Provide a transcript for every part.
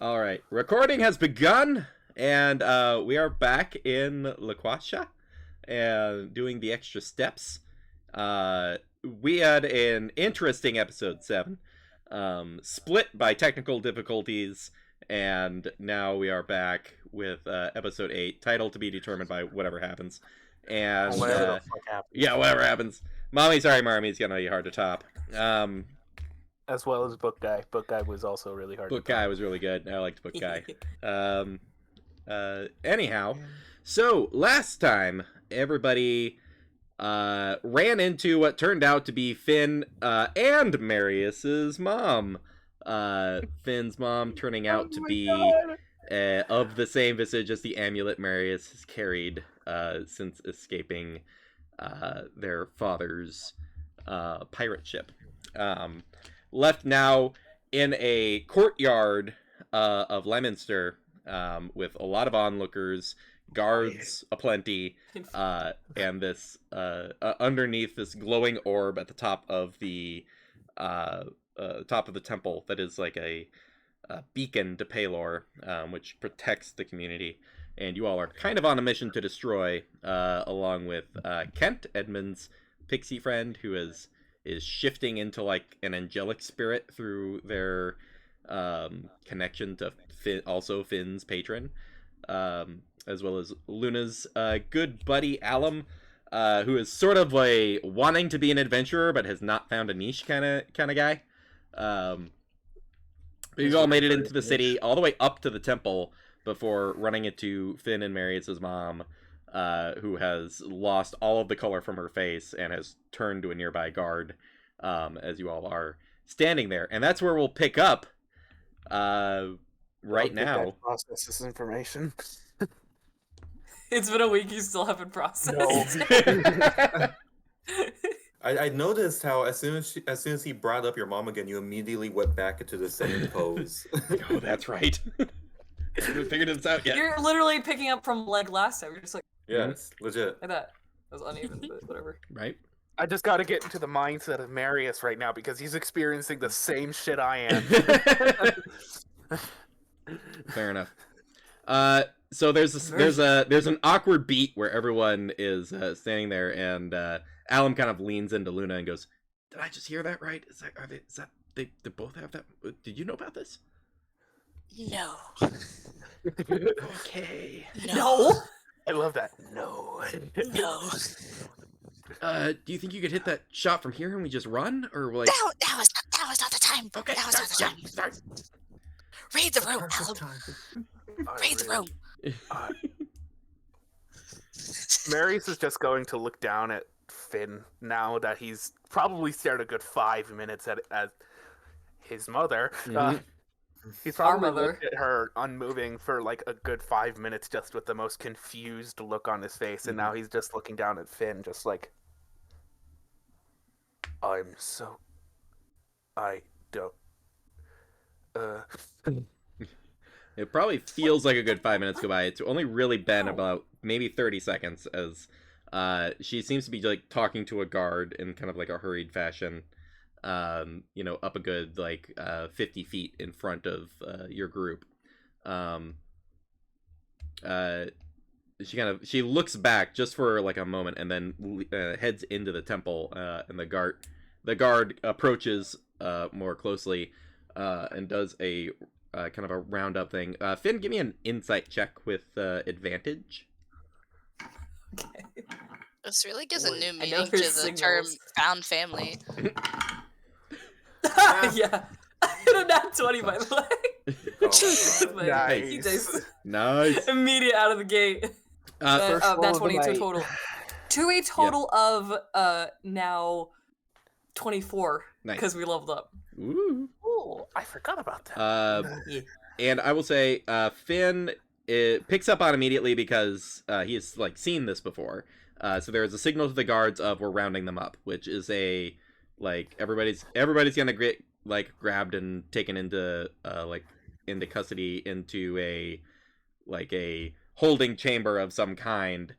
All right, recording has begun, and we are back in Laquasha and doing the extra steps. We had an interesting episode 7, split by technical difficulties, and now we are back with episode 8, title to be determined by whatever happens. And Whatever the fuck happens. yeah, whatever happens. Mommy, sorry, Marmy's gonna be hard to top. As well as Book Guy. Book Guy was also really hard Book to Guy was really good. I liked Book Guy. Anyhow, so last time everybody ran into what turned out to be Finn and Marius's mom. Finn's mom turning out to be of the same visage as the amulet Marius has carried since escaping their father's pirate ship. Left now in a courtyard of Leominster with a lot of onlookers, guards aplenty, and this underneath this glowing orb at the top of the temple that is like a beacon to Palor, which protects the community. And you all are kind of on a mission to destroy, along with Kent, Edmund's pixie friend, who is shifting into like an angelic spirit through their connection to Finn's patron, as well as Luna's good buddy Alum, who is sort of like wanting to be an adventurer but has not found a niche kind of guy. We've all made it into the city, all the way up to the temple before running into Finn and Marius's mom, who has lost all of the color from her face and has turned to a nearby guard, as you all are standing there. And that's where we'll pick up right now. Process this information. It's been a week, you still haven't processed. No. I noticed how as soon as he brought up your mom again, you immediately went back into the same pose. Oh, that's right. I haven't figured this out yet. You're literally picking up from like last time. You're just like, Yes, legit. like that. That was uneven, but whatever. Right? I just got to get into the mindset of Marius right now because he's experiencing the same shit I am. Fair enough. So there's an awkward beat where everyone is standing there, and Alum kind of leans into Luna and goes, "Did I just hear that right? Is that they both have that? Did you know about this?" No. Okay. No! I love that. No. No. Do you think you could hit that shot from here and we just run, or like? That was not the time. Okay. That was not the time. Start. Read the room, Alum. Read the room. Marius is just going to look down at Finn now that he's probably stared a good 5 minutes at his mother. Mhm. He's probably Our mother. looked at her unmoving for like a good 5 minutes just with the most confused look on his face, and now he's just looking down at Finn just like, I don't... It probably feels like a good 5 minutes go by. It's only really been about maybe 30 seconds, as she seems to be like talking to a guard in kind of like a hurried fashion, up a good like 50 feet in front of your group. She looks back just for like a moment and then heads into the temple, and the guard approaches more closely and does a kind of a roundup thing. Finn, give me an insight check with advantage. Okay. This really gives a new I know meaning to there's the term signals. found family. Yeah. I hit a nat 20, by the way. Oh, My Nice. key dice. Nice. Immediate out of the gate. First roll Nat of the 20 to a night. total. To a total of now 24. Nice. Because we leveled up. Ooh. Oh, I forgot about that. Yeah. And I will say, Finn picks up on immediately because he has like seen this before. So there is a signal to the guards of we're rounding them up, which is a like everybody's gonna get like grabbed and taken into into custody into a holding chamber of some kind.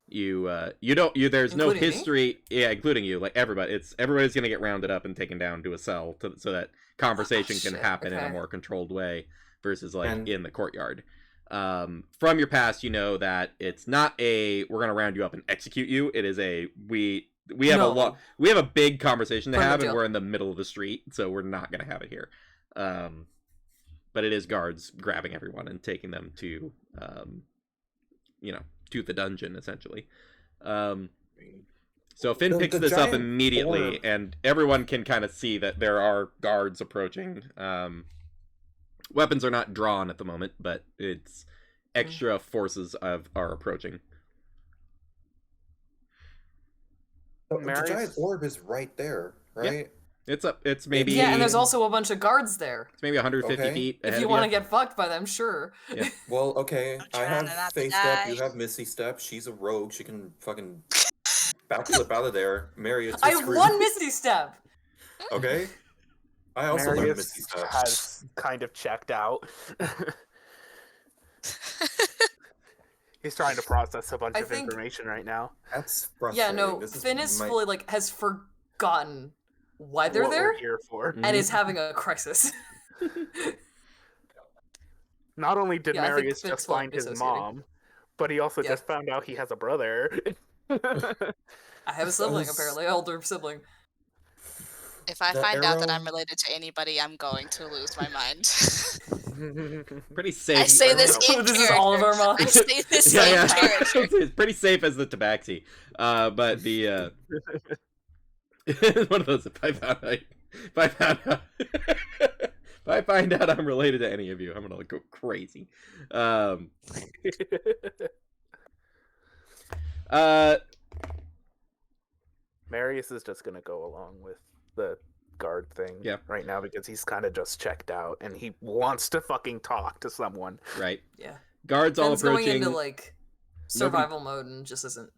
There's no Including me? history, yeah, including you, like everybody. Everybody's gonna get rounded up and taken down to a cell so that conversation can shit, happen in a okay. more controlled way versus like And- in the courtyard. From your past, you know that it's not a we're gonna round you up and execute you. It is a we have No. we have a big conversation to From the have, and deal. we're in the middle of the street, so we're not gonna have it here. But it is guards grabbing everyone and taking them to to the dungeon essentially. So Finn The- picks the this up giant immediately, orb- and everyone can kind of see that there are guards approaching. Weapons are not drawn at the moment, but it's extra forces are approaching. The Mary's- giant orb is right there, right? It's maybe Yeah, and there's also a bunch of guards there. it's maybe 150 Okay. feet ahead If you of want to get fucked by them, sure. Yeah. Well, okay. I'm I trying to have not to Face Step. die. You have Misty Step. She's a rogue. She can fucking backflip out of there. Marius, I just have scream. one Misty Step. Okay. I also learned Marius Misty Step. has kind of checked out. He's trying to process a bunch I of think- information right now. That's Yeah, frustrating. no, This Finn is my- fully like has forgotten why they're What there we're here for. Mhm. and is having a crisis. Not only did Yeah, I think Marius Finn's just fully find his dissociating. mom, but he also Yeah. just found out he has a brother. I have a sibling, Does- apparently, an older sibling. If I The find out that I'm arrow- related to anybody, I'm going to lose my mind. pretty safe. I say this Oh, in this character. is all of our moms. I say this yeah, in yeah. character. It's pretty safe as the tabaxi. But the one of those. If I find out I'm related to any of you, I'm gonna go crazy. Marius is just gonna go along with the guard thing Yeah. right now because he's kind of just checked out and he wants to fucking talk to someone. Right. Yeah. Guards all Finn's going approaching. into like survival mode and just isn't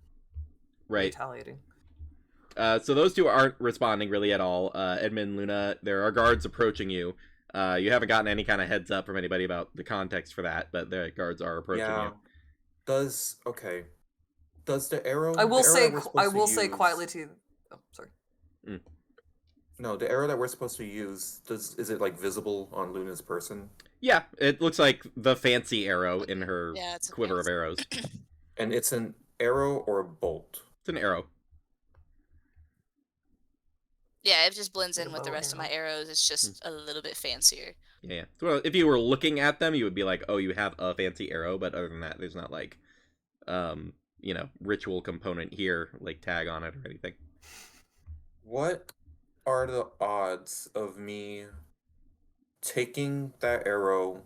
Right. retaliating. So those two aren't responding really at all. Edmund, Luna, there are guards approaching you. You haven't gotten any kind of heads up from anybody about the context for that, but the guards are approaching Yeah. you. Does the arrow? I will the arrow say that we're I supposed to will say use- quietly to oh sorry. No, the arrow that we're supposed to use. Is it like visible on Luna's person? Yeah, it looks like the fancy arrow in her Yeah, it's a quiver of fancy- arrows. And it's an arrow or a bolt. It's an arrow. Yeah, it just blends Like in a with the bow rest of arrow. my arrows. It's just a little bit fancier. Yeah. Well, if you were looking at them, you would be like, "Oh, you have a fancy arrow," but other than that, there's not like, ritual component here, like tag on it or anything. What are the odds of me taking that arrow,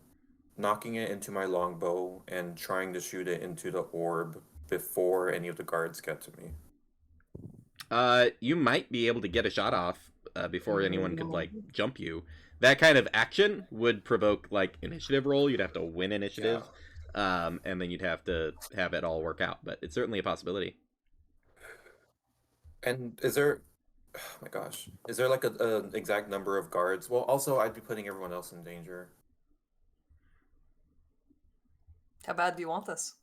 knocking it into my longbow, and trying to shoot it into the orb before any of the guards get to me? You might be able to get a shot off before anyone could like jump you. That kind of action would provoke like initiative roll. You'd have to win initiative, and then you'd have to have it all work out. But it's certainly a possibility. And is there? Oh my gosh, is there like a exact number of guards? Well, also I'd be putting everyone else in danger. How bad do you want this?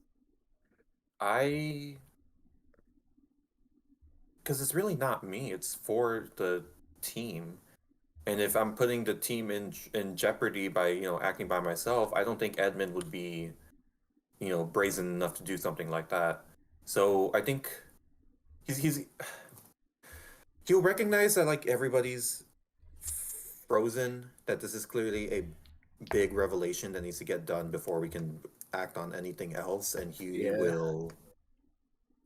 Because it's really not me. It's for the team. And if I'm putting the team in jeopardy by acting by myself, I don't think Edmund would be brazen enough to do something like that. So I think he'll recognize that like everybody's frozen, that this is clearly a big revelation that needs to get done before we can act on anything else, and he Yeah. will.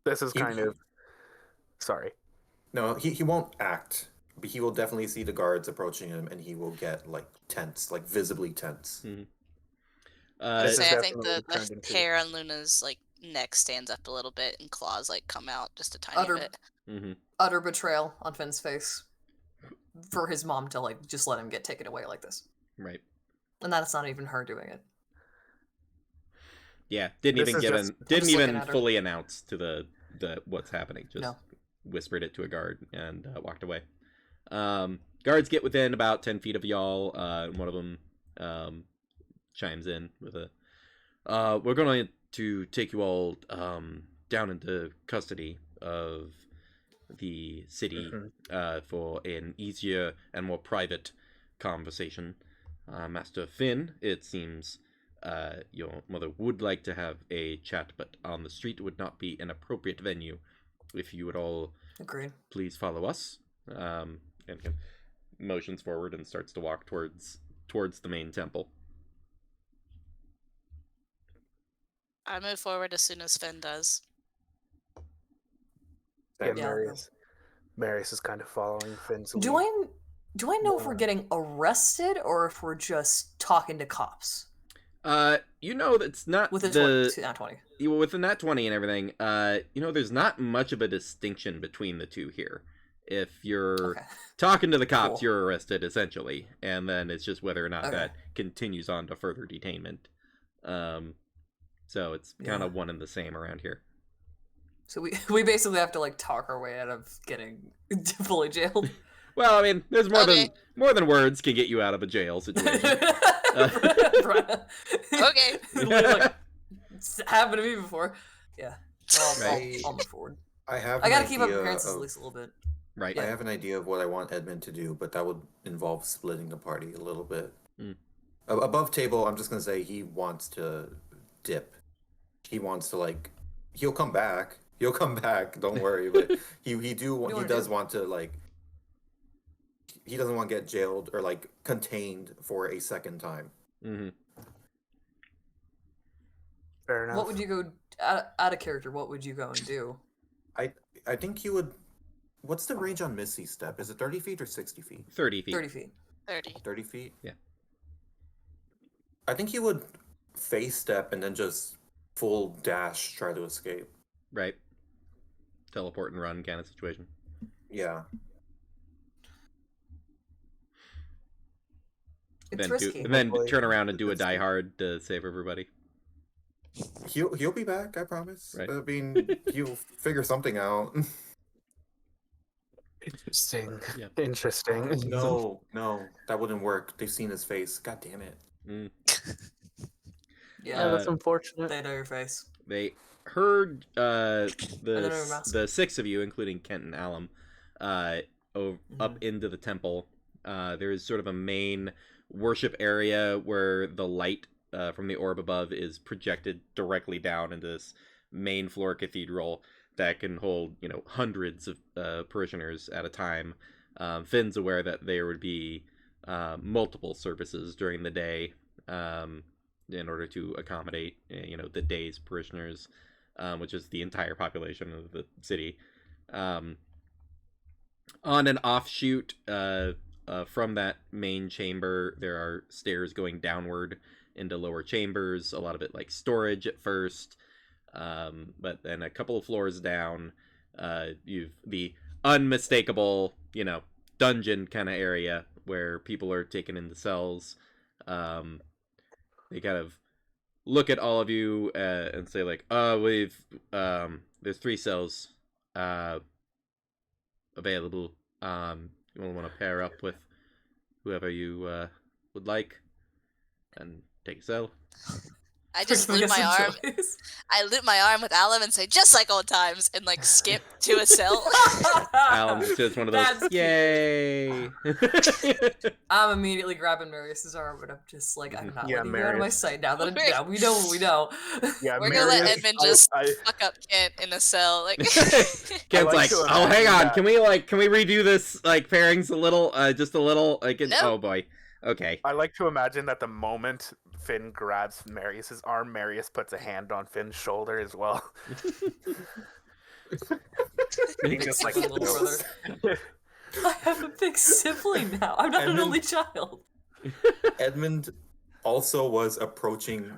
This is He- kind of. Sorry. No, he won't act, but he will definitely see the guards approaching him, and he will get like tense, like visibly tense. Uh, This is Say I think definitely the turned into- hair on Luna's like neck stands up a little bit and claws like come out just a tiny Utter- bit. mhm. Utter betrayal on Finn's face for his mom to like just let him get taken away like this. Right. And that's not even her doing it. Yeah. Didn't This even is give just- an, I'm didn't just looking even at her. fully announce to the what's happening. Just No. whispered it to a guard and walked away. Guards get within about 10 feet of y'all, and one of them chimes in with a, we're going to take you all down into custody of the city for an easier and more private conversation. Master Finn, it seems your mother would like to have a chat, but on the street would not be an appropriate venue. If you would all Agreed. please follow us. And motions forward and starts to walk towards the main temple. I move forward as soon as Finn does. Yeah, Yeah. Marius is kind of following Finn's lead. Do I know if we're getting arrested or if we're just talking to cops? That's not With a the 20. with the nat 20 and everything. There's not much of a distinction between the two here. If you're Okay. talking to the cops, Cool. you're arrested essentially, and then it's just whether or not Okay. that continues on to further detainment. So it's kind Yeah. of one and the same around here. So we basically have to like talk our way out of getting fully jailed. Well, I mean, there's Okay. more than words can get you out of a jail situation. Okay. Literally, like, it's happened to me before. Yeah. Right. I'll move forward. I have. I an gotta keep up idea appearances at of- least a little bit. Right. I have an idea of what I want Edmund to do, but that would involve splitting the party a little bit. Mm. Above table, I'm just gonna say he wants to dip. He wants to he'll come back. He'll come back. Don't worry. But he wanna does do? want to he doesn't want to get jailed or contained for a second time. Mm-hmm. Fair enough. What would you go out of character? What would you go and do? I think he would. What's the range on Misty Step? Is it 30 feet or 60 feet? 30 feet. 30 feet. 30. 30 feet? Yeah. I think he would face step and then just full dash try to escape. Right. Teleport and run kind of situation. Yeah. It's risky. And then Hopefully. turn around and do a die hard to save everybody. He'll be back, I promise. Right. I mean, he'll figure something out. Interesting. Yeah. Interesting. No, that wouldn't work. They've seen his face. God damn it. Mm. Yeah, That's unfortunate. they know your face. They heard don't know mask. the six of you, including Kent and Alum, up into the temple. There is sort of a main worship area where the light from the orb above is projected directly down into this main floor cathedral that can hold, hundreds of parishioners at a time. Finn's aware that there would be multiple services during the day in order to accommodate, the day's parishioners, which is the entire population of the city. On an offshoot from that main chamber, there are stairs going downward into lower chambers, a lot of it like storage at first. But then a couple of floors down, you've the unmistakable, dungeon kind of area where people are taken into cells. They kind of look at all of you and say there's 3 cells available. You want to pair up with whoever you would like and take a cell. I just We're loop my getting arm. some choice. I loop my arm with Alum and say, just like old times, and skip to a cell. Alan says one of those, That's cute. yay! I'm immediately grabbing Marius's arm, but I'm just like, I'm not Yeah, letting you out of my Marius. sight now that now we know what we know. Yeah, We're gonna let Marius- Edmund just I, fuck up Kent in a cell. Kent's like like, to oh, hang imagine on, that. can we redo this pairings a little, just a little, No. oh boy, okay. I like to imagine that the moment Finn grabs Marius's arm, Marius puts a hand on Finn's shoulder as well. He just like Little brother. I have a big sibling now. I'm not And an then- only child. Edmund also was approaching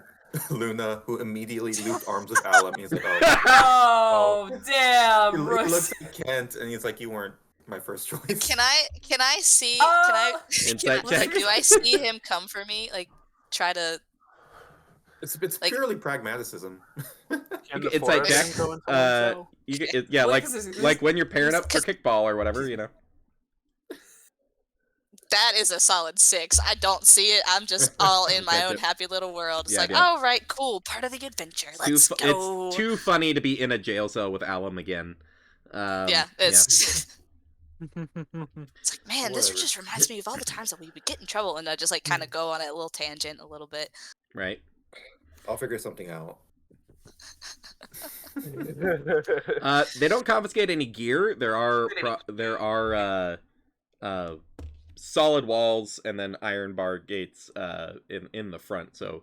Luna, who immediately looped arms with Alum. He's like, oh. Oh, damn, He Brooks. looks at Kent, and he's like, you weren't my first choice. Can I see? Can I? Insight can I- check. Do I see him come for me? Try to. It's like- purely pragmaticism. Can You the get insight forest check, go into one cell? Yeah, Well, like 'cause there's- when you're pairing up for kickball or whatever, That is a solid 6. I don't see it. I'm just all in my Gotcha. own happy little world. It's Yeah, like, yeah. all right, cool, part of the adventure. Let's go. It's too funny to be in a jail cell with Alum again. Yeah, it's it's like, man, this Whatever. just reminds me of all the times that we would get in trouble, and I just like kind of go on a little tangent a little bit. Right. I'll figure something out. They don't confiscate any gear. There are solid walls and then iron bar gates in the front, so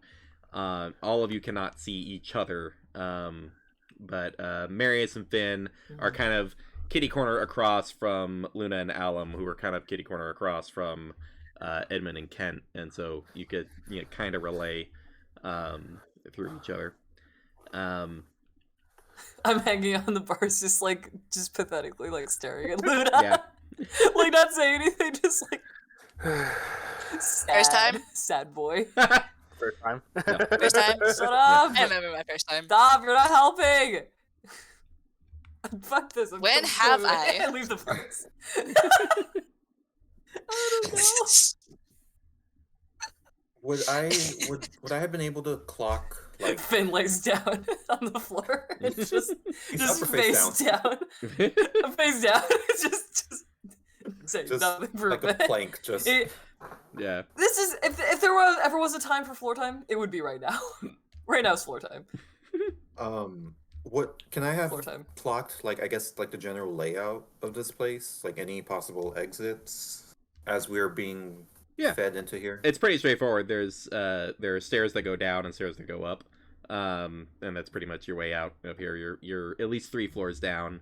all of you cannot see each other. But Marius and Finn are kind of kitty corner across from Luna and Alum, who are kind of kitty corner across from Edmund and Kent, and so you could kind of relay through each other. I'm hanging on the bars, just pathetically, like, staring at Luna. Yeah. Like, not saying anything, just like, sad, First time? sad boy. First time. First time? Shut up! I remember my first time. Stop! You're not helping. Fuck this. I'm When so have sorry. I? Leave the bars. I don't know. Would I have been able to clock like Finn lays down on the floor and just He's just upper face face down. Face down. just say just nothing for like a a bit. plank? Just Yeah. This is if there ever was a time for floor time, it would be right now. Right now is floor time. what can I have Floor time. clocked? Like I guess like the general layout of this place, like any possible exits as we're being fed into here. It's pretty straightforward. There are stairs that go down and stairs that go up, and that's pretty much your way out of here. You're at least 3 floors down.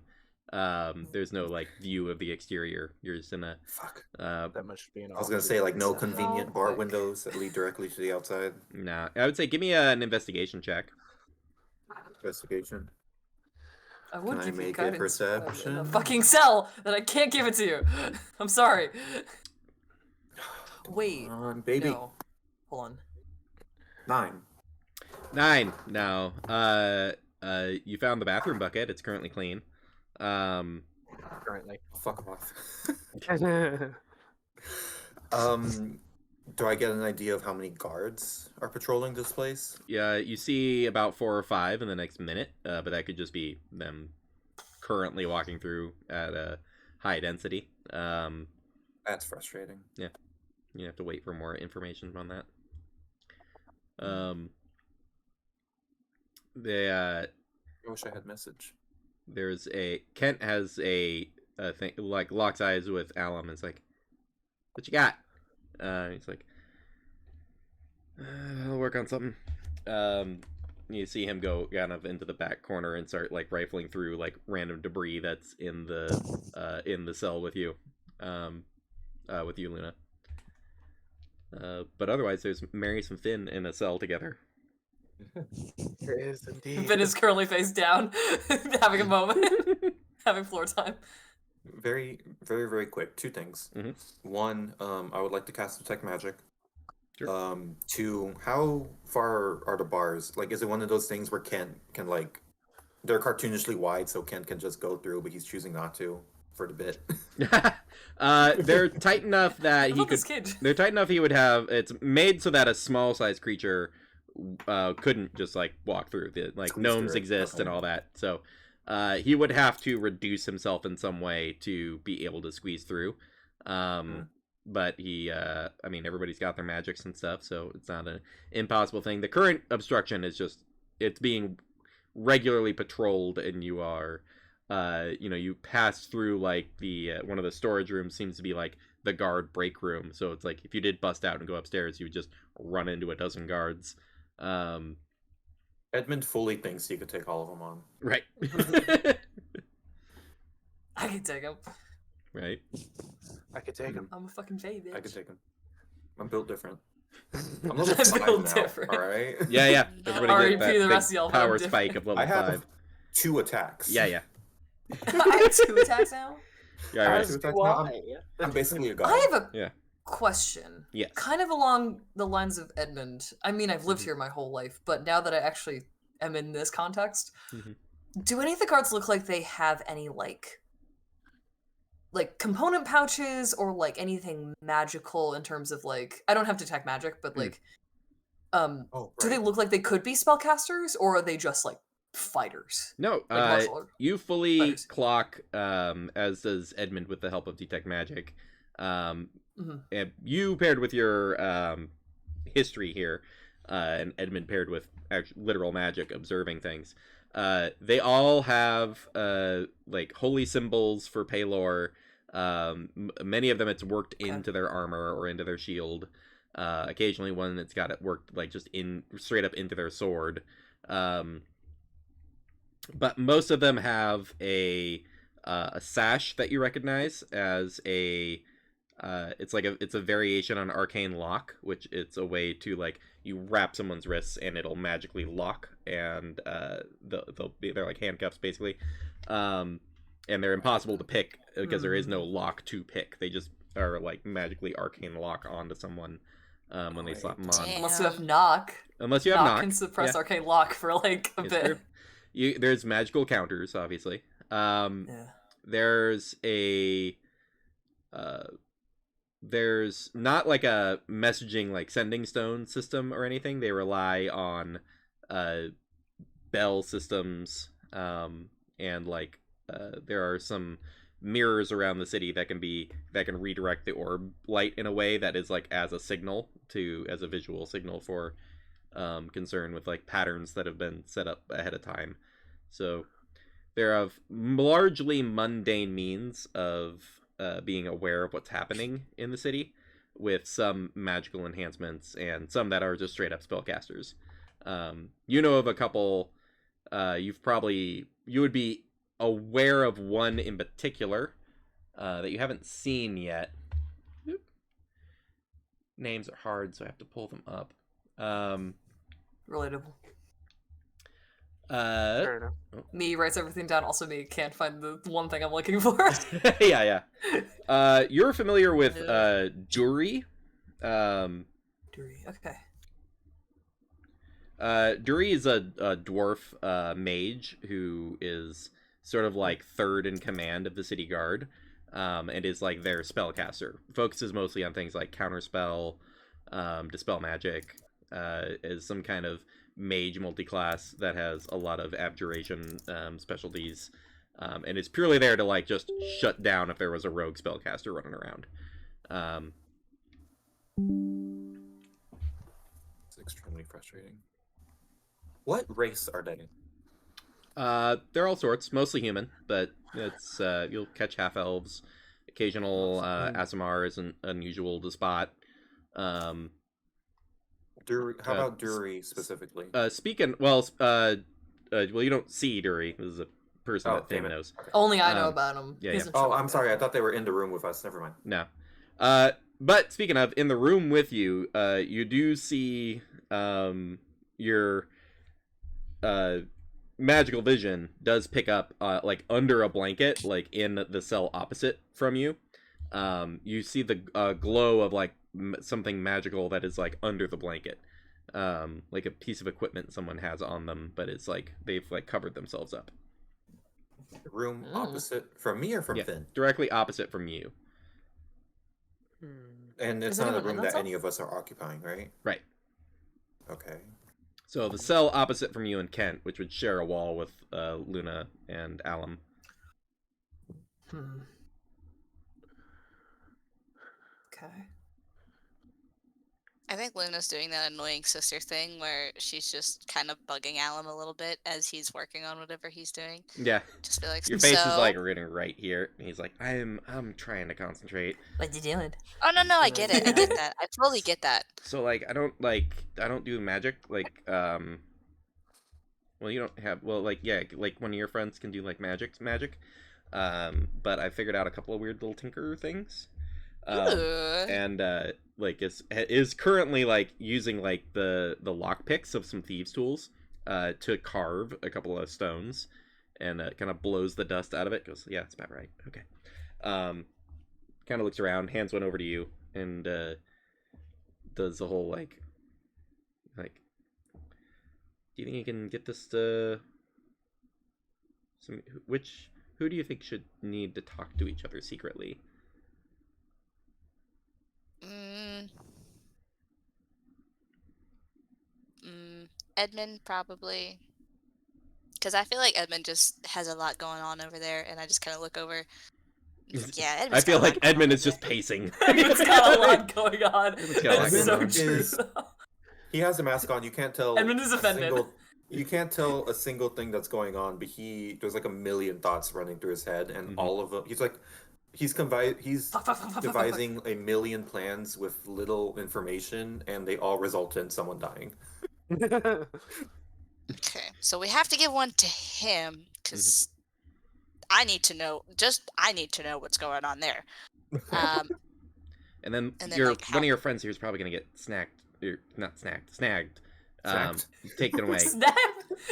There's no like view of the exterior. You're just in a Fuck. That must be an I was gonna say like no So convenient bar quick. windows that lead directly to the outside. Nah. I would say give me an investigation check. Investigation. I would Can I give you make a guidance but I'm in a perception? fucking cell that I can't give it to you. I'm sorry. Wait. Come on, baby. No. Hold on. 9. 9. No. You found the bathroom bucket. It's currently clean. currently. Fuck off. Do I get an idea of how many guards are patrolling this place? Yeah, you see about 4 or 5 in the next minute, but that could just be them currently walking through at a high density. That's frustrating. You have to wait for more information on that. I wish I had message. There's Kent has a thing, like locks eyes with Alum. It's like, what you got? He's like, I'll work on something. You see him go kind of into the back corner and start like rifling through like random debris that's in the cell with you, Luna. But otherwise, there's Marius and Finn in a cell together. There is indeed. Finn is currently face down, having a moment, having floor time. Very, very, very quick. 2 things. Mhm. 1, I would like to cast Detect Magic. Sure. 2, how far are the bars? Like, is it one of those things where Kent can, like, they're cartoonishly wide, so Kent can just go through, but he's choosing not to for the bit? They're tight enough that I he love could. this kid. They're tight enough he would have. It's made so that a small sized creature couldn't just like walk through. Like Squeeze gnomes through it. exist and Okay. all that. So he would have to reduce himself in some way to be able to squeeze through. But he, I mean, everybody's got their magics and stuff, so it's not an impossible thing. The current obstruction is just it's being regularly patrolled, and you are, you pass through like the one of the storage rooms seems to be like the guard break room. So it's like if you did bust out and go upstairs, you would just run into a dozen guards. Edmund fully thinks he could take all of them on. Right. I can take him. Right. I could take him. I'm a fucking baby. I could take him. I'm built different. I'm I'm level 5 built now, different. alright? Yeah, yeah. Everybody R.I.P. get that the rest big of y'all, power I'm different. spike of level I have 5. 2 attacks. Yeah, yeah. I have 2 attacks now. Yeah, I right. have 2 attacks now. I'm basically a god. I have a Yeah. question. Yes. Kind of along the lines of Edmund. I mean, I've lived here my whole life, but now that I actually am in this context, Mhm. do any of the guards look like they have any, like, like component pouches or like anything magical in terms of like I don't have detect magic, but like Oh, do they right. look like they could be spellcasters or are they just like fighters? No, Like martial art you fully fighters. clock, as does Edmund with the help of detect magic. And you paired with your history here, and Edmund paired with literal magic, observing things. They all have like holy symbols for Paylor. Many of them it's worked into their armor or into their shield. Occasionally one that's got it worked like just in straight up into their sword. But most of them have a sash that you recognize as a it's a variation on arcane lock, which it's a way to like you wrap someone's wrists and it'll magically lock, and they're like handcuffs basically, and they're impossible to pick because there is no lock to pick. They just are like magically arcane lock onto someone when they slap them on. Damn. Unless you have knock. Unless you have knock, can suppress yeah. arcane lock for like a It's bit. true. There's magical counters, obviously. Yeah. There's a there's not like a messaging like sending stone system or anything. They rely on bell systems, and like there are some mirrors around the city that can redirect the orb light in a way that is like as a visual signal for concern with like patterns that have been set up ahead of time. So they're of largely mundane means of being aware of what's happening in the city, with some magical enhancements and some that are just straight up spellcasters. You know of a couple. You would be aware of one in particular that you haven't seen yet. Names are hard, so I have to pull them up. Relatable. Fair enough. Me writes everything down. Also, me can't find the one thing I'm looking for. yeah. You're familiar with Duri. Duri. Okay. Duri is a dwarf mage who is sort of like third in command of the city guard, and is like their spellcaster. Focuses mostly on things like counterspell, dispel magic, is some kind of mage multiclass that has a lot of abjuration specialties, and is purely there to like just shut down if there was a rogue spellcaster running around. It's extremely frustrating. What race are they? They're all sorts, mostly human, but it's you'll catch half elves. Occasional Aasimar is an unusual to spot. How about Duri specifically? Well, you don't see Duri. This is a person that Damon knows. Okay. Only I know about him. yeah, He's yeah. in Oh, trouble. I'm sorry. I thought they were in the room with us. Never mind. No. But speaking of, in the room with you, you do see your magical vision does pick up like under a blanket, like in the cell opposite from you. You see the glow of like something magical that is like under the blanket, like a piece of equipment someone has on them, but it's like they've like covered themselves up. The room opposite from me or from Finn? Directly opposite from you. And it's Is not a anyone in room that that cell? any of us are occupying, right? Right. Okay. So the cell opposite from you and Kent, which would share a wall with Luna and Alum. Okay. I think Luna's doing that annoying sister thing where she's just kind of bugging Alum a little bit as he's working on whatever he's doing. Yeah. Just be like, Your face is "So?" like written right here. And he's like, I'm trying to concentrate. What you doing? Oh no, I get it. I get that. I totally get that. So like I don't do magic like well you don't have like one of your friends can do like magic, but I figured out a couple of weird little tinker things. Ooh. And like is currently like using like the lock picks of some thieves tools to carve a couple of stones, and kind of blows the dust out of it. Goes, yeah, that's about right. Okay. Kind of looks around, hands one over to you, and does the whole like do you think you can get this to who who do you think should need to talk to each other secretly? Edmund, probably. Because I feel like Edmund just has a lot going on over there, and I just kind of look over. Yeah, Edmund's I feel got a lot like going Edmund on is over just there. pacing. It's got a lot going on. Edmund's got a lot It's so going on. true. He has a mask on. You can't tell. Edmund is offended. You can't tell a single thing that's going on, but there's like a million thoughts running through his head, and all of them. He's devising a million plans with little information, and they all result in someone dying. Okay, so we have to give one to him because I need to know. I need to know what's going on there. And then like, one of your friends here is probably gonna get snagged. Snagged. Taken away. Snap!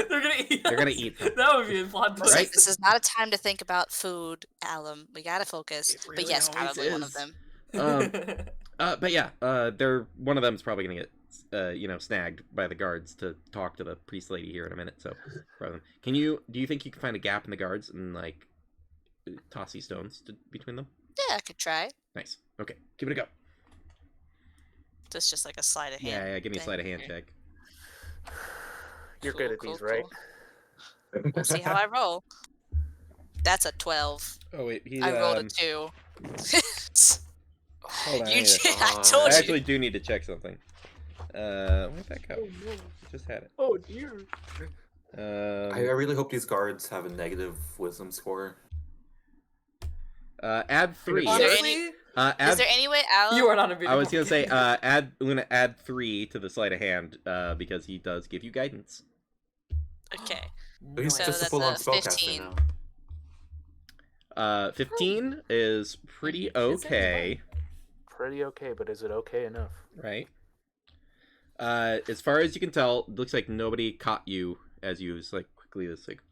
They're gonna eat. They're gonna us. eat them. That would be a plot twist. Listen, this is not a time to think about food, Alum. We gotta focus. It really But yes, always probably one of is. them. But yeah, one of them's probably gonna get snagged by the guards to talk to the priest lady here in a minute. So, do you think you can find a gap in the guards and like toss these stones between them? Yeah, I could try. Nice. Okay, give it a go. That's just like a sleight of hand. Yeah, give me a thing. sleight of hand check. You're good at these, right? We'll see how I roll. That's a 12. Oh wait, I rolled a 2. Hold on. You I I told I you. actually do need to check something. Where'd that go? Just had it. Oh dear. I really hope these guards have a negative wisdom score. Add 3. Honestly, Is Add there any way out? you are not a beautiful. I was gonna say, add 3 to the sleight of hand, because he does give you guidance. Okay. But he's So just a that's full-on a spellcaster 15. now. 15 is pretty Is it okay, Pretty okay, but is it okay enough? right? As far as you can tell, it looks like nobody caught you as you was like quickly. It's like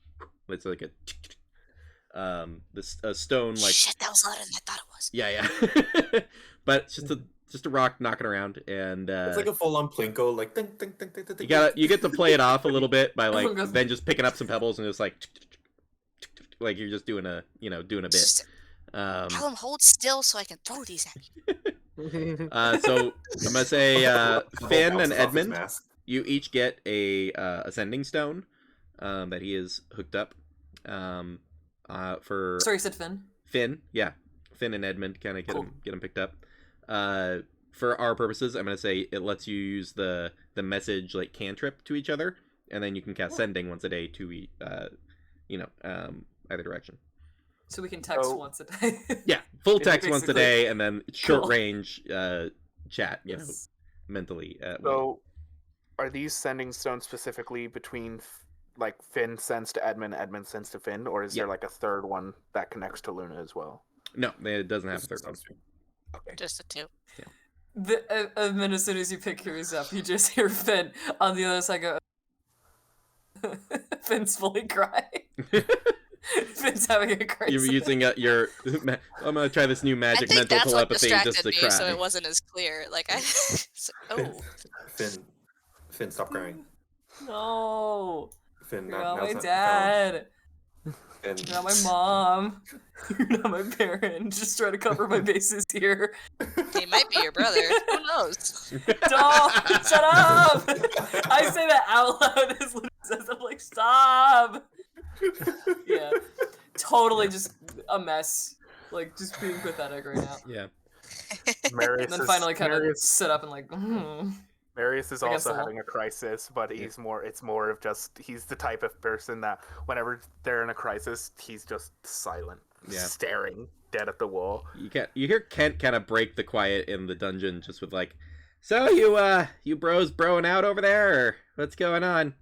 a stone like Shit, that was louder than I thought it was. yeah. But it's just a rock knocking around, and It's like a full-on plinko, like ding, ding, ding, ding, ding, you get to play it off a little bit by like God. then just picking up some pebbles and just like you're just doing a bit. Just tell him hold still so I can throw these at you. So I'm gonna say Finn and bounces off his Edmund, mask. you each get a ascending stone that he is hooked up. For Sorry, you said Finn. Finn, yeah, Finn and Edmund kind of Cool. get him picked up. For our purposes, I'm gonna say it lets you use the message like cantrip to each other, and then you can cast sending once a day to either direction. So we can text Oh. once a day. Yeah, full Yeah, text once a basically. day, and then short Cool. range chat. Yes. Mentally. So, are these sending stones specifically between, like, Finn sends to Edmund, Edmund sends to Finn, or is Yeah. there like a third one that connects to Luna as well? No, it doesn't have a third one. Okay. Just the 2. And then as soon as you pick yours up, you just hear Finn on the other side go. Finn's fully crying. Finn's having a crisis. You're using your. I'm gonna try this new I magic think mental that's what telepathy distracted just to me, cry. so it wasn't as clear. Like I. Oh. Finn, stop crying. No. Finn, You're now, not my now's dad. Finn, You're not my mom. You're not my parent. Just try to cover my bases here. He might be your brother. Who knows? Don't! Shut up! I say that out loud as Luna says, I'm like, stop! Yeah. Totally just a mess. Like, just being pathetic right now. Yeah. Marius And then is, finally kind of Marius, sit up and like, Marius is against also the wall. having a crisis, but it's more of just, he's the type of person that whenever they're in a crisis, he's just silent, Yeah. staring dead at the wall. You hear Kent kind of break the quiet in the dungeon just with like, so you bros broing out over there, or what's going on?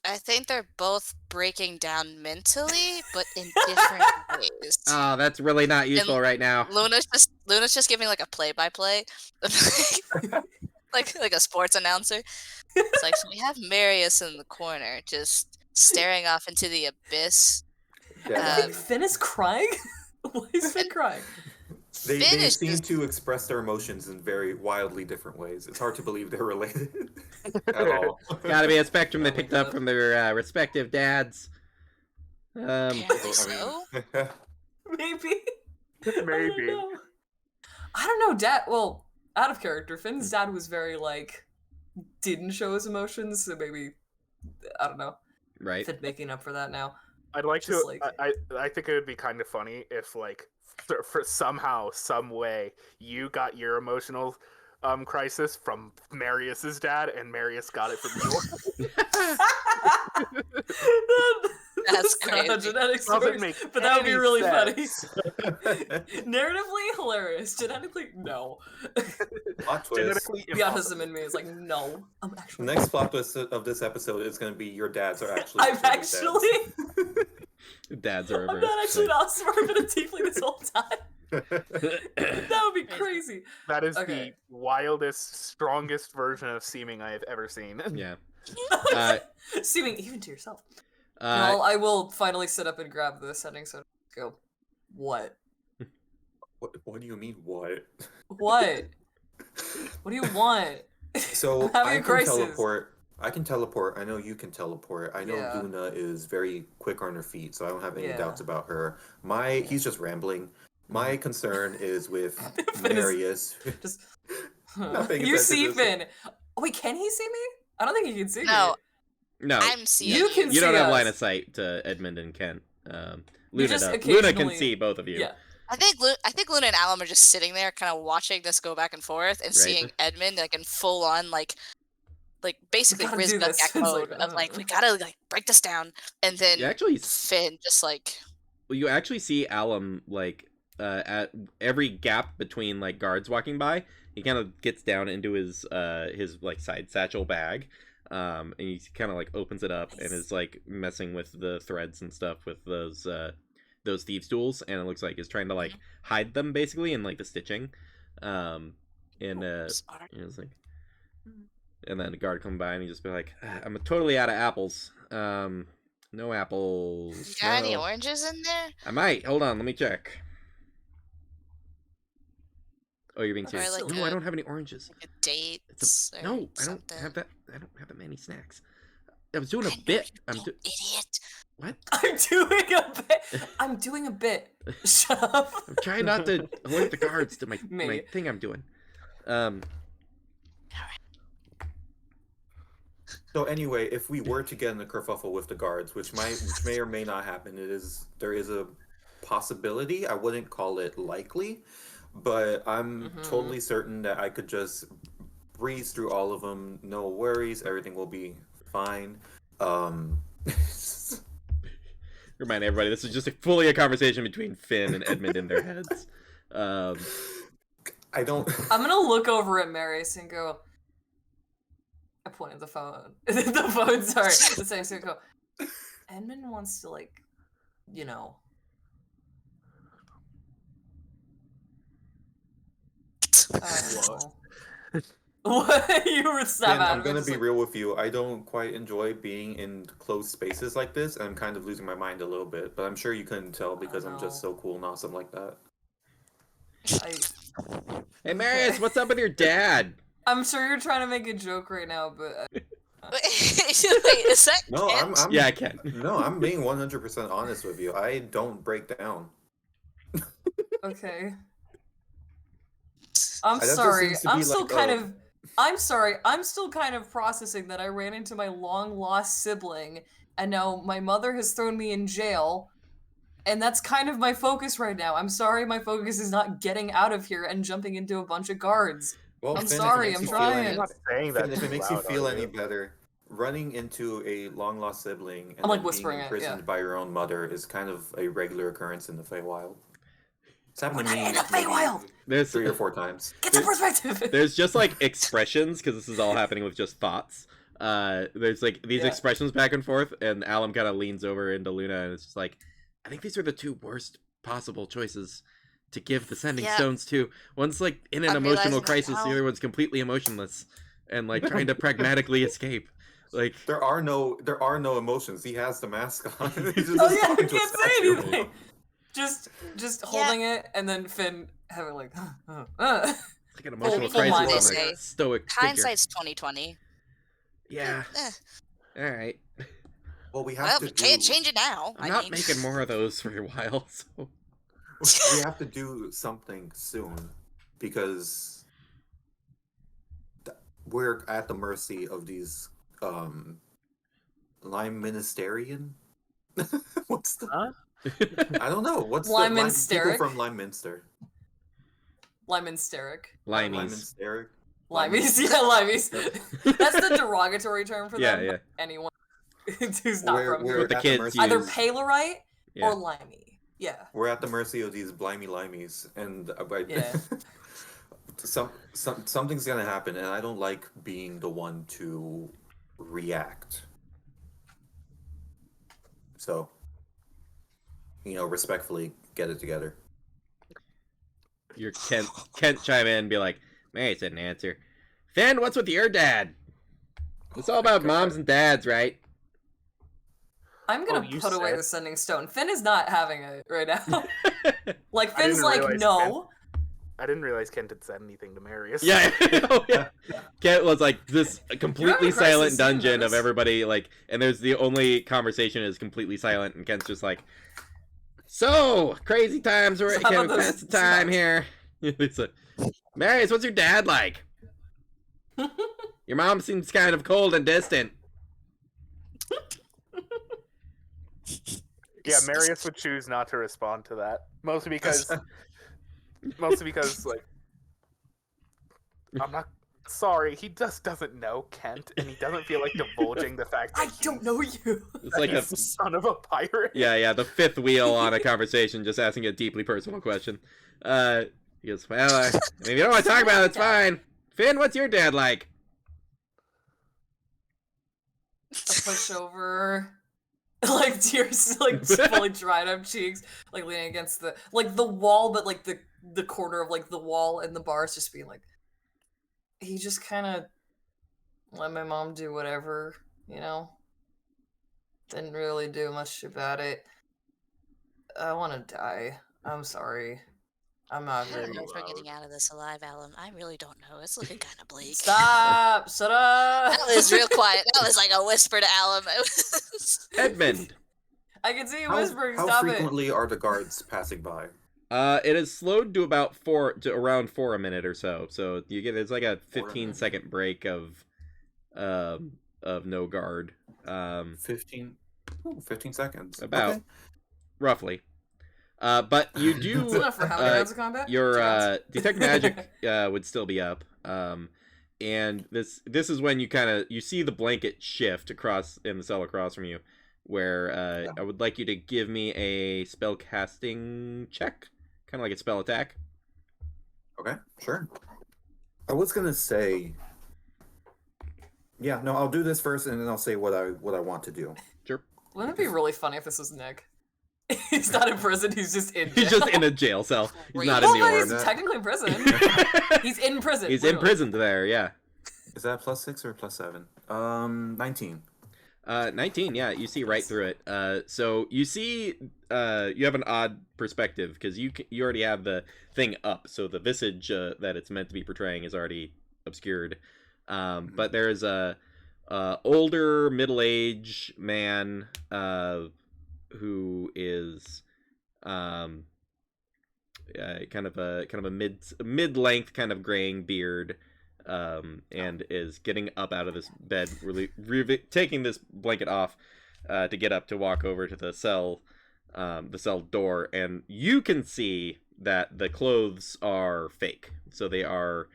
I think they're both breaking down mentally, but in different ways. Oh, that's really not useful right now. Luna's just giving like a play-by-play, like a sports announcer. It's like, so we have Marius in the corner, just staring off into the abyss. I Yeah, think Finn is crying? Why is Finn crying? they Finn is seem just- to express their emotions in very wildly different ways. It's hard to believe they're related at all. Gotta be a spectrum they Oh my picked up God. from their respective dads. Apparently So, so. Maybe. I don't Maybe. know. I don't know. Dad. Well, out of character, Finn's dad was very like didn't show his emotions, so maybe I don't know. Right? Finn making up for that now. I'd like Just to. like- I think it would be kind of funny if, like, for somehow, some way, you got your emotional crisis from Marius's dad, and Marius got it from yours. That's not how crazy. genetics Doesn't works, make but that would be any really sense. funny. Narratively hilarious. Genetically, no. Plot twist. Genetically The impossible. autism in me is like, no. I'm The actually. next plot twist of this episode is going to be your dads are actually. I'm your dads. actually. Dads are I'm reversed. not actually an awesome. I've been a tiefling this whole time. That would be crazy. That is Okay. the wildest, strongest version of seeming I have ever seen. Yeah. Uh, Seeming even to yourself. uh, Well, I will finally sit up and grab the settings and go. What? What do you mean, what? What? What do you want? So I'm having I a can crisis. teleport. I can teleport. I know you can teleport. I know Yeah. Luna is very quick on her feet, so I don't have any Yeah. doubts about her. He's just rambling. My concern is with Finn is- Marius. Just. Not paying You attention see to this. Finn. Oh, wait, can he see me? I don't think he can see No, me. no, I'm seeing You can you don't see have us. line of sight to Edmund and Kent. You Luna just does. Luna can occasionally- see both of you. Yeah. I think Luna and Alum are just sitting there, kind of watching this go back and forth, and seeing Edmund like in full on like basically gotta do Rizbuck this. It's mode like, of like we gotta like break this down, and then You actually, Finn just like you actually see Alum like at every gap between like guards walking by. He kind of gets down into his like side satchel bag, and he kind of like opens it up and is like messing with the threads and stuff with those thieves tools, and it looks like he's trying to like hide them basically in like the stitching, and smart. he was like, and then the guard come by and he just be like, I'm totally out of apples. No apples. You got any no." oranges in there? I might. Hold on, let me check. Oh, you're being Or serious. like no, I a- don't have any oranges. Like a date? No, I don't have that. I don't have that many snacks. I was doing a bit. Idiot. What? I'm doing a bit. I'm doing a bit. Shut up. I'm trying not to alert the guards to my Me. thing I'm doing. So anyway, if we were to get in a kerfuffle with the guards, which may or may not happen, there is a possibility. I wouldn't call it likely, but I'm Mhm. totally certain that I could just breeze through all of them, no worries, everything will be fine. Remind everybody, this is just fully a conversation between Finn and Edmund in their heads. I don't. I'm gonna look over at Marius and go. I point at the phone. The phone, sorry. The same so I go. Edmund wants to like, you know. What you were Finn, stabbing at I'm me, gonna just be like, real with you. I don't quite enjoy being in closed spaces like this, and I'm kind of losing my mind a little bit. But I'm sure you couldn't tell because I'm just so cool and awesome like that. Hey, Marius, what's up with your dad? I'm sure you're trying to make a joke right now, but Wait, is that No, Kent? Yeah, I can. No, I'm being 100% honest with you. I don't break down. okay. I'm That just sorry. seems to I'm be still like, kind oh. of. I'm sorry. I'm still kind of processing that I ran into my long lost sibling, and now my mother has thrown me in jail, and that's kind of my focus right now. I'm sorry, my focus is not getting out of here and jumping into a bunch of guards. Well, I'm Finn, if it sorry, makes I'm you feel trying. any- I'm not saying that. Finn, if too it makes you loud, feel are any you? better, running into a long lost sibling and I'm, like, then being whispering it, imprisoned yeah. by your own mother is kind of a regular occurrence in the Feywild. It's happened to We're me not in the maybe Feywild! There's 3 or 4 times. Get some perspective. there's just like expressions because this is all happening with just thoughts. There's like these Yeah. expressions back and forth, and Alum kind of leans over into Luna, and it's just like, I think these are the two worst possible choices to give the sending Yeah. stones to. One's like in an I'm emotional realizing that crisis, the now. other one's completely emotionless and like trying to pragmatically escape. Like, There are no emotions. He has the mask on. He's just Oh yeah, I talking to a can't say statue. anything. Just Yeah. holding it, and then Finn having like. like an emotional full crisis mind on a say. stoic figure. Hindsight's 20/20. Yeah. Eh. All right. Well, we have Well, to we can't do. change it now. I'm not making more of those for a while, so We have to do something soon because we're at the mercy of these Lime Ministerian. What's the? Huh? I don't know. What's Lyme the Ministeric? people from Lime Minster? Lymansteric. Lime limeys. Ministeric. Limeys, yeah, limeys. That's the derogatory term for Yeah, them. yeah. Anyone who's not from We're here. What the at kids mercy. Either use. Palerite Yeah. or limey. Yeah. We're at the mercy of these blimey limeys, and Yeah. something's gonna happen, and I don't like being the one to react. So, respectfully, get it together. Your Kent chime in and be like, Mary said an answer. Finn, what's with your dad? It's all about moms and dads, right? I'm gonna you put away said- the sending stone. Finn is not having it right now. Like I Finn's didn't like, realize no. I didn't realize Kent had said anything to Marius. Yeah. Oh, yeah. Kent was like this completely You're silent crisis, dungeon you of notice? everybody, like, and there's the only conversation is completely silent, and Kent's just like, so, crazy times, we're So how can we about those pass the time snacks? here? It's like, Marius, what's your dad like? Your mom seems kind of cold and distant. Yeah, Marius would choose not to respond to that. Mostly because like I'm not sorry, he just doesn't know Kent and he doesn't feel like divulging the fact that I don't know you. It's like a, he's the son of a pirate. yeah, the fifth wheel on a conversation, just asking a deeply personal question. He goes, well, I mean, if you don't want to talk about it, it's fine. Finn, what's your dad like? A pushover. Like tears, like fully dried up cheeks, like leaning against the wall, but like the corner of like the wall and the bars, just being like, he just kind of let my mom do whatever, Didn't really do much about it. I want to die. I'm sorry. I'm not I don't very. know if we're getting out of this alive, Alan. I really don't know. It's looking kind of bleak. Stop! Shut up! That was real quiet. That was like a whisper to Alan. Edmund. I can see you How, whispering. how Stop it. frequently are the guards passing by? It is slowed to about around 4 a minute or so. So you get it's like a 15-second break of no guard. 15 seconds. About. Okay. Roughly. But you It's do enough for how many rounds of combat? your 2 rounds. detect magic would still be up. And this is when you see the blanket shift across in the cell across from you, where I would like you to give me a spell casting check, kind of like a spell attack. Okay, sure. I was gonna say, yeah, no, I'll do this first, and then I'll say what I want to do. Sure. Wouldn't it be really funny if this was Nick? He's not in prison, he's just in jail. He's just in a jail cell. He's not Well, in the but orb. he's technically in prison. He's in prison. He's literally. imprisoned there, yeah. Is that +6 or +7? 19. 19, yeah, you see right through it. So you see, you have an odd perspective because you already have the thing up, so the visage that it's meant to be portraying is already obscured. But there's a older middle-aged man who is kind of a mid-length kind of graying beard. And is getting up out of this bed, really taking this blanket off to get up to walk over to the cell door, and you can see that the clothes are fake. So they are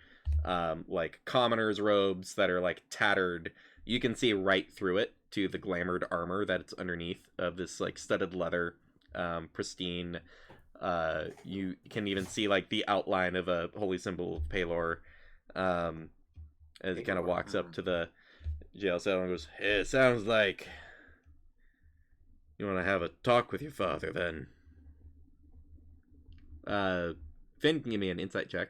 like commoners' robes that are like tattered. You can see right through it to the glamored armor that it's underneath of this like studded leather, pristine. You can even see like the outline of a holy symbol of Pelor. As he kind of walks up to the jail cell and goes, hey, it sounds like you want to have a talk with your father, then. Finn can give me an insight check.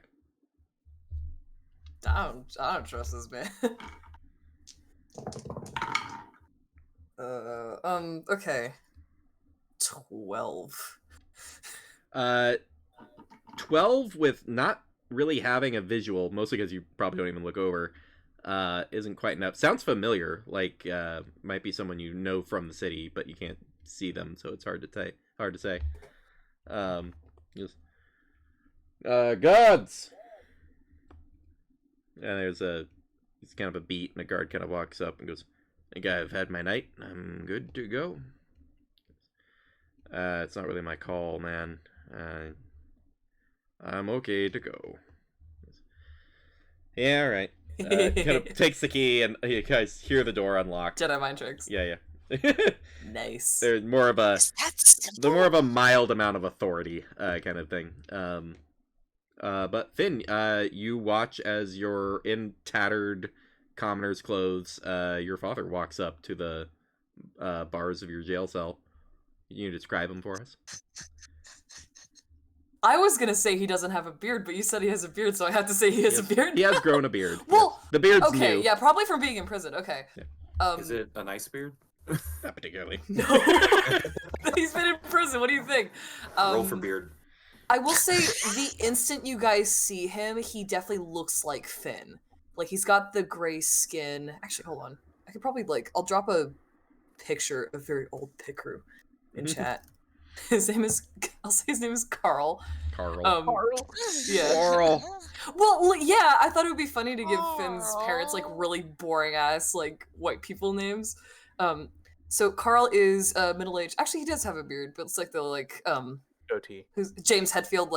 I don't trust this man. Okay. 12. 12 with not really having a visual, mostly because you probably don't even look over. isn't quite enough. Sounds familiar, like might be someone you know from the city, but you can't see them, so it's hard to say. Just, guards. And it's kind of a beat, and a guard kind of walks up and goes, "I think I've had my night. I'm good to go." It's not really my call, man. I'm okay to go. Yeah, all right. Kind of takes the key, and you guys hear the door unlock. Jedi mind tricks. Yeah. Nice. There's more of a That's mild amount of authority, kind of thing. But Finn, you watch as you're in tattered commoner's clothes. Your father walks up to the bars of your jail cell. Can you describe him for us? I was gonna say he doesn't have a beard, but you said he has a beard, so I have to say he has a beard. He has grown a beard. Well, yes. The beard's okay, new. yeah, probably from being in prison. Okay. Yeah. Is it a nice beard? Not particularly. No. He's been in prison. What do you think? Roll for beard. I will say the instant you guys see him, he definitely looks like Finn. Like he's got the gray skin. Actually, hold on. I could probably I'll drop a picture, a very old Picru, in chat. I'll say his name is Carl. Carl. Yeah. Carl. Well, yeah, I thought it would be funny to give Finn's parents really boring ass white people names. So Carl is middle-aged. Actually, he does have a beard, but it's like the OT. who's James Hetfield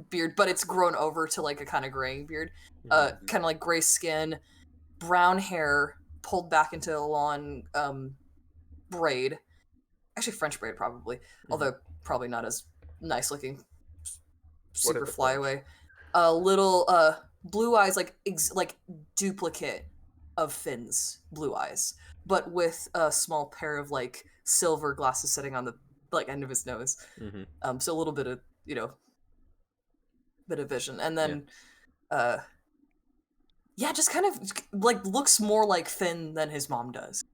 beard, but it's grown over to a kind of graying beard. Kind of like gray skin, brown hair pulled back into a long braid. Actually, French braid probably, although probably not as nice looking. Super flyaway. Little blue eyes, like duplicate of Finn's blue eyes, but with a small pair of silver glasses sitting on the end of his nose. So a little bit of bit of vision, and then just kind of looks more like Finn than his mom does.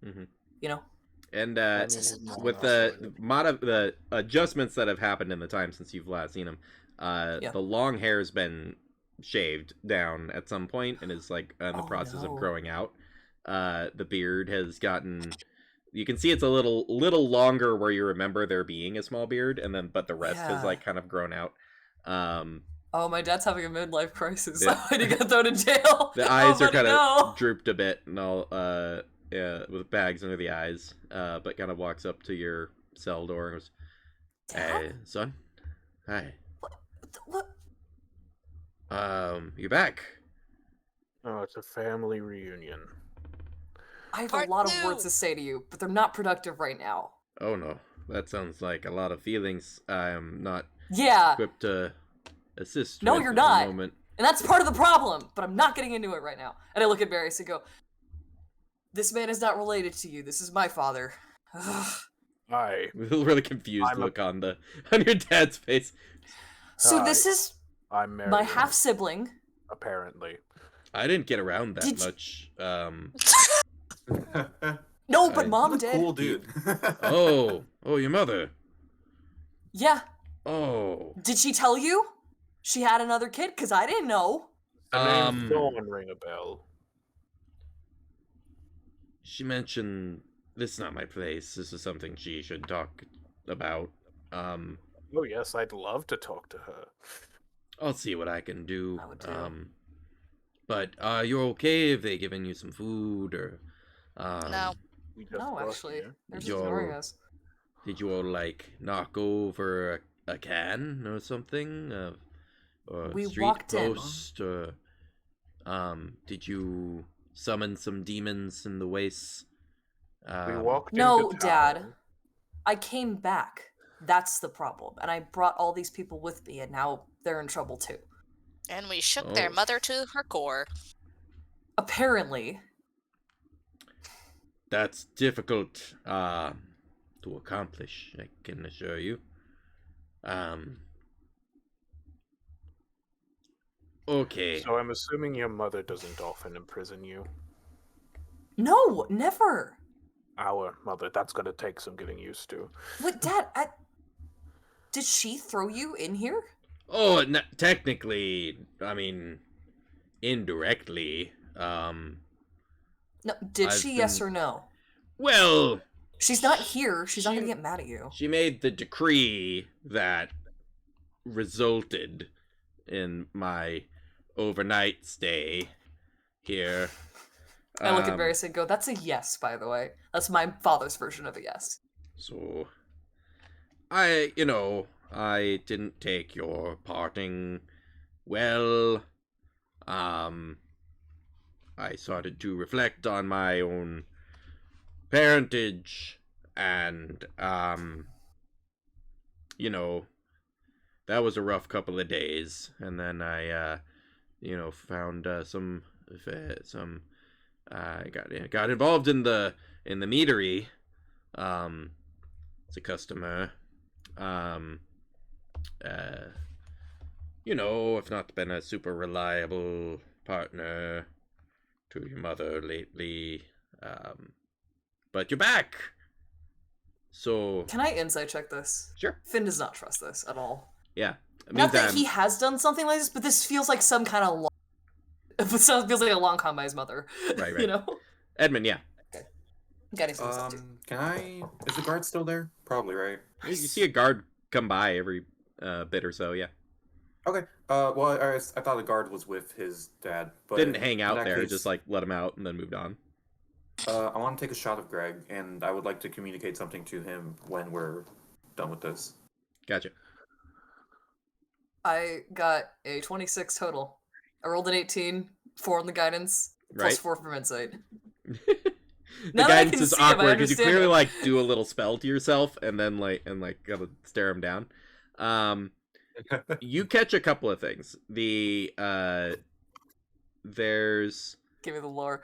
And with the adjustments that have happened in the time since you've last seen him, the long hair's been shaved down at some point and is in the process of growing out. The beard has gotten, you can see it's a little longer where you remember there being a small beard, but the rest has kind of grown out. Oh, my dad's having a midlife crisis. He got thrown in jail. The eyes are kind of drooped a bit and all, with bags under the eyes, but kind of walks up to your cell door and goes, "Hey, son. Hi. What? You're back." Oh, it's a family reunion. I have Part a lot of two. words to say to you, but they're not productive right now. Oh no, that sounds like a lot of feelings I am not Yeah, equipped to assist No, with you're at not. the moment. and that's part of the problem, but I'm not getting into it right now. And I look at Marius and go, "This man is not related to you. This is my father." Hi. With a really confused I'm a- look on your dad's face. So Hi. this is I'm married. my half-sibling. Apparently. I didn't get around that Did you- much. No, but I- mom What a did. cool dude. Oh, your mother. Yeah. Oh, Did she tell you she had another kid? Because I didn't know. The name Thorn ring a bell. she mentioned this is not my place. This is something she should talk about. Oh yes, I'd love to talk to her. I'll see what I can do. I would too. But are you okay if they given you some food or? No. We just No, got actually, here. they're just Yo. ignoring us. Did you all knock over a can or something? Or a We street walked in. post? Or did you summon some demons in the wastes? We walked No, into Dad. town. I came back. That's the problem. And I brought all these people with me, and now they're in trouble too. And we shook their Oh. mother to her core. Apparently. That's difficult to accomplish, I can assure you. Okay. So I'm assuming your mother doesn't often imprison you. No, never. Our mother, that's gonna take some getting used to. What, Dad? Did she throw you in here? Oh, technically, I mean, indirectly. No, did I've she? Yes been- or no? Well, She's not here. She's not gonna She- get mad at you. she made the decree that resulted in my overnight stay here. I look at Um, Varys and go, "That's a yes, by the way. That's my father's version of a yes." So, I didn't take your parting well. I started to reflect on my own parentage, and, that was a rough couple of days. And then I, found some, got involved in the meadery, as a customer. I've not been a super reliable partner to your mother lately. But you're back. So Can I insight check this? sure. Finn does not trust this at all. Yeah. It Not means that I'm- he has done something like this, but this feels like some kind of long. It feels like a long con by his mother. Right, You right. know. Edmund, yeah. Got anything to do. Can I? Is the guard still there? Probably, right? You see a guard come by every bit or so, yeah. Okay. Well, I thought the guard was with his dad, but Didn't hang in out that there, case, just like let him out and then moved on. I want to take a shot of Greg, and I would like to communicate something to him when we're done with this. Gotcha. I got a 26 total. I rolled an 18, 4 on the guidance, plus Right. 4 from insight. The Now that I guidance can is see him, I awkward because you understand clearly it. like do a little spell to yourself and then gotta stare him down. You catch a couple of things. There's Give me the lore.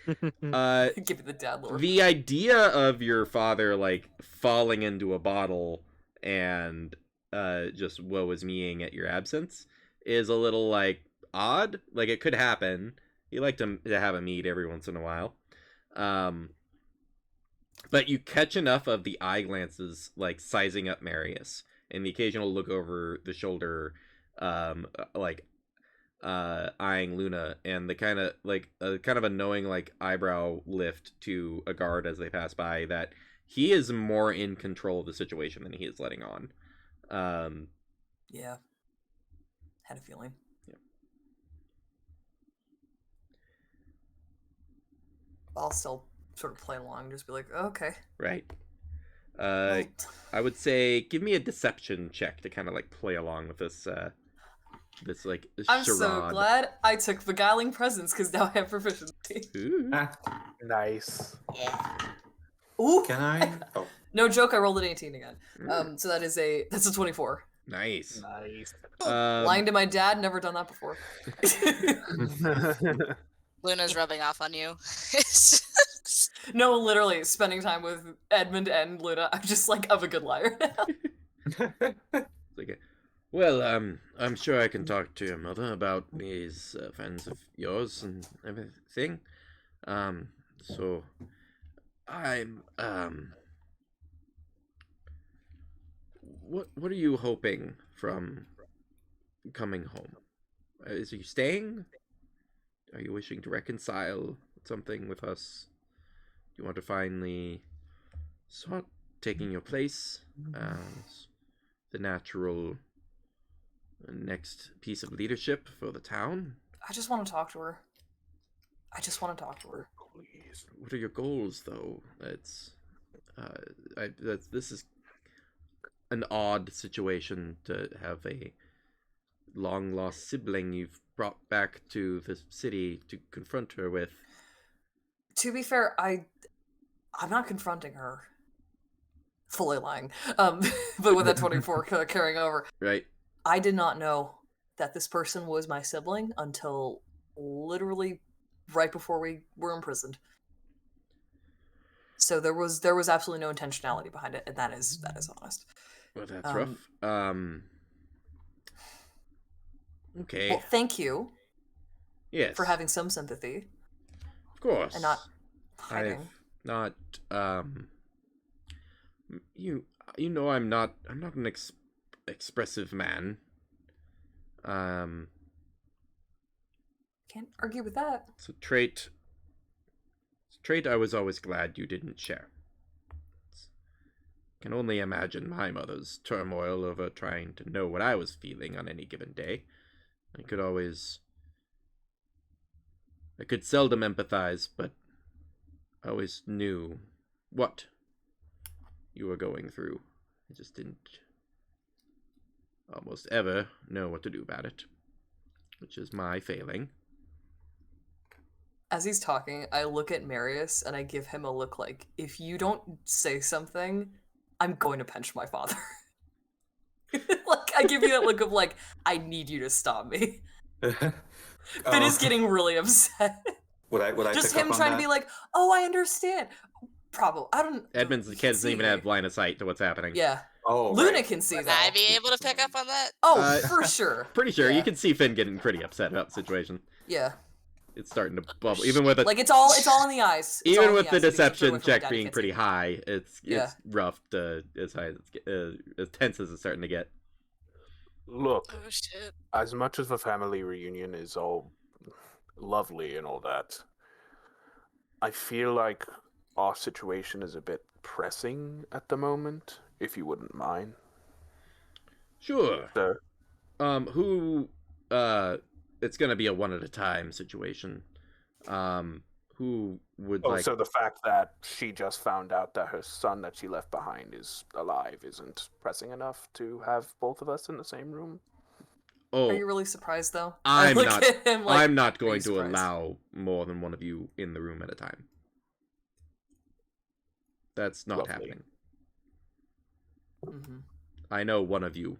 Give me the dad lore. the idea of your father like falling into a bottle and just woe is meing at your absence is a little like odd. Like it could happen. You like to have a meet every once in a while. But you catch enough of the eye glances like sizing up Marius and the occasional look over the shoulder eyeing Luna, and the kind of a knowing like eyebrow lift to a guard as they pass by, that he is more in control of the situation than he is letting on. Yeah. Had a feeling. Yeah. I'll still sort of play along, just be like, okay. Right. well, I would say give me a deception check to kind of like play along with this this like I'm so charade. glad I took Beguiling Presence, because now I have proficiency. Ooh. Nice. Ooh! Can I? Oh, No joke, I rolled an 18 again. Mm, So that's a 24. nice. Nice. Lying to my dad, never done that before. Luna's rubbing off on you. No, literally, spending time with Edmund and Luna, I'm just like, I'm a good liar now. It's like, well, I'm sure I can talk to your mother about these friends of yours and everything. So I'm what are you hoping from coming home? Is you staying? Are you wishing to reconcile something with us? Do you want to finally start taking your place as the natural next piece of leadership for the town? I just want to talk to her. I just want to talk to her. What are your goals, though? It's this is an odd situation to have a long lost sibling you've brought back to the city to confront her with. To be fair, I'm not confronting her. Fully lying. But with that 24 carrying over, Right? I did not know that this person was my sibling until literally right before we were imprisoned. So there was absolutely no intentionality behind it, and that is honest. Well, that's rough. Okay. Well, thank you Yes. for having some sympathy Of course. and not hiding. I've not. You know I'm not an expressive man. Can't argue with that. It's a trait I was always glad you didn't share. Can only imagine my mother's turmoil over trying to know what I was feeling on any given day. I could seldom empathize, but I always knew what you were going through. I just didn't almost ever know what to do about it, which is my failing. As he's talking, I look at Marius and I give him a look like, if you don't say something, I'm going to punch my father. Like, I give you that look of like, I need you to stop me. Finn is getting really upset. Would I Just pick him up on trying to that? be like, oh, I understand. Probably. I don't. Edmund's he kid can doesn't even see. have line of sight to what's happening. Yeah. Oh, Luna right. can see Would that. I be able to pick up on that? Oh, for sure. Pretty sure. Yeah. You can see Finn getting pretty upset about the situation. Yeah. It's starting to bubble. Even with Like it's all in the eyes. It's all even in with the eyes. If you deception look from a check daddy being can't pretty see. high, it's Yeah. rough to as high as tense as it's starting to get. Look, Oh shit. as much as the family reunion is all lovely and all that, I feel like our situation is a bit pressing at the moment, if you wouldn't mind. Sure. Sir. It's gonna be a one at a time situation. Who would Oh, like? so the fact that she just found out that her son that she left behind is alive isn't pressing enough to have both of us in the same room? Oh, Are you really surprised though? I'm I look not. at him like, I'm not "Are you going to surprised?" allow more than one of you in the room at a time. That's not Lovely. happening. Mhm. I know one of you,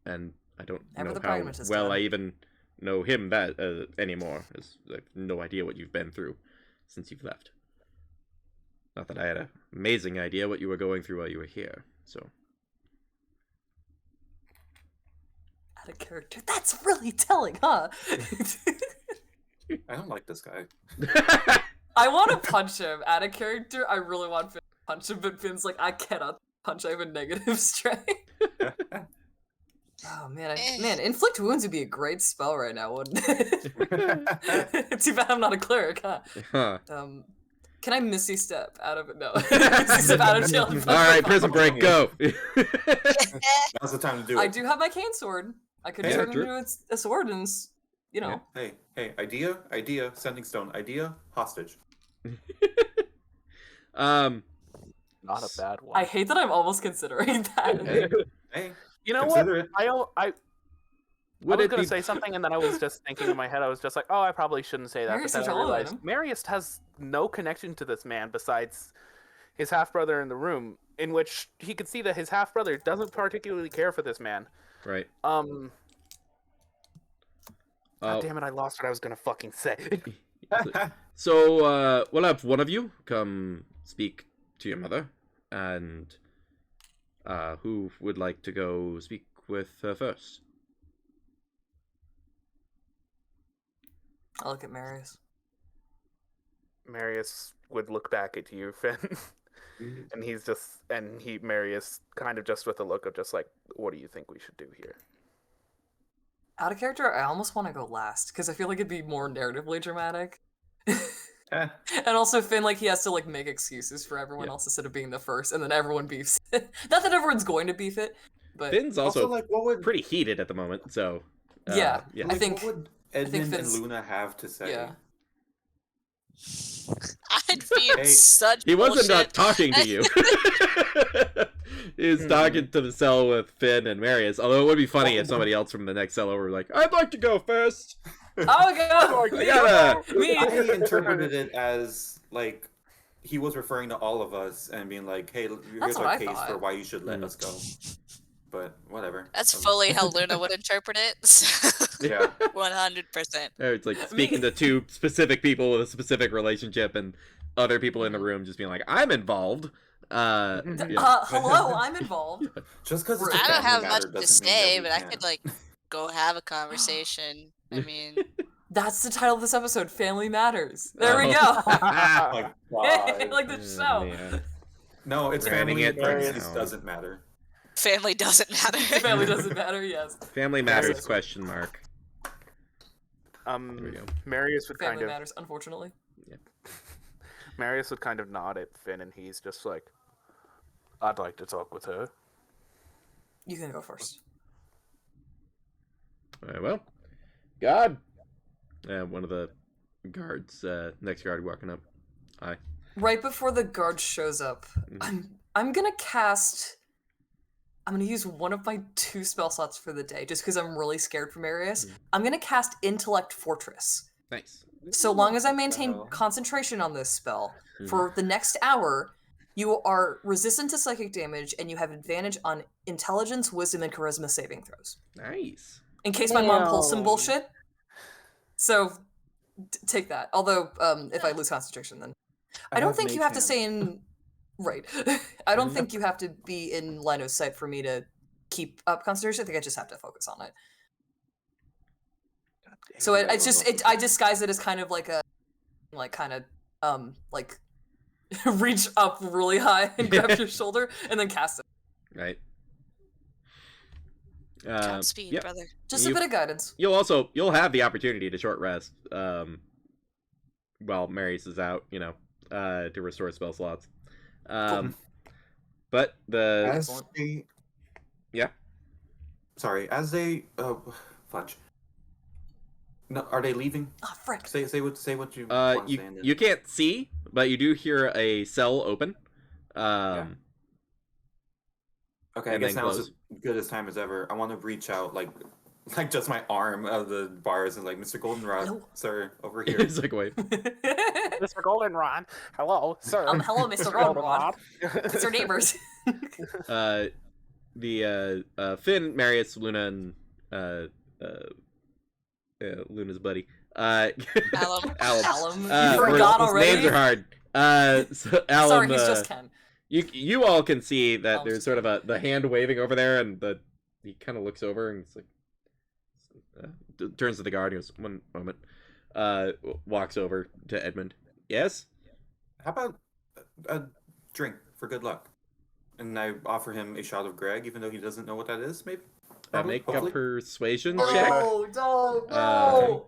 and I don't Never know the how pragmatist, well Dad. I even know him that anymore. As I have no idea what you've been through since you've left. Not that I had an amazing idea what you were going through while you were here. So Out of character. That's really telling, huh? I don't like this guy. I want to punch him. Out of character, I really want Finn to punch him, but Finn's like, I cannot punch. I have a negative strength. Oh man, man, inflict wounds would be a great spell right now, wouldn't it? Too bad I'm not a clerik, huh? Huh. Can I Misty Step out of it? No. Misty Step out of jail. All right, prison break, go. Now's the time to do it. I do have my cane sword. I could Yeah, turn it true. into a sword and, you know. Yeah. Hey, idea, sending stone, idea, hostage. Not a bad one. I hate that I'm almost considering that. Hey, You know what? consider it. I Would was it gonna be say something, and then I was just thinking in my head. I was just like, "Oh, I probably shouldn't say that." Marius But is then I taller than realized him. Marius has no connection to this man besides his half brother in the room, in which he could see that his half brother doesn't particularly care for this man. right? God Uh, damn it! I lost what I was gonna fucking say. So we'll have one of you come speak to your mother, and who would like to go speak with her first? I look at Marius. Marius would look back at you, Finn, and Marius kind of just with a look of just like, "What do you think we should do here?" Out of character, I almost want to go last because I feel like it'd be more narratively dramatic. Eh, And also Finn, like, he has to like make excuses for everyone Yeah. else instead of being the first, and then everyone beefs. Not that everyone's going to beef it, but Finn's also, also, like, what would pretty heated at the moment, so Yeah. yeah. I think- what would Edmund and Finn's- Luna have to say? yeah. I'd be in Hey, such He wasn't bullshit. talking to you. He was talking to the cell with Finn and Marius. Although it would be funny if somebody else from the next cell over were like, "I'd like to go first." Oh god! I gotta. Me! I interpreted it as like he was referring to all of us and being like, "Hey, here's That's what our I case thought. for why you should let Mm. us go." But whatever. That's fully how Luna would interpret it. Yeah. 100%. It's like speaking to two specific people with a specific relationship, and other people in the room just being like, "I'm involved." Yeah. Hello, I'm involved. Just because it's a I don't family have matter much to doesn't mean that say, we but I can't. could like go have a conversation. I mean, That's the title of this episode, Family Matters. There we Oh. go. Oh my God. Like the show. Man. No, it's Ramming family. it Parentheses down. doesn't matter. family doesn't matter. Family doesn't matter, yes. Family matters? Yes. Question mark. There we go. Marius would Family kind of matters, unfortunately. Marius would kind of nod at Finn, and he's just like, "I'd like to talk with her." You can go first. Well, God. One of the guards, next guard walking up. Hi. Right before the guard shows up, I'm gonna cast. I'm gonna use one of my 2 spell slots for the day, just because I'm really scared for Marius. I'm gonna cast Intellect Fortress. Nice. So long as I maintain Wow. concentration on this spell for the next hour, you are resistant to psychic damage, and you have advantage on Intelligence, Wisdom, and Charisma saving throws. Nice. In case my mom pulls some Damn. bullshit. So take that. Although, if I lose concentration, then I don't think you have to stay in. Right. I don't think you have to be in line of sight for me to keep up concentration. I think I just have to focus on it. So it's just I disguise it as kind of like a reach up really high and grab your shoulder and then cast it. Right. Count speed, yep. brother. Just a bit of guidance. You'll have the opportunity to short rest while Marius is out, to restore spell slots. But the As they, yeah. sorry, as they, fudge. No, are they leaving? Oh, frick. Say what you want to say. you can't see, but you do hear a cell open. Okay, I and guess then now's close. as good as time as ever. I want to reach out, like just my arm out of the bars and like, Mr. Goldenrod, Hello. sir, over here. It's like wait. Mr. Goldenrod, hello, sir. Hello, Mr. Goldenrod. It's our neighbors. The Finn, Marius, Luna, and Luna's buddy. Alum. Alum. You his forgot already? names are hard. So Alum, Sorry, he's just Ken. you all can see that Alum's there's sort of the hand waving over there, and he kind of looks over and it's like turns to the guard and goes, "One moment." Walks over to Edmund. Yes. How about a drink for good luck? And I offer him a shot of Greg, even though he doesn't know what that is. Maybe. Probably, Make hopefully. a persuasion check. No, no, Uh, no.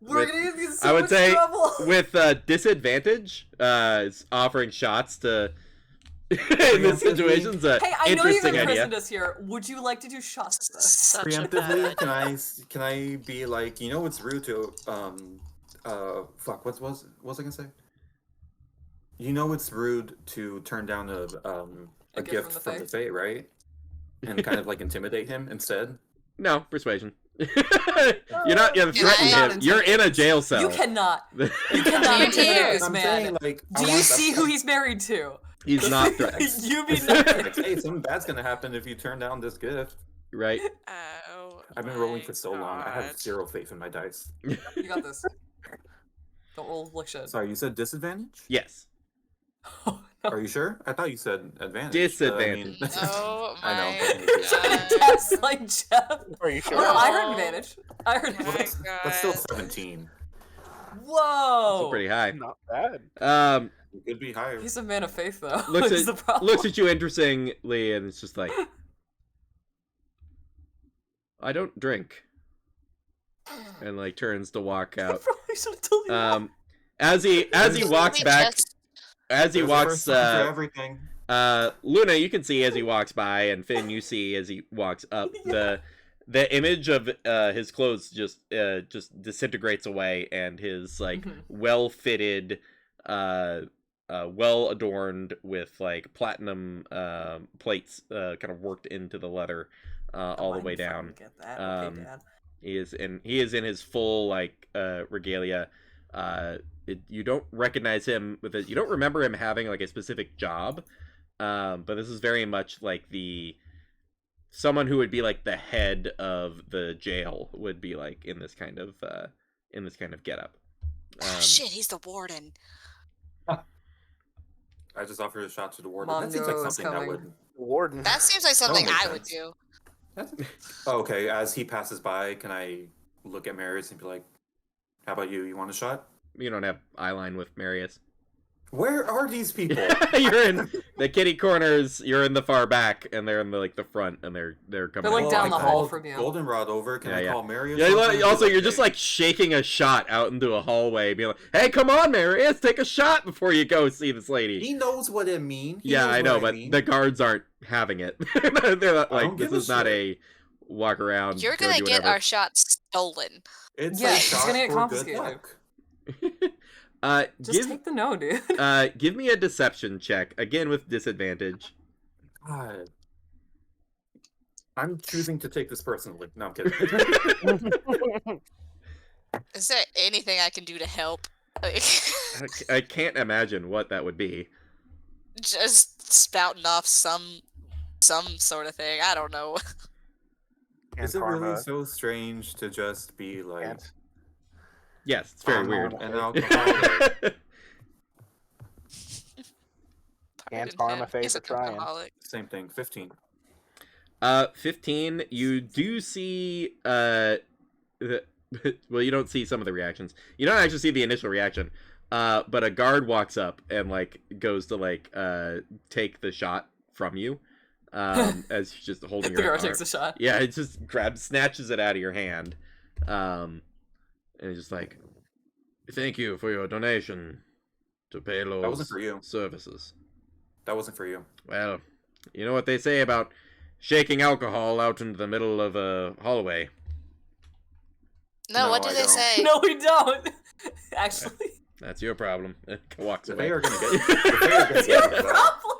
We're with- gonna get so I would much say trouble. with disadvantage. Is offering shots to in this situation's a Hey, I know you've interesting idea. imprisoned us here. Would you like to do shots with us? Such a Preemptively, bad. can I be like, it's rude to fuck, what was I gonna say? It's rude to turn down a gift from the Fae, right? And kind of like intimidate him instead. No persuasion. You're not Can threatening I- him. You're in a jail cell. You cannot. You You cannot dare. intimidate this I'm man. saying, like, I Do you want see that- who he's married to? He's not threatened. You mean nothing. Like, hey, something bad's gonna happen if you turn down this gift. Right? Oh, I've been rolling my for so long. I have God. zero faith in my dice. You got this. Don't roll like shit. Sorry, you said disadvantage? Yes. Oh, no. Are you sure? I thought you said advantage. Disadvantage. Oh I know. my That's like Jeff. Are you Oh, sure? no, I heard advantage. I heard Well, advantage. that's still 17. Whoa. It's pretty high. Not bad. It could be higher. He's a man of faith, though. Looks Is the at problem. looks at you interestingly, and it's just like, I don't drink, and like turns to walk I out. probably should have told you that. As he walks back, as he There's a walks, first time for everything. Luna, you can see as he walks by, and Finn, you see as he walks up, the image of his clothes just disintegrates away, and his like Mhm. well-fitted, well adorned with like platinum plates, kind of worked into the leather, all the Mind way if I down. Get that? Um, Okay, Dad. He is in his full like regalia. You don't recognize him with it. You don't remember him having like a specific job, but this is very much like someone who would be like the head of the jail would be like in this kind of getup. Oh, shit, he's the warden. I just offered a shot to the warden. Mom That seems like knows it's something that coming. would. Warden. That seems like something make I would sense. do. Oh, okay, as he passes by, can I look at Marius and be like, how about you? You want a shot? You don't have eyeline with Marius. Where are these people? You're in the kitty corners. You're in the far back, and they're in the front, and they're coming. They're, like, out. down I the hall called from you. Goldenrod over. Can I Yeah. call Mary? Or Yeah. something? Also, Be you're just "Hey." like shaking a shot out into a hallway, being like, "Hey, come on, Marius, take a shot before you go see this lady." He knows what it means. He Yeah, knows I know, what but mean. the guards aren't having it. They're not, I like, don't this give a is not shit. a walk around. You're go gonna do get whatever. our shot stolen. It's Yeah, a it's shot gonna get for confiscated. good luck. Just take the no, dude. Give me a deception check again with disadvantage. God. I'm choosing to take this personally. No, I'm kidding. Is there anything I can do to help? Like, I can't imagine what that would be. just spouting off some sort of thing. I don't know. And Is it karma really so strange to just be like and Yes, it's very Oh, no. weird. an alcoholic? And Pardon karma him. face He's for an trying. alcoholic. Same thing. 15. 15. You do see. Well, you don't see some of the reactions. You don't actually see the initial reaction. But a guard walks up and like goes to like take the shot from you. As you're just holding The your guard arm. takes a shot. Yeah, it just snatches it out of your hand. And it's just like, thank you for your donation to Palos That wasn't for you. services. That wasn't for you. Well, you know what they say about shaking alcohol out into the middle of a hallway. No, No, what do I they don't. say? No, we don't. Actually, That's your problem. Walks The away. Fae are gonna get you. The Fae are gonna it's get you your for that. problem.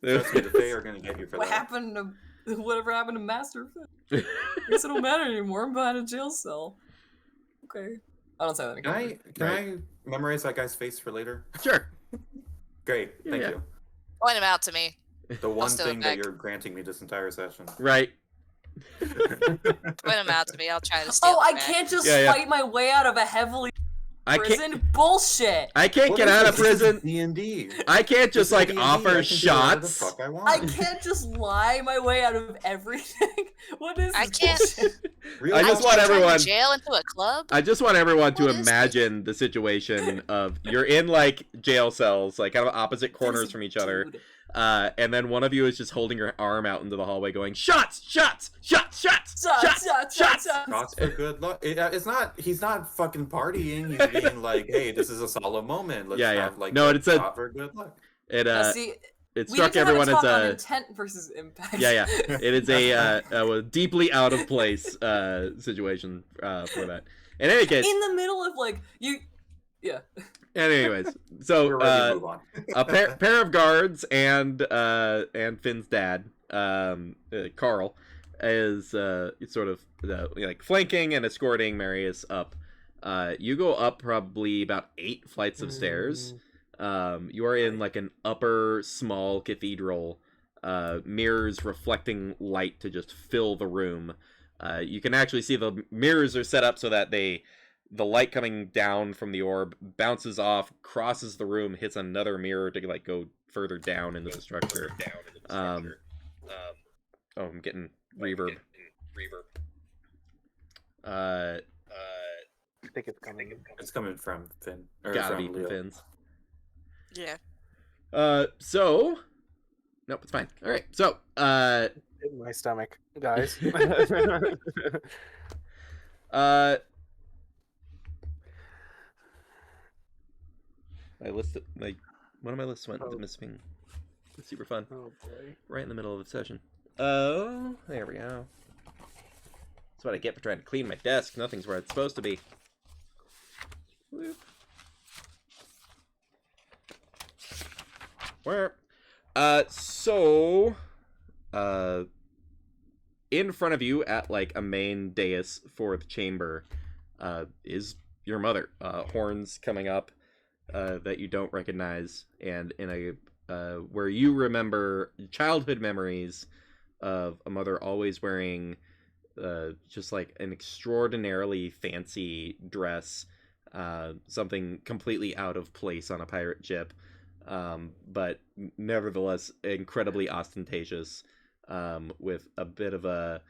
Trust me, the Fae are gonna get you for What that. happened to whatever happened to Master? I guess it don't matter anymore. I'm behind a jail cell. Okay. I don't say that Can again. I memorize that guy's face for later? Sure. Great, thank Yeah. you. Point him out to me. The one steal it thing that back. you're granting me this entire session. Right. Point him out to me. I'll try to steal Oh, it I back. can't just Yeah, yeah. fight my way out of a heavily I can't. prison. Bullshit. I can't get out of prison. D&D. I can't just like offer shots. Fuck I want. I can't just lie my way out of everything. What is I this can't- bullshit? Real I I just can't want turn everyone- the jail into a club. I just want everyone to What is this? imagine the situation of you're in like jail cells, like kind of opposite corners from each other. Dude. And then one of you is just holding your arm out into the hallway going, shots, shots, shots, shots, Shots, shots, shots, shots. shots. Shots for good luck. It's not. He's not fucking partying. He's being like, "Hey, this is a solemn moment. Let's Yeah, yeah. have like No, a it's a- shot for good luck." It Now, see, it we struck need to have everyone a as talk on a intent versus impact. yeah. It is a deeply out of place situation for that. In any case, In the middle of like you. Yeah. anyways, so We're ready to move on. a pair of guards and Finn's dad, Carl, is sort of like flanking and escorting Marius up. You go up probably about 8 flights of stairs. You are in like an upper small cathedral, mirrors reflecting light to just fill the room. You can actually see the mirrors are set up so that the light coming down from the orb bounces off, crosses the room, hits another mirror to like go further down into the structure. Oh, I'm getting reverb. I think it's coming. It's coming from Finn. Or Gotta from be from Leo. Finn's. Yeah. So nope, it's fine. All right, so In my stomach, guys. my list, one of my lists went Oh. missing. It's super fun. Oh boy. Right in the middle of the session. Oh, there we go. That's what I get for trying to clean my desk. Nothing's where it's supposed to be. Whoop. Where? In front of you at like a main dais for the chamber, is your mother. Horns coming up, that you don't recognize, and in a where you remember childhood memories of a mother always wearing just like an extraordinarily fancy dress, something completely out of place on a pirate ship, but nevertheless incredibly ostentatious, with a bit of a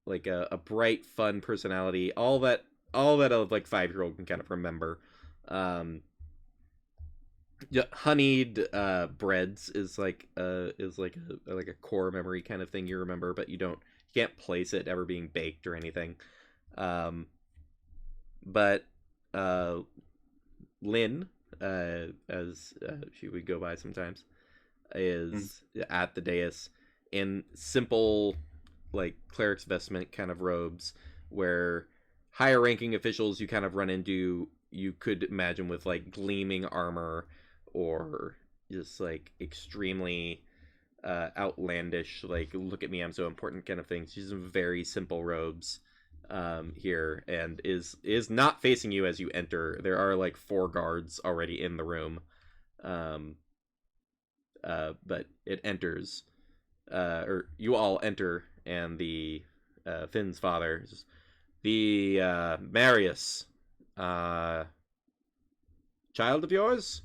like a bright, fun personality, all that a like 5-year-old can kind of remember. Yeah, honeyed breads is like a core memory kind of thing you remember, but you can't place it ever being baked or anything. Um, but Lynn, as she would go by sometimes, is at the dais in simple, like cleric's vestment kind of robes, where higher ranking officials you kind of run into, you could imagine with like gleaming armor or just like extremely outlandish, like look at me, I'm so important kind of thing. She's in very simple robes here, and is not facing you as you enter. There are like 4 guards already in the room, but it enters, or you all enter, and the Finn's father, the Marius, child of yours.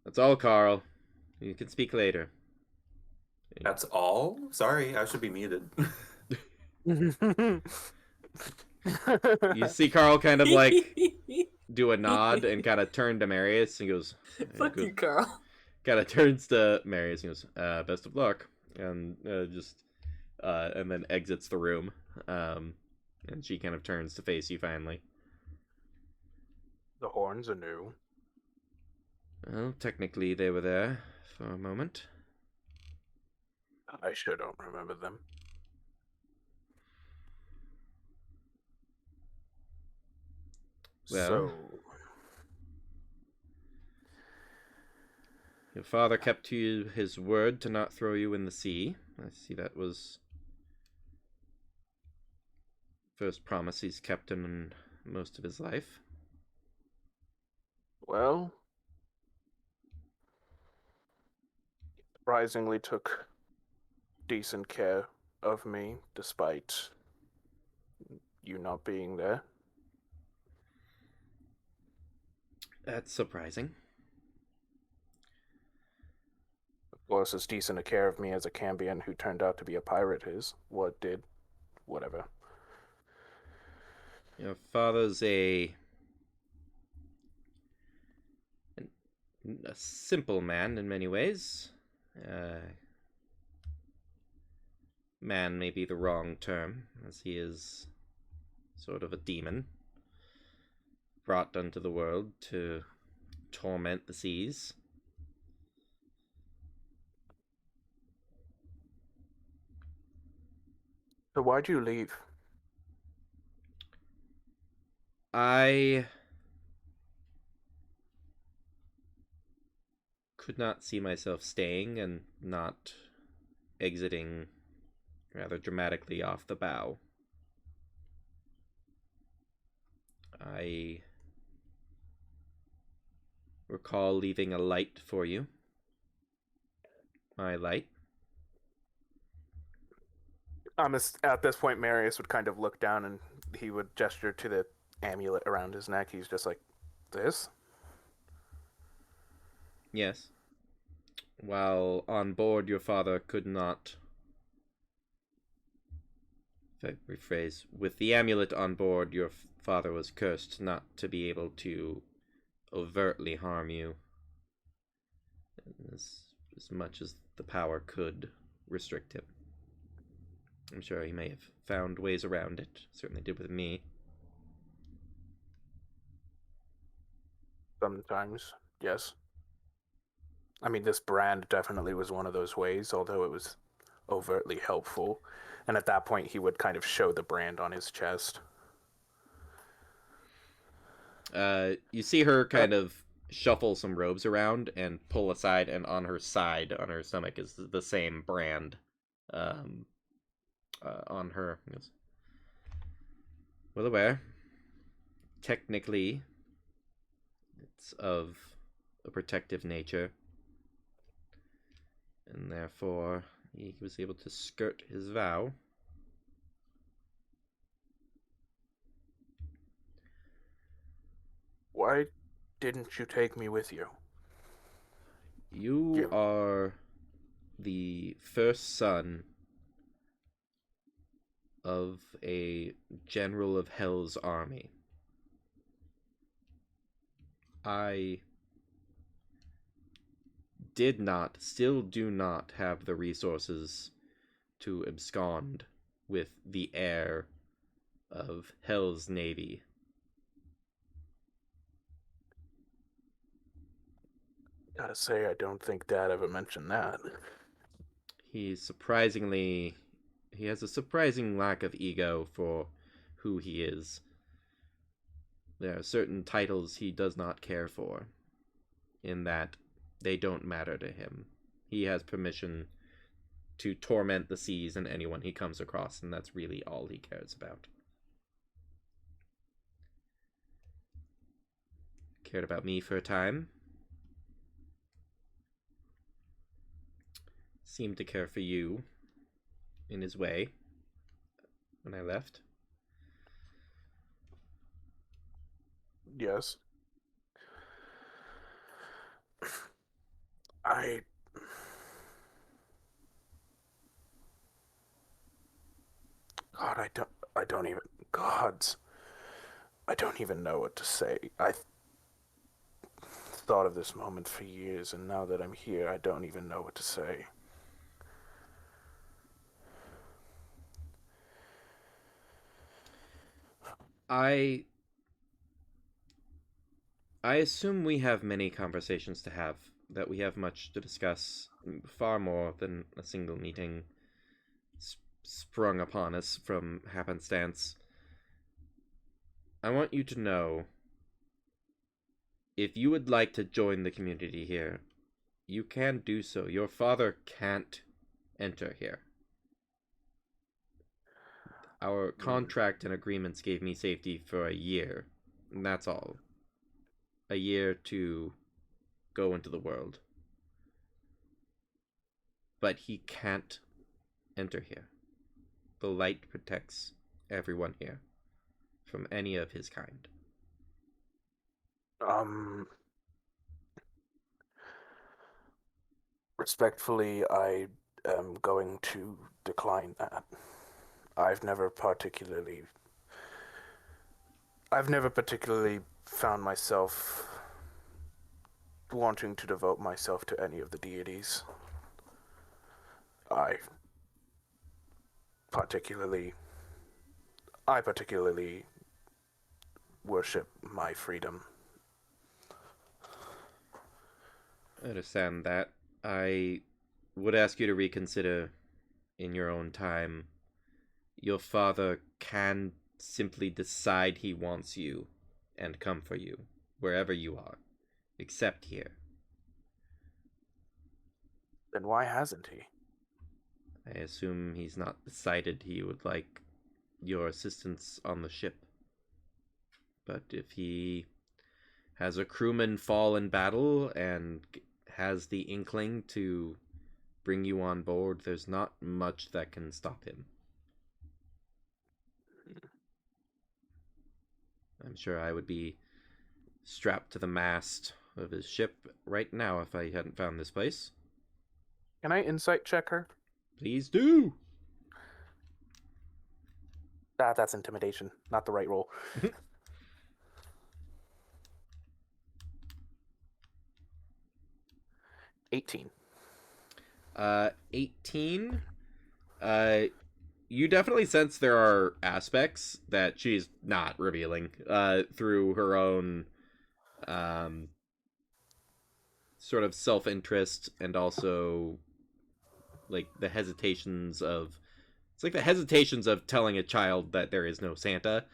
That's all, Carl. You can speak later. That's all? Sorry, I should be muted. You see Carl kind of like do a nod and kind of turn to Marius and goes, Fuck you, Carl. kind of turns to Marius and goes, best of luck, and and then exits the room. And she kind of turns to face you finally. The horns are new. Well, technically they were there for a moment. I sure don't remember them. Well, so, your father kept to you his word to not throw you in the sea. I see that was first promise he's kept in most of his life. well, surprisingly took decent care of me despite you not being there. That's surprising. Of course, as decent a care of me as a Cambion who turned out to be a pirate is. Whatever. Your father's a simple man in many ways. Man may be the wrong term, as he is sort of a demon brought unto the world to torment the seas. So why'd you leave? I could not see myself staying and not exiting rather dramatically off the bow. I recall leaving a light for you. My light. At this point, Marius would kind of look down and he would gesture to the amulet around his neck. He's just like, this? Yes. While on board, your father could not... If I rephrase, with the amulet on board, your father was cursed not to be able to overtly harm you, as much as the power could restrict him. I'm sure he may have found ways around it. Certainly did with me. Sometimes, yes. I mean, this brand definitely was one of those ways, although it was overtly helpful. And at that point, he would kind of show the brand on his chest. You see her kind of shuffle some robes around and pull aside, and on her side, on her stomach, is the same brand on her. Yes. Well aware. Technically, it's of a protective nature, and therefore he was able to skirt his vow. Why didn't you take me with you? You are the first son of a general of Hell's army. I still do not have the resources to abscond with the heir of Hell's Navy. Gotta say, I don't think Dad ever mentioned that. He has a surprising lack of ego for who he is. There are certain titles he does not care for, in that they don't matter to him. He has permission to torment the seas and anyone he comes across, and that's really all he cares about. Cared about me for a time. Seemed to care for you in his way when I left. Yes. I don't even know what to say. I thought of this moment for years, and now that I'm here, I don't even know what to say. I assume we have many conversations to have, that we have much to discuss, far more than a single meeting sprung upon us from happenstance. I want you to know, if you would like to join the community here, you can do so. Your father can't enter here. Our contract and agreements gave me safety for a year, and that's all. A year to go into the world. But he can't enter here. The light protects everyone here from any of his kind. Respectfully, I am going to decline that. I've never particularly found myself wanting to devote myself to any of the deities. I particularly worship my freedom. I understand that. I would ask you to reconsider in your own time. Your father can simply decide he wants you and come for you, wherever you are, except here. Then why hasn't he? I assume he's not decided he would like your assistance on the ship. But if he has a crewman fall in battle and has the inkling to bring you on board, there's not much that can stop him. I'm sure I would be strapped to the mast of his ship right now if I hadn't found this place. Can I insight check her? Please do! That's intimidation, not the right roll. 18. 18. You definitely sense there are aspects that she's not revealing through her own sort of self-interest, and also like the hesitations of telling a child that there is no Santa,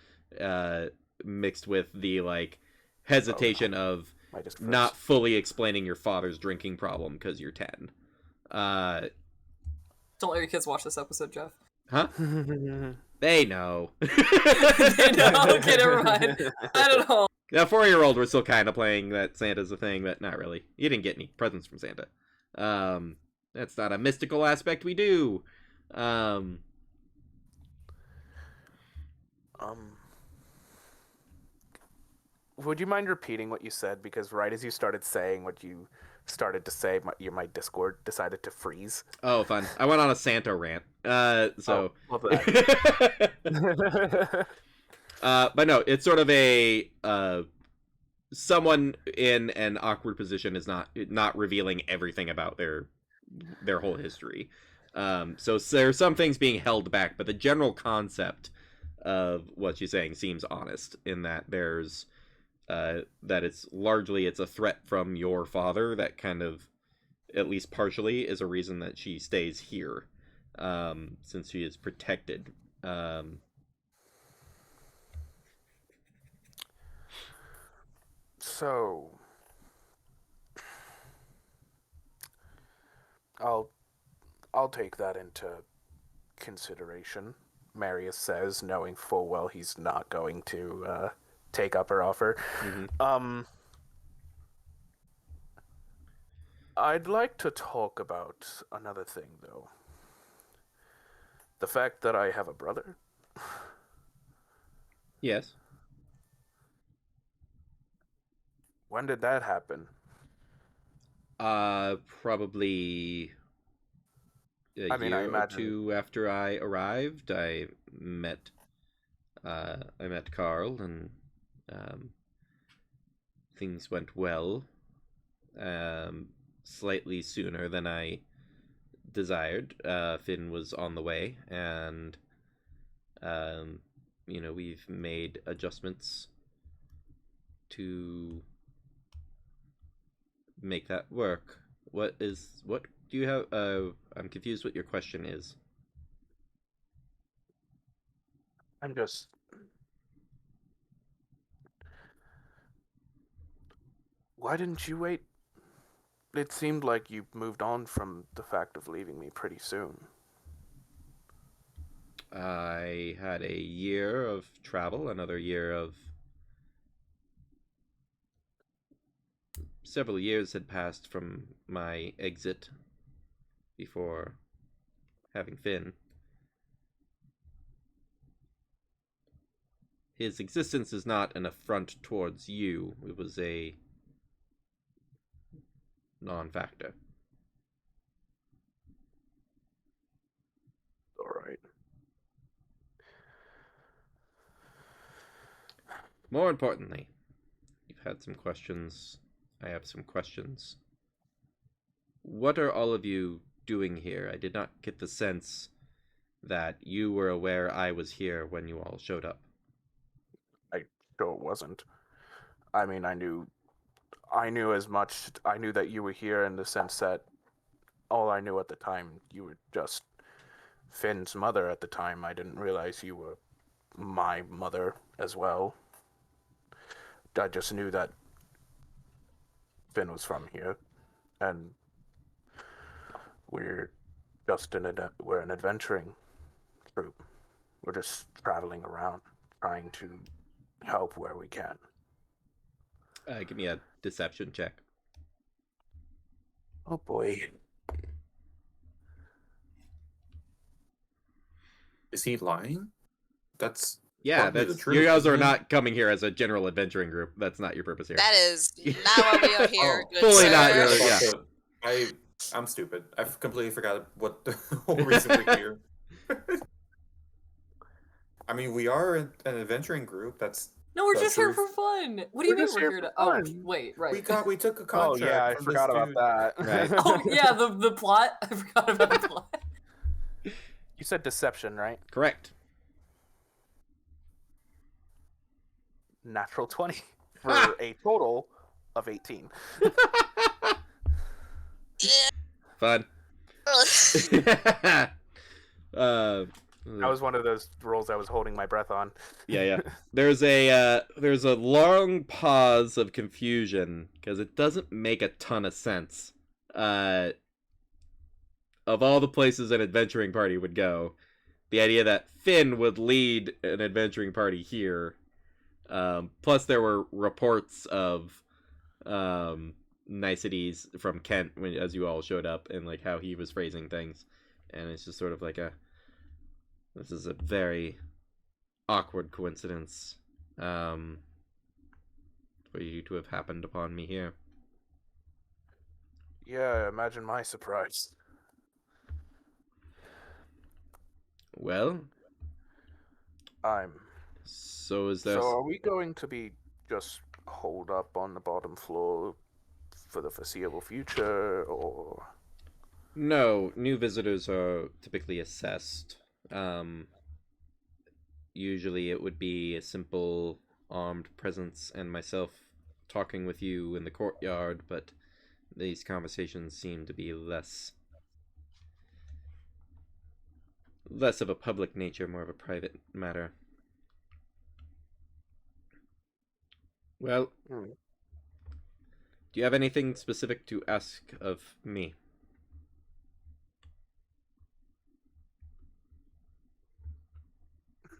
mixed with the like hesitation of not fully explaining your father's drinking problem because you're 10. Don't let your kids watch this episode, Jeff. Huh? They know. They know? Okay, never mind. I don't know. Now, 4-year-old, we're still kind of playing that Santa's a thing, but not really. You didn't get any presents from Santa. That's not a mystical aspect we do. Would you mind repeating what you said? Because right as you started saying what you started to say, my Discord decided to freeze. Oh, fun. I went on a Santa rant. Love that. But no, it's sort of a someone in an awkward position is not revealing everything about their whole history. So there are some things being held back, but the general concept of what she's saying seems honest in that there's that it's a threat from your father that kind of, at least partially, is a reason that she stays here, since she is protected. So, I'll take that into consideration, Marius says, knowing full well he's not going to take up her offer. Mm-hmm. I'd like to talk about another thing, though. The fact that I have a brother. Yes. When did that happen? Probably a I mean, I year or imagine- two after I arrived. I met Carl, and things went well. Slightly sooner than I desired. Finn was on the way, and we've made adjustments to make that work. What do you have? I'm confused what your question is. I'm just... Why didn't you wait? It seemed like you moved on from the fact of leaving me pretty soon. I had a year of travel, another year of... Several years had passed from my exit before having Finn. His existence is not an affront towards you. It was a non-factor. All right. More importantly, you've had some questions. I have some questions. What are all of you doing here? I did not get the sense that you were aware I was here when you all showed up. I sure wasn't. I mean, I knew as much. I knew that you were here in the sense that all I knew at the time, you were just Finn's mother at the time. I didn't realize you were my mother as well. I just knew that Finn was from here, and we're an adventuring troupe. We're just traveling around, trying to help where we can. Give me a deception check. Oh boy. Is he lying? That's Yeah, probably the that's truth, you guys isn't are it? not coming here as a general adventuring group. That's not your purpose here. That is not why we are here. Oh, good fully sir. not your- I yeah. thought that- I'm stupid. I completely forgot what the whole reason we're here. I mean, we are an adventuring group. That's No, we're the just here truth. for fun. What do you We're mean just we're here here to? for Oh, fun. wait, right. we took a Oh contract. yeah, I from forgot this about dude. that. Right. Oh yeah, the plot. I forgot about the plot. You said deception, right? Correct. Natural 20 for Ah! a total of 18. Fun. That was one of those rolls I was holding my breath on. Yeah. There's a long pause of confusion because it doesn't make a ton of sense. Of all the places an adventuring party would go, the idea that Finn would lead an adventuring party here. Plus, there were reports of niceties from Kent as you all showed up, and like how he was phrasing things, and it's just sort of like this is a very awkward coincidence for you to have happened upon me here. Yeah, imagine my surprise. Well, I'm... so is there... So are we going to be just hold up on the bottom floor for the foreseeable future, or... No, new visitors are typically assessed. Usually it would be a simple armed presence and myself talking with you in the courtyard, but these conversations seem to be less of a public nature, more of a private matter. Well, Hmm. do you have anything specific to ask of me?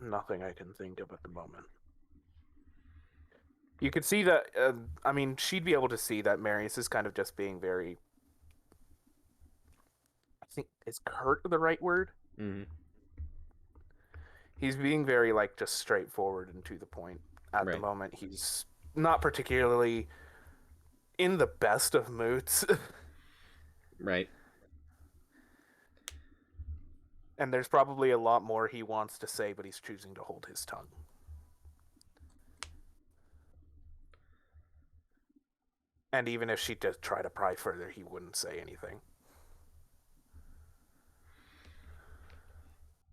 Nothing I can think of at the moment. You could see that, I mean, she'd be able to see that Marius is kind of just being very... I think, is curt the right word? Mm-hmm. He's being very, like, just straightforward and to the point. At the Right. moment, he's not particularly in the best of moods. Right. And there's probably a lot more he wants to say, but he's choosing to hold his tongue. And even if she did try to pry further, he wouldn't say anything.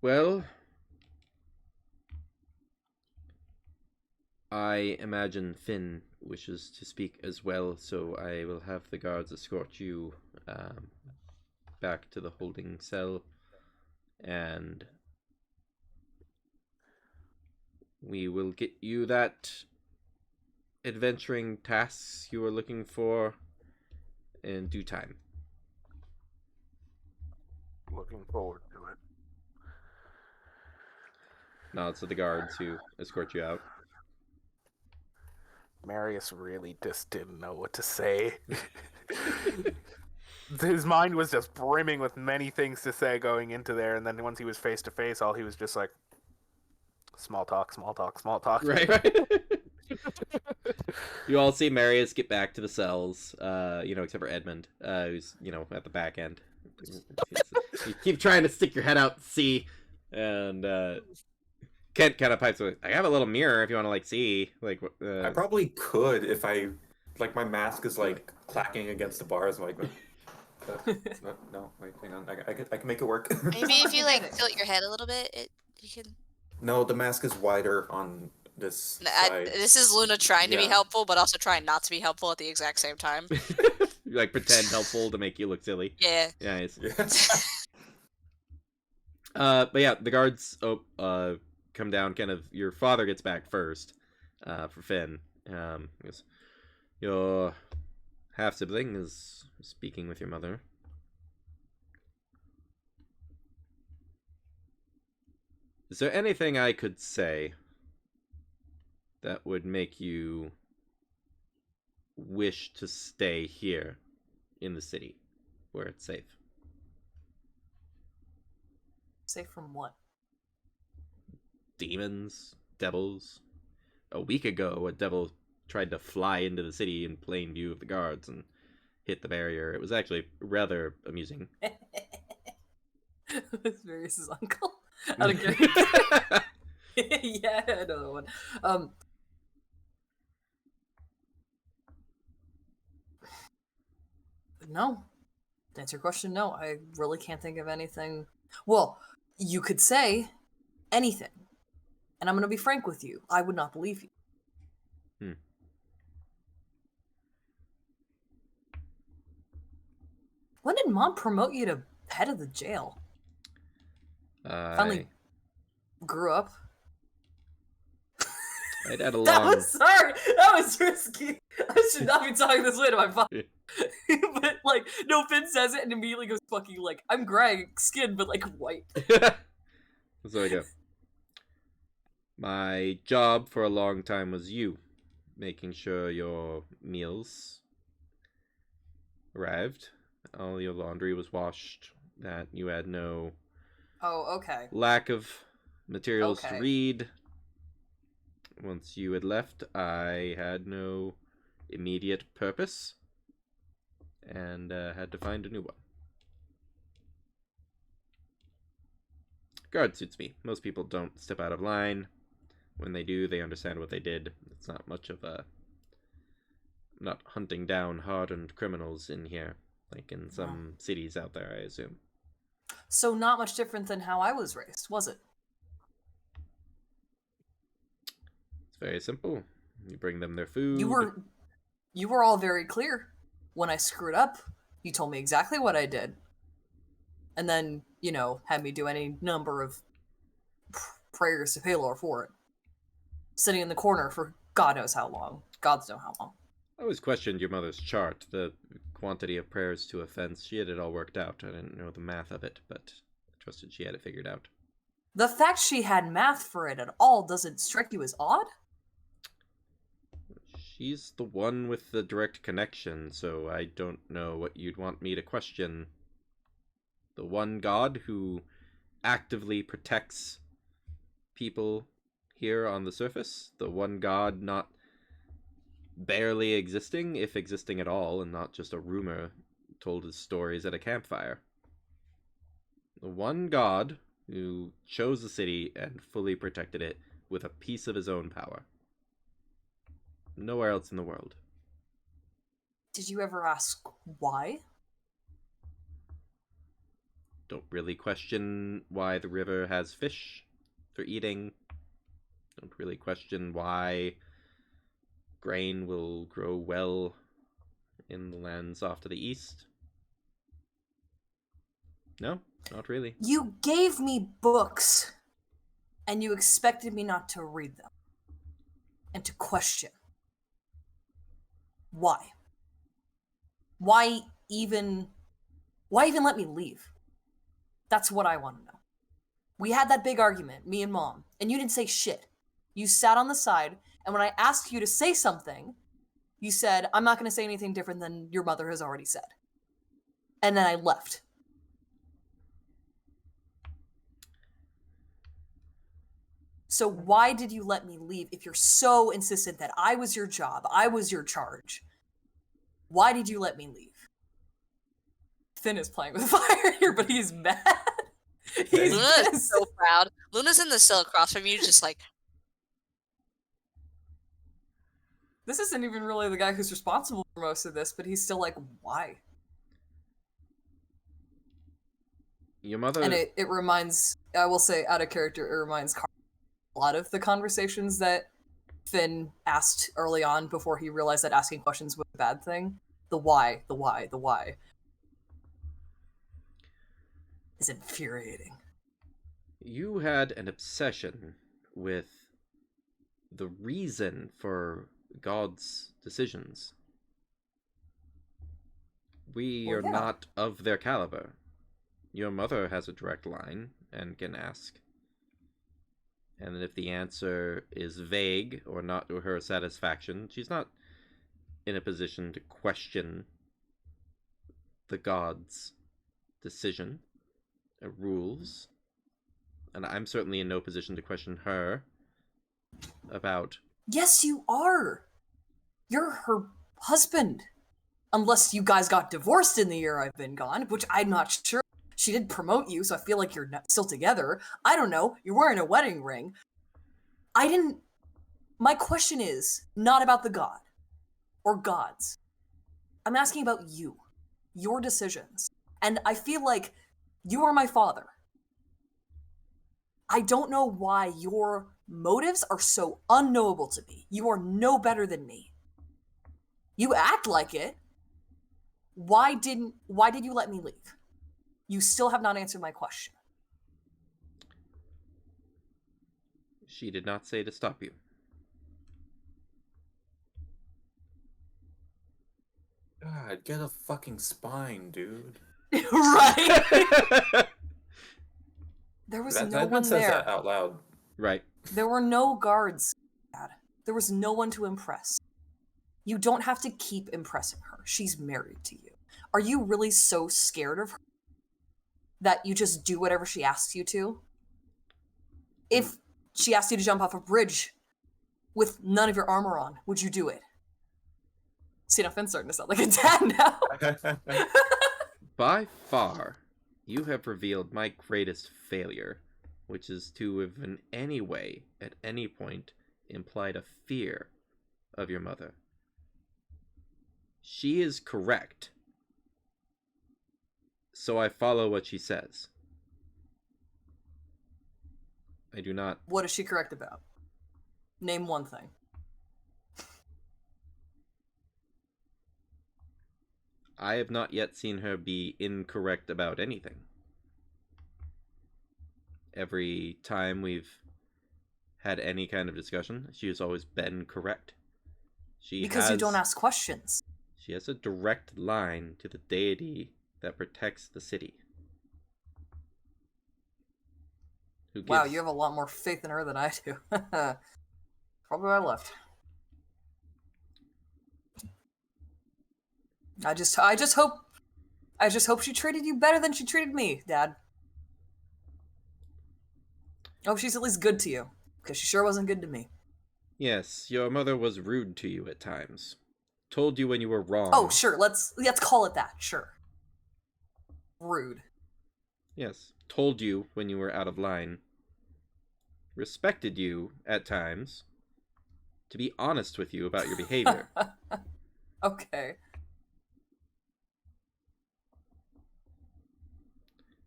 Well, I imagine Finn wishes to speak as well, so I will have the guards escort you back to the holding cell, and we will get you that adventuring tasks you are looking for in due time. Looking forward to it. Nods to the guards who escort you out. Marius really just didn't know what to say. His mind was just brimming with many things to say going into there, and then once he was face to face, all he was just like, small talk, small talk, small talk. Right. You all see Marius get back to the cells, except for Edmund, who's, at the back end. You keep trying to stick your head out to see, and Kent kind of pipes away. I have a little mirror if you want to, see. I probably could if I, my mask is, clacking against the bars. I'm like, no, wait, hang on. I can make it work. Maybe if you tilt your head a little bit, you can. No, the mask is wider on this side. This is Luna trying to be Yeah. helpful, but also trying not to be helpful at the exact same time. You, pretend helpful to make you look silly. Yeah. Yeah, it's... Yeah. But yeah, the guards come down. Kind of, your father gets back first, for Finn. Because your half sibling is speaking with your mother. Is there anything I could say that would make you wish to stay here in the city where it's safe? Safe from what? Demons, devils. A week ago, a devil tried to fly into the city in plain view of the guards and hit the barrier. It was actually rather amusing. It's Marius's uncle. Out of character. Yeah, I know that one. No. To answer your question, no. I really can't think of anything. Well, you could say anything. And I'm going to be frank with you. I would not believe you. When did Mom promote you to head of the jail? Finally grew up. I'd had a long... That was risky. I should not be talking this way to my father. But no, Finn says it and immediately goes fucking I'm gray skin, but white. So I go. My job for a long time was making sure your meals arrived, all your laundry was washed, that you had no okay. lack of materials to Okay. read. Once you had left, I had no immediate purpose and had to find a new one. Guard suits me. Most people don't step out of line. When they do, they understand what they did. It's not much of a not hunting down hardened criminals in here, like in some cities out there, I assume. So not much different than how I was raised, was it? It's very simple. You bring them their food. You were all very clear. When I screwed up, you told me exactly what I did. And then, had me do any number of prayers to Palor for it. Sitting in the corner for God knows how long. Gods know how long. I always questioned your mother's chart, the quantity of prayers to offense. She had it all worked out. I didn't know the math of it, but I trusted she had it figured out. The fact she had math for it at all doesn't strike you as odd? She's the one with the direct connection, so I don't know what you'd want me to question. The one god who actively protects people here on the surface? The one god not barely existing, if existing at all, and not just a rumor told as stories at a campfire. The one god who chose the city and fully protected it with a piece of his own power. Nowhere else in the world. Did you ever ask why? Don't really question why the river has fish for eating. Don't really question why grain will grow well in the lands off to the east. No, not really. You gave me books, and you expected me not to read them. And to question. Why? Why even let me leave? That's what I want to know. We had that big argument, me and Mom, and you didn't say shit. You sat on the side, and when I asked you to say something, you said, I'm not going to say anything different than your mother has already said. And then I left. So why did you let me leave if you're so insistent that I was your job, I was your charge? Why did you let me leave? Finn is playing with fire here, but he's mad. Luna is so proud. Luna's in the cell across from you, just like... This isn't even really the guy who's responsible for most of this, but he's still like, why? Your mother... And it reminds, I will say, out of character, it reminds Carl a lot of the conversations that Finn asked early on before he realized that asking questions was a bad thing. The why is infuriating. You had an obsession with the reason for God's decisions. We are not of their caliber. Your mother has a direct line and can ask. And if the answer is vague or not to her satisfaction, she's not in a position to question the gods' decision or rules. And I'm certainly in no position to question her about... Yes, you are! You're her husband. Unless you guys got divorced in the year I've been gone, which I'm not sure. She did promote you, so I feel like you're still together. I don't know. You're wearing a wedding ring. My question is not about the god or gods. I'm asking about you, your decisions. And I feel like you are my father. I don't know why your motives are so unknowable to me. You are no better than me. You act like it. Why did you let me leave? You still have not answered my question. She did not say to stop you. God, get a fucking spine, dude. Right? There was no one says there. That out loud. Right. There were no guards, Dad. There was no one to impress. You don't have to keep impressing her. She's married to you. Are you really so scared of her that you just do whatever she asks you to? If she asked you to jump off a bridge with none of your armor on, would you do it? See, now Finn's starting to sound like a dad now. By far, you have revealed my greatest failure, which is to have in any way, at any point, implied a fear of your mother. She is correct. So I follow what she says. I do not. What is she correct about? Name one thing. I have not yet seen her be incorrect about anything. Every time we've had any kind of discussion, she has always been correct. Because you don't ask questions. She has a direct line to the deity that protects the city. Wow, you have a lot more faith in her than I do. Probably why I left. I just hope she treated you better than she treated me, Dad. I hope she's at least good to you, because she sure wasn't good to me. Yes, your mother was rude to you at times. Told you when you were wrong. Oh, sure, let's call it that, sure. Rude. Yes, told you when you were out of line. Respected you at times. To be honest with you about your behavior. Okay.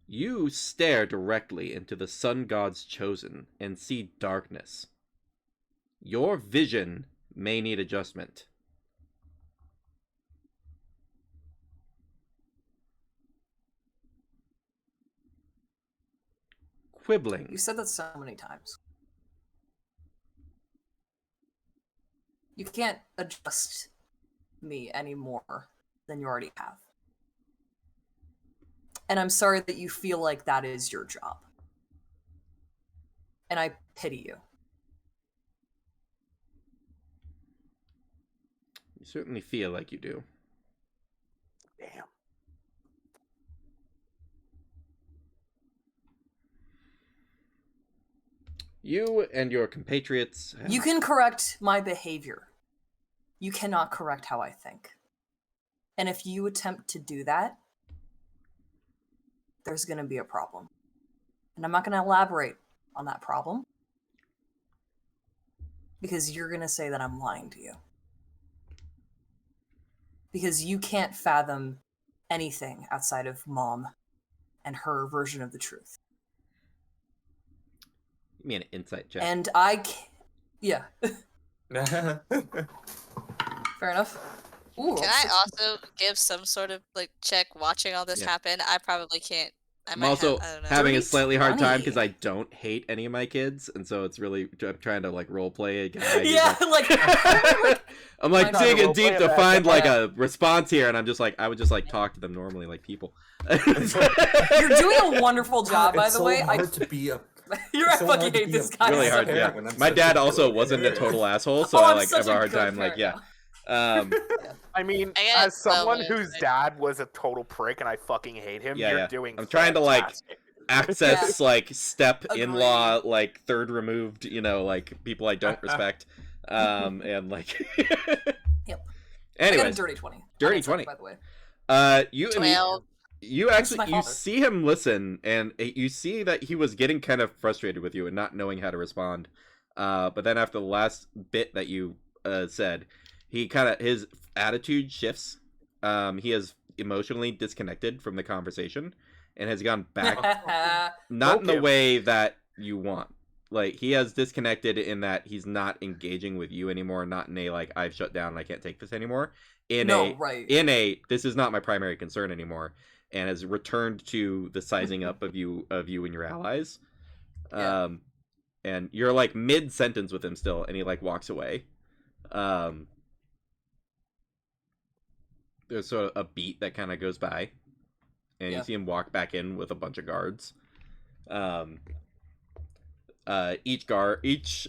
You stare directly into the sun god's chosen and see darkness. Your vision may need adjustment. Quibbling. You said that so many times. You can't adjust me any more than you already have. And I'm sorry that you feel like that is your job. And I pity you. You certainly feel like you do. Damn. You and your compatriots have... You can correct my behavior. You cannot correct how I think. And if you attempt to do that, there's going to be a problem. And I'm not going to elaborate on that problem. Because you're going to say that I'm lying to you. Because you can't fathom anything outside of Mom and her version of the truth. You mean an insight check. And I can't... Yeah. Fair enough. Ooh, Can I also give some sort of like check watching all this happen? I probably can't. I'm also having a slightly hard time because 20. I don't hate any of my kids, and so it's really I'm trying to like role play again. Yeah, I'm like trying to digging roleplay deep it to back find up. like a response here, and I'm just like I would just like talk to them normally like people. You're doing a wonderful job, by It's the so way. hard to be a I so fucking hard to hate be this a guy. really so hard, much. yeah. when I'm My such dad a also good wasn't a parent. total asshole, so Oh, I I'm like such have a a hard good time like parent I mean, I got as someone someone whose who's- dad was a total prick and I fucking hate him, Yeah, you're yeah. doing I'm trying to, like, fantastic. access like step Agreed. in-law like third removed, you know, like people I don't respect, and like. Yep. I got a Anyways, dirty 20. Dirty On that side, 20. by the way. You 12. you This is actually my you father. see him listen, and you see that he was getting kind of frustrated with you and not knowing how to respond. But then after the last bit that you said, he kind of his attitude shifts. He has emotionally disconnected from the conversation and has gone back, not in the Okay. way that you want. Like he has disconnected in that he's not engaging with you anymore, not in a like I've shut down and I can't take this anymore. Right. In a this is not my primary concern anymore, and has returned to the sizing up of you and your allies. Yeah. And you're like mid sentence with him still, and he like walks away. There's sort of a beat that kind of goes by, and Yeah. you see him walk back in with a bunch of guards. Each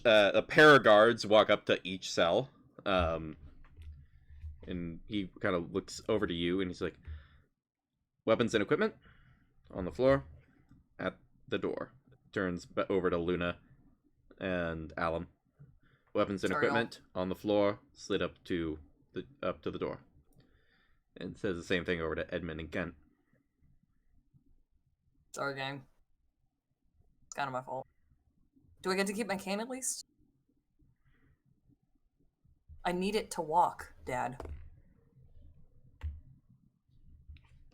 a pair of guards walk up to each cell. And he kind of looks over to you, and he's like, "Weapons and equipment on the floor, at the door." Turns over to Luna and Alum. Weapons and Sorry, equipment on the floor, slid up to the door. And says the same thing over to Edmund and Kent. Sorry, gang. It's kind of my fault. Do I get to keep my cane at least? I need it to walk, Dad.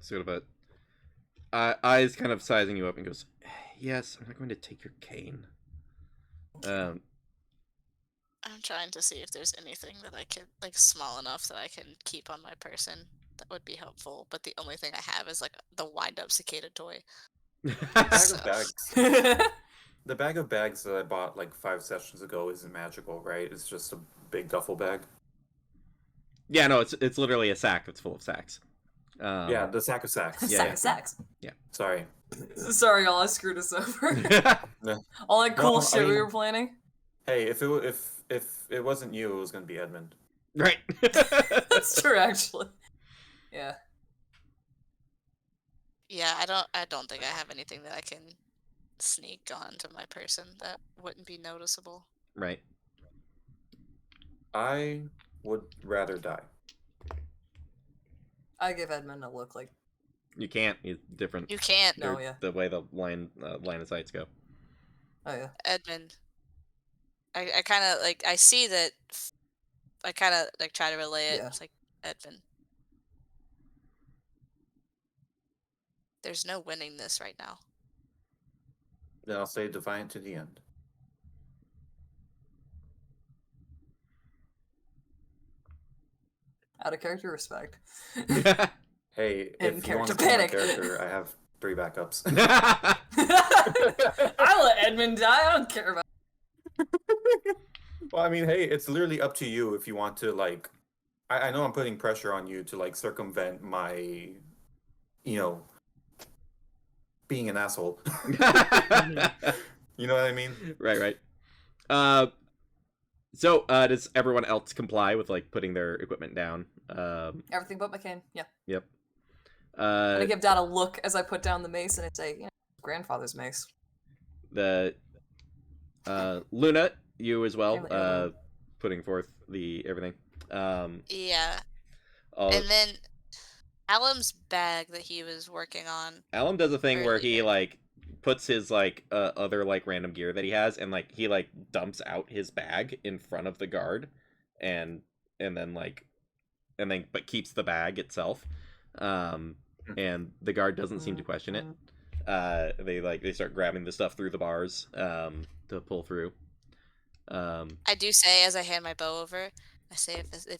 sort of eyes kind of sizing you up and goes, "Yes, I'm not going to take your cane." I'm trying to see if there's anything that I could, like, small enough that I can keep on my person. That would be helpful. But the only thing I have is, like, the wind-up cicada toy. Bag So- of bags. The bag of bags that I bought like 5 sessions ago isn't magical, right? It's just a big duffel bag. Yeah, no, it's literally a sack that's full of sacks. Yeah, the sack of sacks. Yeah, Sack yeah. of sacks. Sorry. Sorry, y'all, I screwed us over. No. All that cool No, I shit we mean- were planning. Hey, if it wasn't you, it was gonna be Edmund. Right. That's true, actually. Yeah. Yeah, I don't think I have anything that I can sneak onto my person that wouldn't be noticeable. Right. I would rather die. I give Edmund a look like, You can't. He's different. You can't, no, They're yeah. The way the line of sights go. Oh, yeah. Edmund. I kind of like I see that. I kind of like try to relay it. Yeah. It's like Edmund. There's no winning this right now. Then I'll stay defiant to the end. Out of character respect. Hey, In if you want character to see my panic. character, I have 3 backups. I let Edmund die. I don't care about. Well, I mean, hey, it's literally up to you if you want to, like... I know I'm putting pressure on you to, like, circumvent my, you know, being an asshole. You know what I mean? Right. So, does everyone else comply with like putting their equipment down? Everything but my cane. Yeah. Yep. I give Dad a look as I put down the mace, and I say, grandfather's mace. The Luna, you as well, Apparently I will. putting forth the everything. Yeah, All, and then Alum's bag that he was working on. Alum does a thing where he earlier. like puts his like other like random gear that he has, and like he like dumps out his bag in front of the guard, and then but keeps the bag itself. And the guard doesn't seem to question it. They start grabbing the stuff through the bars to pull through. I do say as I hand my bow over, I say if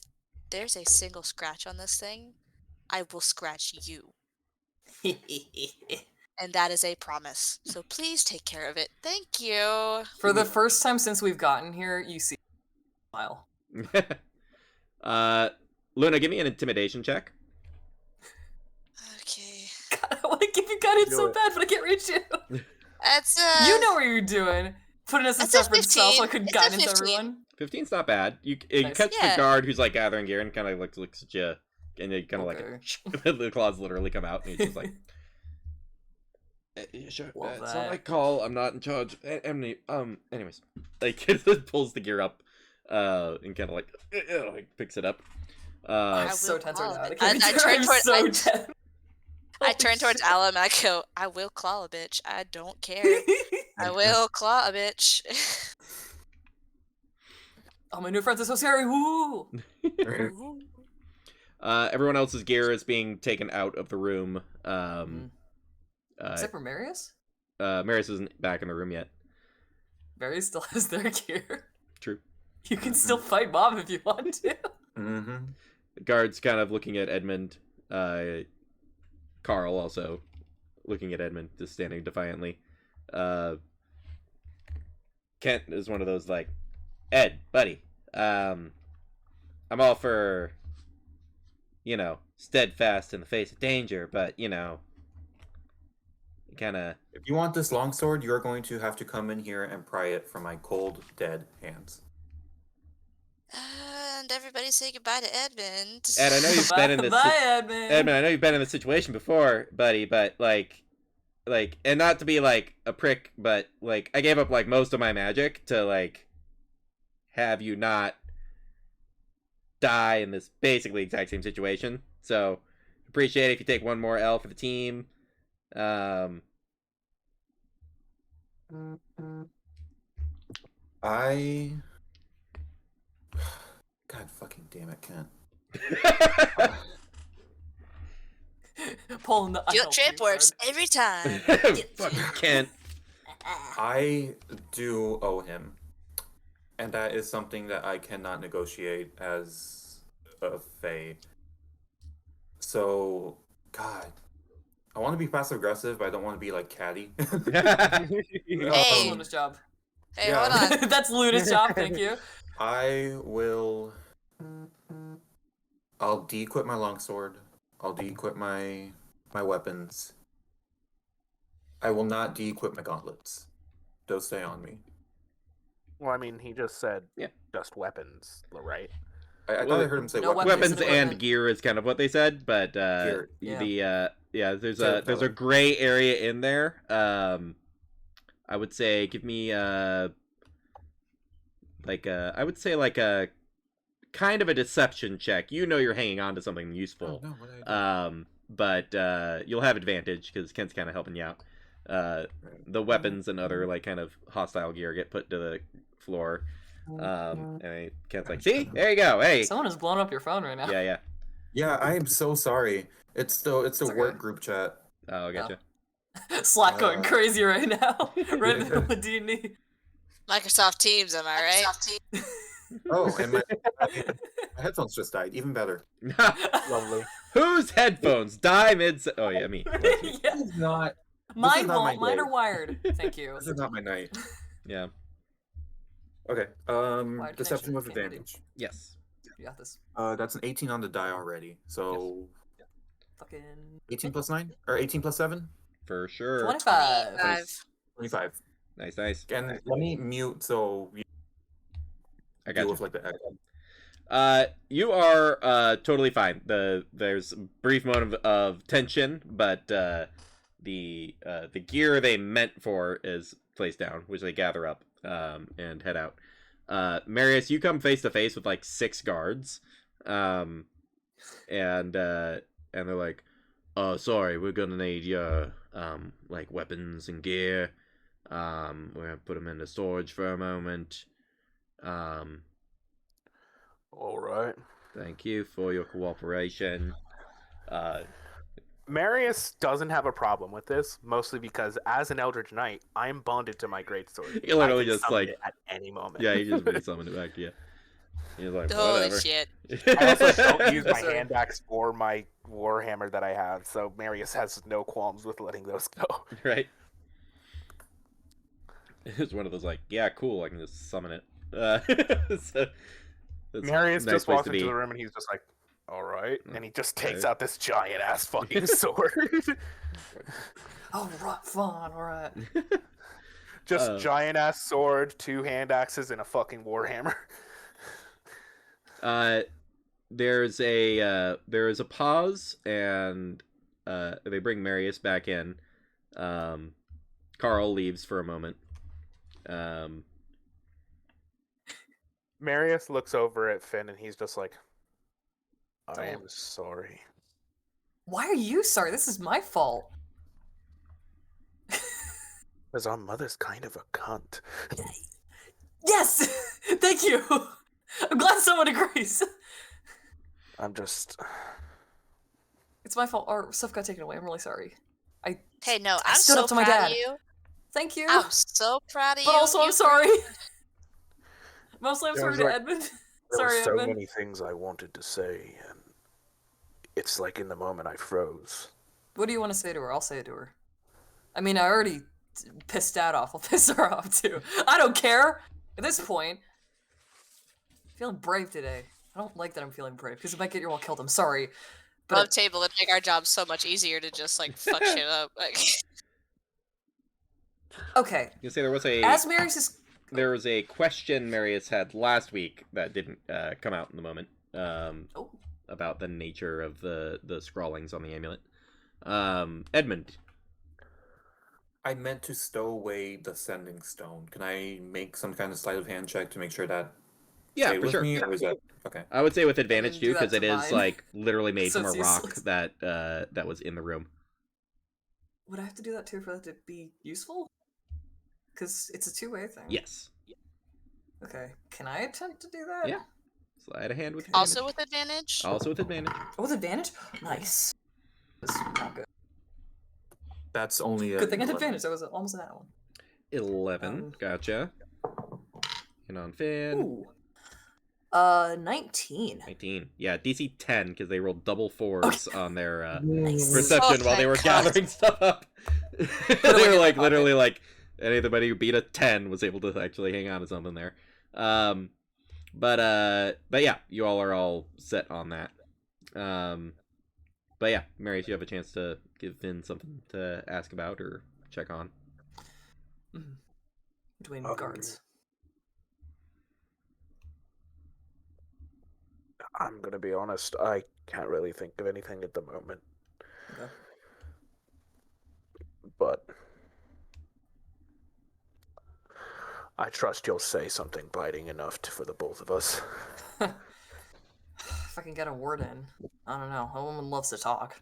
there's a single scratch on this thing, I will scratch you. And that is a promise. So please take care of it. Thank you. For the first time since we've gotten here, you see a smile. Luna, give me an intimidation check. Okay. God, I want to give you guidance Do so it. bad, but I can't reach you. That's You know what you're doing. Putting us in That's a separate cells so I 15. could It's a guidance 15. everyone. 15's not bad. You Nice. catch the Yeah. guard who's like gathering gear and kind of looks at you, and you kind of Okay. like the claws literally come out, and he's just like, "Sure, Love it's not my that. call. I'm not in charge." Anyways, like pulls the gear up, and kind of like picks it up. I'm I so will tense right claw now. a bit. can't I do it. turn I'm toward- so I- tense. I Holy turn towards shit. Alum and I go, I will claw a bitch. I don't care. I will claw a bitch. Oh, my new friends are so scary. Woo! Everyone else's gear is being taken out of the room. Except for Marius? Maris isn't back in the room yet. Marius still has their gear. True. You can still fight Bob if you want to. Mm-hmm. The guard's kind of looking at Edmund. Carl also looking at Edmund, just standing defiantly. Kent is one of those like, Ed, buddy, I'm all for, steadfast in the face of danger, but, kind of... If you want this longsword, you're going to have to come in here and pry it from my cold, dead hands. And everybody say goodbye to Edmund. Ed, I know you've been in this... Bye, Edmund. Edmund, I know you've been in this situation before, buddy, but, like, and not to be, like, a prick, but, like, I gave up, like, most of my magic to, like, have you not die in this basically exact same situation. So, appreciate it if you take one more L for the team. God fucking damn it, Kent. Pulling the Guilt ILP trip works card. every time. Fucking Kent. I do owe him, and that is something that I cannot negotiate as a Fae. So, God, I want to be passive aggressive, but I don't want to be like catty. That's Hey. Luna's job. Hey, Yeah. hold on. That's Luna's job, thank you. I will. I'll de-equip my longsword. I'll de-equip my weapons. I will not de-equip my gauntlets. Those stay on me. Well, I mean, he just said Yeah. just weapons, right? I Well, thought I heard him say no weapons. Weapons and equipment. gear is kind of what they said, but Gear. there's Gear a color. gray area in there. I would say give me I would say like a kind of a deception check. You know you're hanging on to something useful. Oh, no, what did I do? But you'll have advantage because Kent's kind of helping you out. The weapons and other like kind of hostile gear get put to the floor. And Kent's like, see, there you go. Hey, Someone is blowing up your phone right now. yeah. Yeah, I am so sorry. It's the okay. work group chat. Oh, gotcha. Slack going crazy right now. Right in the Yeah. middle of D&D. Microsoft Teams, am I right? Oh, and my headphones just died. Even better. Lovely. Whose headphones die mid? Oh yeah, me. Yeah. This is not. Mine not my won't. Mine day. are wired. Thank you. This is not my night. Yeah. Okay. Wired Deception connection, with can't believe. Yes. You got this. That's an 18 on the die already. So Fucking 18 plus 9 or 18 plus 7? For sure. 25. 25. Nice, nice. And let me mute so you I deal got with like the echo. you are totally fine. There's a brief moment of tension, but the gear they meant for is placed down, which they gather up and head out. Marius, you come face to face with like 6 guards, and they're like, "Oh, sorry, we're gonna need your like weapons and gear. We're gonna put them into storage for a moment. All right. Thank you for your cooperation." Marius doesn't have a problem with this, mostly because as an Eldritch Knight, I'm bonded to my greatsword. You literally I can just, summon like- it at any moment. Yeah, he just really summoned it back to you. He's like, Holy whatever. shit. I also don't use my Sorry. hand axe or my warhammer that I have, so Marius has no qualms with letting those go. Right? It's one of those like, yeah, cool, I can just summon it. So, that's Marius a nice just place walks to into be. the room and he's just like, "All right," and he just takes Okay. out this giant ass fucking sword. Oh, right, fun, alright. Just giant ass sword, 2 hand axes, and a fucking warhammer. There's a pause, and they bring Marius back in. Carl leaves for a moment. Marius looks over at Finn and he's just like, "I am sorry." Why are you sorry? This is my fault. Because our mother's kind of a cunt. Yes! Thank you! I'm glad someone agrees. I'm just... It's my fault. Our stuff got taken away. I'm really sorry. Hey, no, I I'm stood so up to my proud dad. of you. Thank you. I'm so proud of you. But also, I'm You- sorry. Mostly, I'm There sorry was, to like- Edmund. There Sorry, were so Edmund. many things I wanted to say, and it's like in the moment I froze. What do you want to say to her? I'll say it to her. I mean, I already pissed Dad off. I'll piss her off too. I don't care. At this point, I'm feeling brave today. I don't like that I'm feeling brave because it might get you all killed. I'm sorry, but Love table would make our job so much easier to just like fuck shit up. Like, okay. You can say As Marius is there was a question Marius had last week that didn't come out in the moment. Oh. About the nature of the scrawlings on the amulet. Edmund. I meant to stow away the sending stone. Can I make some kind of sleight of hand check to make sure that Yeah, stayed for with sure. me, or is that okay? I would say with advantage do too, that because to it is mine. like literally made So from a it's rock useless. that was in the room. Would I have to do that too for that to be useful? Because it's a two-way thing. Yes. Okay. Can I attempt to do that? Yeah. Slide a hand with Okay. advantage. also with advantage. Also with advantage. Oh, with advantage? Nice. is not good. That's only a Good thing I had 11. advantage. That was almost an that one. 11. Gotcha. And on Finn. Ooh. 19. 19. Yeah, DC 10 because they rolled double fours on their Nice. perception Oh, while they were thank God. gathering stuff up. they Literally were in like my literally like anybody who beat a 10 was able to actually hang on to something there. But yeah, you all are all set on that. But yeah, Marius, you have a chance to give Finn something to ask about or check on. Between guards. I'm gonna be honest, I can't really think of anything at the moment. Okay. But I trust you'll say something biting enough for the both of us. If I can get a word in. I don't know. A woman loves to talk.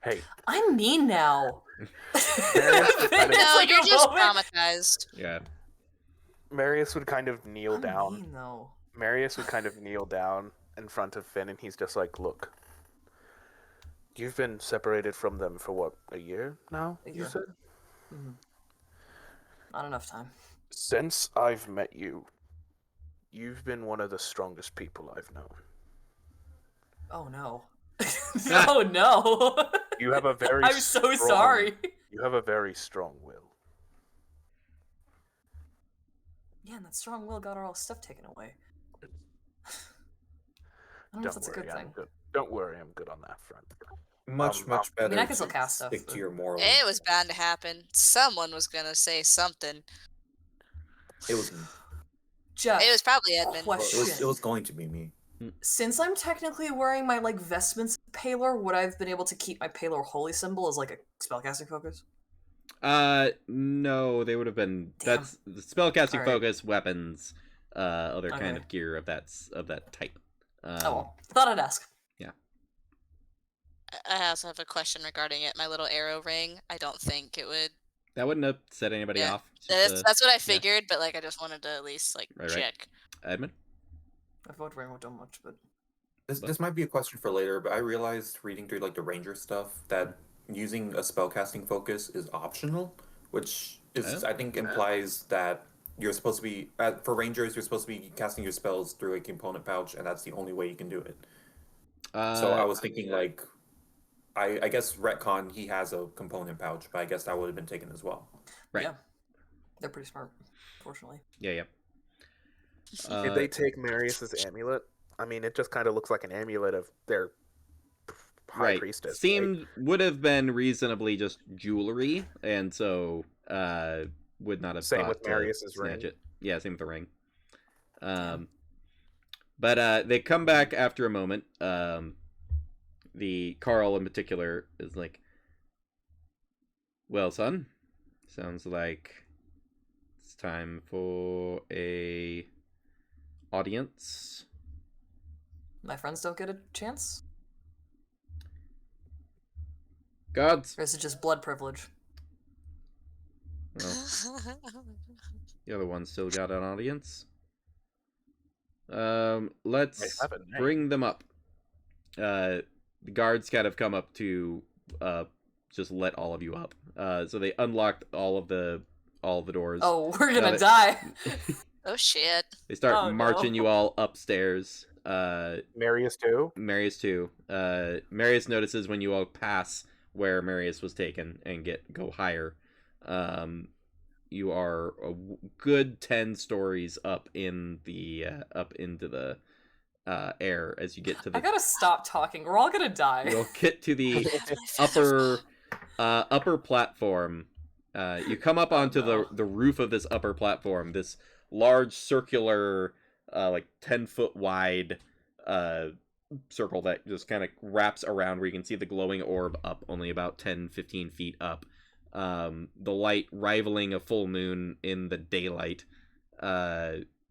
Hey, I'm mean now. Marius would kind of- No, like you're a just moment. traumatized. Yeah. Marius would kind of kneel I'm down. mean though. Marius would kind of kneel down in front of Finn, and he's just like, "Look, you've been separated from them for what, a year now? A You year. said? Not enough time. Since I've met you, you've been one of the strongest people I've known. Oh no. Oh no. You have a very I'm so strong- sorry. You have a very strong will. Yeah, and that strong will got our all stuff taken away. I don't know if Don't that's a worry, good I'm thing. good. Don't worry, I'm good on that front. Much I better. mean, I can still to cast stuff, Stick but- to your moral. It was bound to happen. Someone was gonna say something. It was me. Jeff, It was probably Edmund. Well, it was question. going to be me. Since I'm technically wearing my like vestments of Palor, would I have been able to keep my Palor holy symbol as like a spellcasting focus? No, they would have been. Damn. That's the spellcasting Alright. focus, weapons, other kind Okay. of gear of that type. Oh well. Thought I'd ask. I also have a question regarding it. My little arrow ring. I don't think it would. That wouldn't have set anybody Yeah. off. It's just That's what I figured, but like I just wanted to at least like Right. check. Edmund. I vote ring won't do much, but This might be a question for later, but I realized reading through like the ranger stuff that using a spellcasting focus is optional, which is Oh. I think implies that you're supposed to be for rangers you're supposed to be casting your spells through a component pouch, and that's the only way you can do it. So I was thinking like, I guess retcon he has a component pouch, but I guess that would have been taken as well. Right. yeah, they're pretty smart. Fortunately, Yeah. Did they take Marius's amulet? I mean, it just kind of looks like an amulet of their high right. priestess. right? Seemed would have been reasonably just jewelry, and so would not have Same thought with to Marius's snatch ring. it. Yeah, same with the ring. But they come back after a moment. The Carl in particular is like, "Well, son, sounds like it's time for a audience." my friends don't get a chance. Gods, Or is it just blood privilege? well, the other one still got an audience. Let's have a name. bring them up. The guards kind of come up to just let all of you up. So they unlocked all the doors. Oh, we're Now gonna that- die. Oh shit. They start Oh, no. marching you all upstairs. Marius too? Marius too. Marius notices when you all pass where Marius was taken and go higher. You are a good 10 stories up in the up into the air as you get to I the. gotta stop talking. We're all gonna die. You'll get to the upper platform. You come up onto no. the roof of this upper platform. This large circular, like 10-foot wide circle that just kind of wraps around where you can see the glowing orb up only about 10-15 feet up. The light rivaling a full moon in the daylight,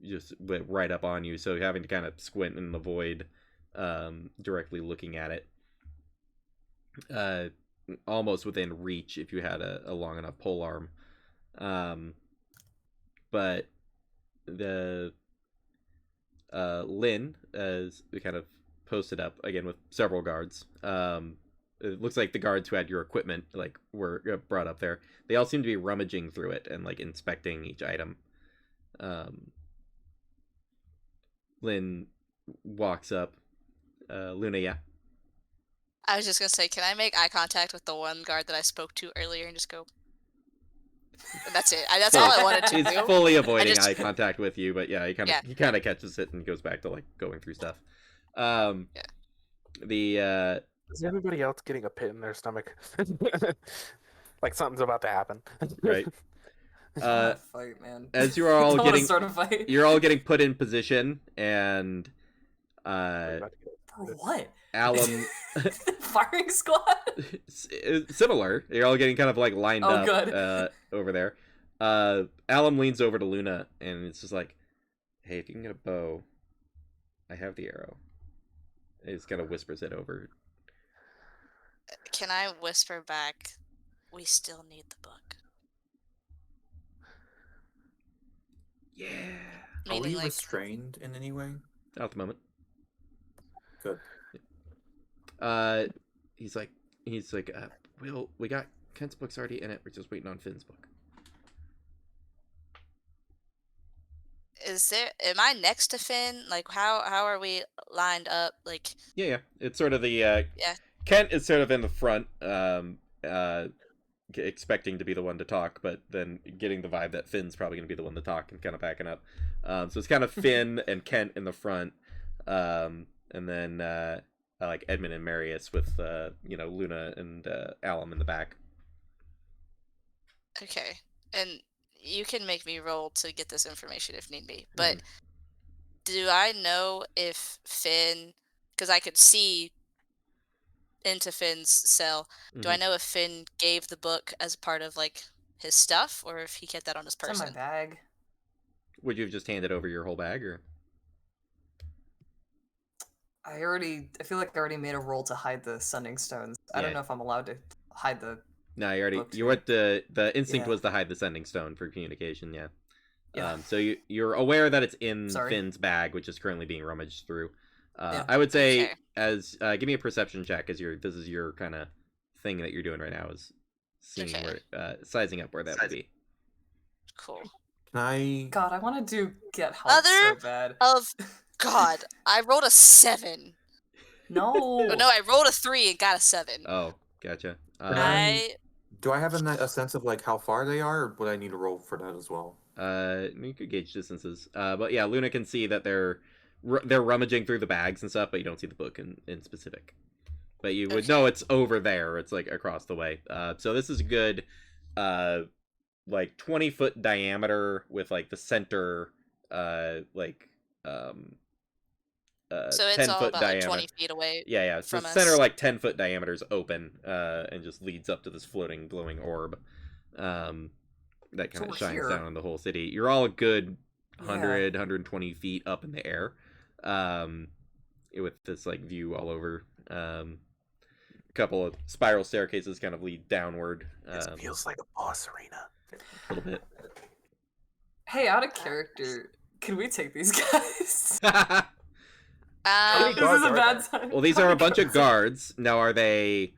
just right up on you, so you're having to kind of squint in the void, directly looking at it. Almost within reach if you had a long enough pole arm. But the Lynn, as kind of posted up again with several guards. It looks like the guards who had your equipment like were brought up there. They all seem to be rummaging through it and like inspecting each item. Lynn walks up. Luna, yeah. I was just gonna say, can I make eye contact with the one guard that I spoke to earlier and just go? And that's it. That's all I wanted to He's do. fully avoiding just- eye contact with you, but yeah, he kind of catches it and goes back to like going through stuff. The Is everybody else getting a pit in their stomach? Like something's about to happen. right. Fight, man. As you are all Don't wanna getting, start a fight. you're all getting put in position, and For what? Alum, Firing squad? similar. You're all getting kind of like lined Oh, up good. over there. Alum leans over to Luna, and it's just like, "Hey, if you can get a bow, I have the arrow." He just kind of whispers it over. Can I whisper back? We still need the book. Yeah. Are we Meaning, like, restrained in any way? Not at the moment. Good. He's like, we got Kent's book's already in it. We're just waiting on Finn's book. am I next to Finn? Like, how are we lined up? Like, Yeah. It's sort of the Yeah. Kent is sort of in the front, expecting to be the one to talk, but then getting the vibe that Finn's probably going to be the one to talk and kind of backing up. So it's kind of Finn and Kent in the front, and then like Edmund and Marius with Luna and Alum in the back. okay, and you can make me roll to get this information if need be. But do I know if Finn? Because I could see into Finn's cell. Do I know if Finn gave the book as part of like his stuff, or if he kept that on his It's in person? my bag. Would you have just handed over your whole bag, or? I feel like I already made a roll to hide the sending stones. I Yeah. don't know if I'm allowed to hide the. No, you already. Book You went the instinct Yeah. was to hide the sending stone for communication. Yeah. Yeah. So you're aware that it's in Sorry. Finn's bag, which is currently being rummaged through. Yeah. I would say Okay. as give me a perception check as this is your kind of thing that you're doing right now is seeing Okay. where sizing up where that would be. Cool. Can I? God, I want to do get help Other so bad. Of God, I rolled a 7. No. Oh, no, I rolled a 3 and got a 7. Oh, gotcha. Do I have a sense of like how far they are, or would I need to roll for that as well? You could gauge distances. But yeah, Luna can see that they're rummaging through the bags and stuff, but you don't see the book in specific. But you would know it's over there. It's like across the way. So this is a good, like 20-foot diameter with like the center, So it's 10 all foot about diameter. like 20 feet away. Yeah. So from the center us. like 10-foot diameter is open, and just leads up to this floating glowing orb, that kind So of we're shines here. down on the whole city. You're all a good Yeah. 100, 120 feet up in the air, with this like view all over. A couple of spiral staircases kind of lead downward, This feels like a boss arena. a little bit. Hey, out of character, can we take these guys? many This guards is a are bad there? time. Well, these How are a many bunch of guards guards. Now, are they?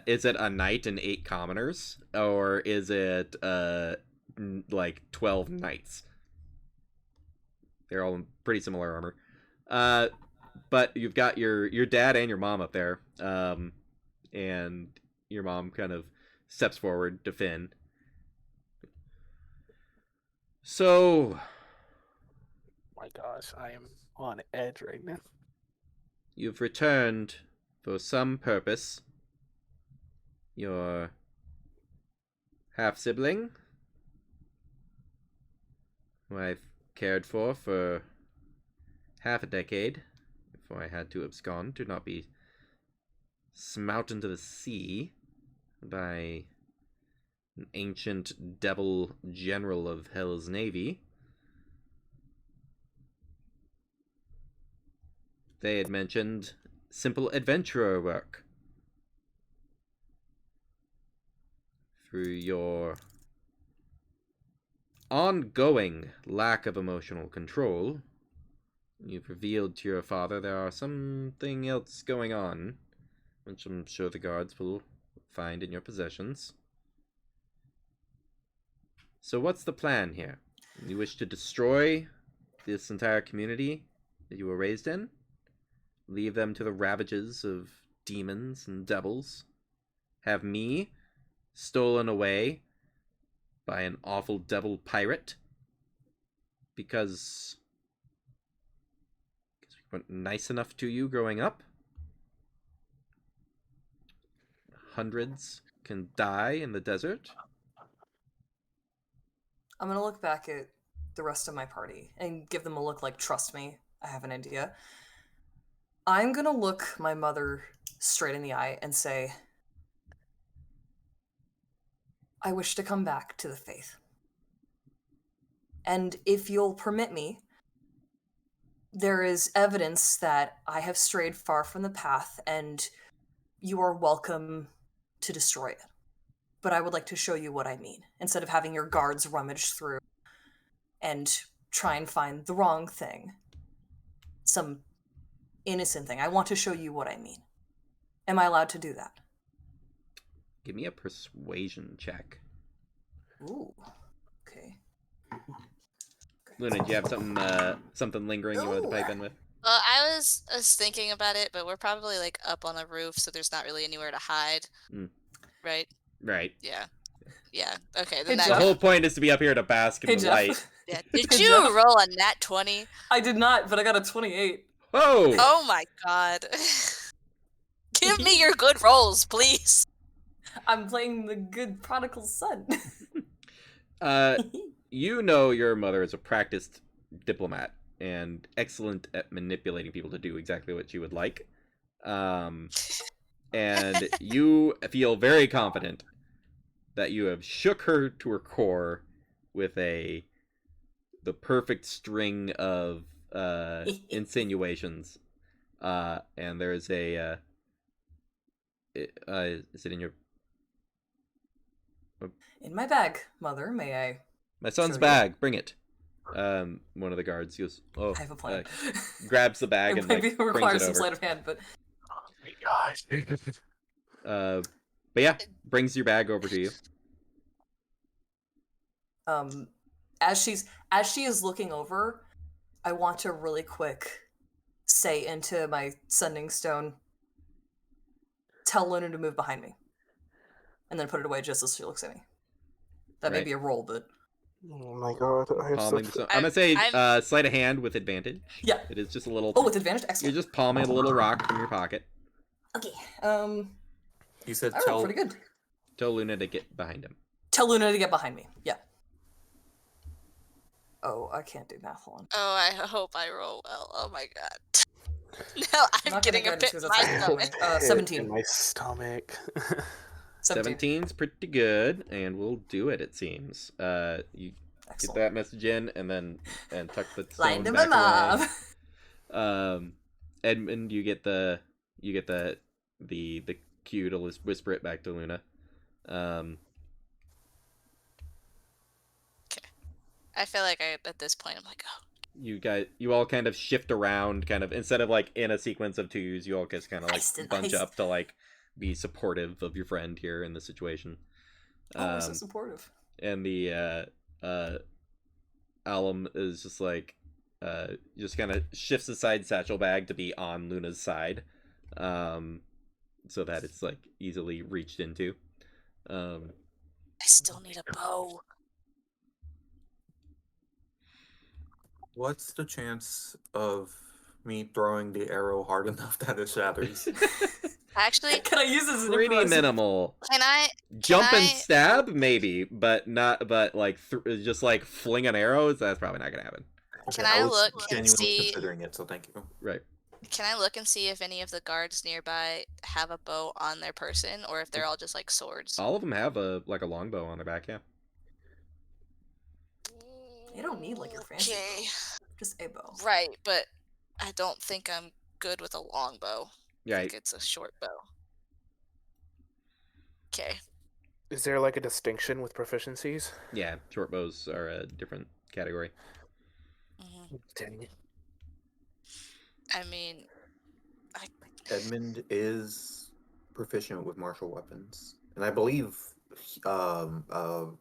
Is it a knight and 8 commoners, or is it like 12 knights? They're all in pretty similar armor. But you've got your dad and your mom up there, and your mom kind of steps forward to Finn. So, My gosh, I am on edge right now. you've returned for some purpose. Your half-sibling, who I've cared for half a decade before I had to abscond to not be smout into the sea by an ancient devil general of Hell's Navy. They had mentioned simple adventurer work. Through your ongoing lack of emotional control, You've revealed to your father there are something else going on, which I'm sure the guards will find in your possessions. So what's the plan here? You wish to destroy this entire community that you were raised in? Leave them to the ravages of demons and devils? Have me stolen away by an awful devil pirate? Because we weren't nice enough to you growing up? Hundreds can die in the desert? I'm gonna look back at the rest of my party and give them a look like, trust me, I have an idea. I'm gonna look my mother straight in the eye and say, I wish to come back to the faith. And if you'll permit me, there is evidence that I have strayed far from the path, and you are welcome to destroy it. But I would like to show you what I mean, instead of having your guards rummage through and try and find the wrong thing, some innocent thing. I want to show you what I mean. Am I allowed to do that? Give me a persuasion check. Ooh, okay. Luna, do you have something lingering you wanted to pipe in with? Well, I was thinking about it, but we're probably like up on the roof, so there's not really anywhere to hide. Right? Right. Yeah. Yeah. Okay. Hey, Then Jeff. The whole point is to be up here to bask in Hey, the Jeff. light. Yeah. Did Hey, you Jeff. roll a nat 20? I did not, but I got a 28. Whoa! Oh my god. Give me your good rolls, please. I'm playing the good prodigal son. You know your mother is a practiced diplomat and excellent at manipulating people to do exactly what she would like. And you feel very confident that you have shook her to her core with the perfect string of insinuations. And there is is it in your... In my bag, mother, may I? My son's Show you. bag, bring it. One of the guards goes, oh, I have a plan. grabs the bag It and maybe like brings requires it some over. sleight of hand, but Oh my god. But yeah, brings your bag over to you. as she is looking over, I want to really quick say into my sending stone, tell Luna to move behind me, and then put it away just as she looks at me. That may Right. be a roll, but Oh my god. I have Palming such... the I'm gonna say I'm- sleight of hand with advantage. yeah. It is just a little. Oh, with advantage, You're excellent. just palming a little rock from your pocket. Okay. You said I rolled tell. pretty good. Tell Luna to get behind him. Tell Luna to get behind me. Yeah. Oh, I can't do math on. Oh, I hope I roll well. Oh my god. No, I'm not getting gonna a get it bit because my that's not stomach. funny. 17. In my stomach. 17. 17's pretty good, and we'll do it. It seems. You get Excellent. that message in, and tuck the Lying stone to my back mom. away. Edmund, you get the cue to whisper it back to Luna. I feel like at this point I'm like, oh, You all kind of shift around, kind of instead of like in a sequence of twos, you all just kind of like Iced and bunch iced. up to like be supportive of your friend here in the situation. Oh, so supportive. And the Alum is just like just kind of shifts aside satchel bag to be on Luna's side, so that it's like easily reached into. I still need a bow. What's the chance of me throwing the arrow hard enough that it shatters? Actually, Can I use this as an Pretty improvised- minimal. can I? Jump and I- stab, maybe, but not. But like, just like fling an arrow, that's probably not gonna happen. Can Okay, I was look and genuinely see- considering it, so thank you. Right. Can I look and see if any of the guards nearby have a bow on their person, or if they're all just like swords? All of them have a longbow on their back. Yeah. You don't need, like, your fancy Okay. Just a bow. Right, but I don't think I'm good with a longbow. I Right. think it's a short bow. Okay. Is there like a distinction with proficiencies? Yeah. Short bows are a different category. Mhm. Dang it. I mean, I, Edmund is proficient with martial weapons, and I believe Longbows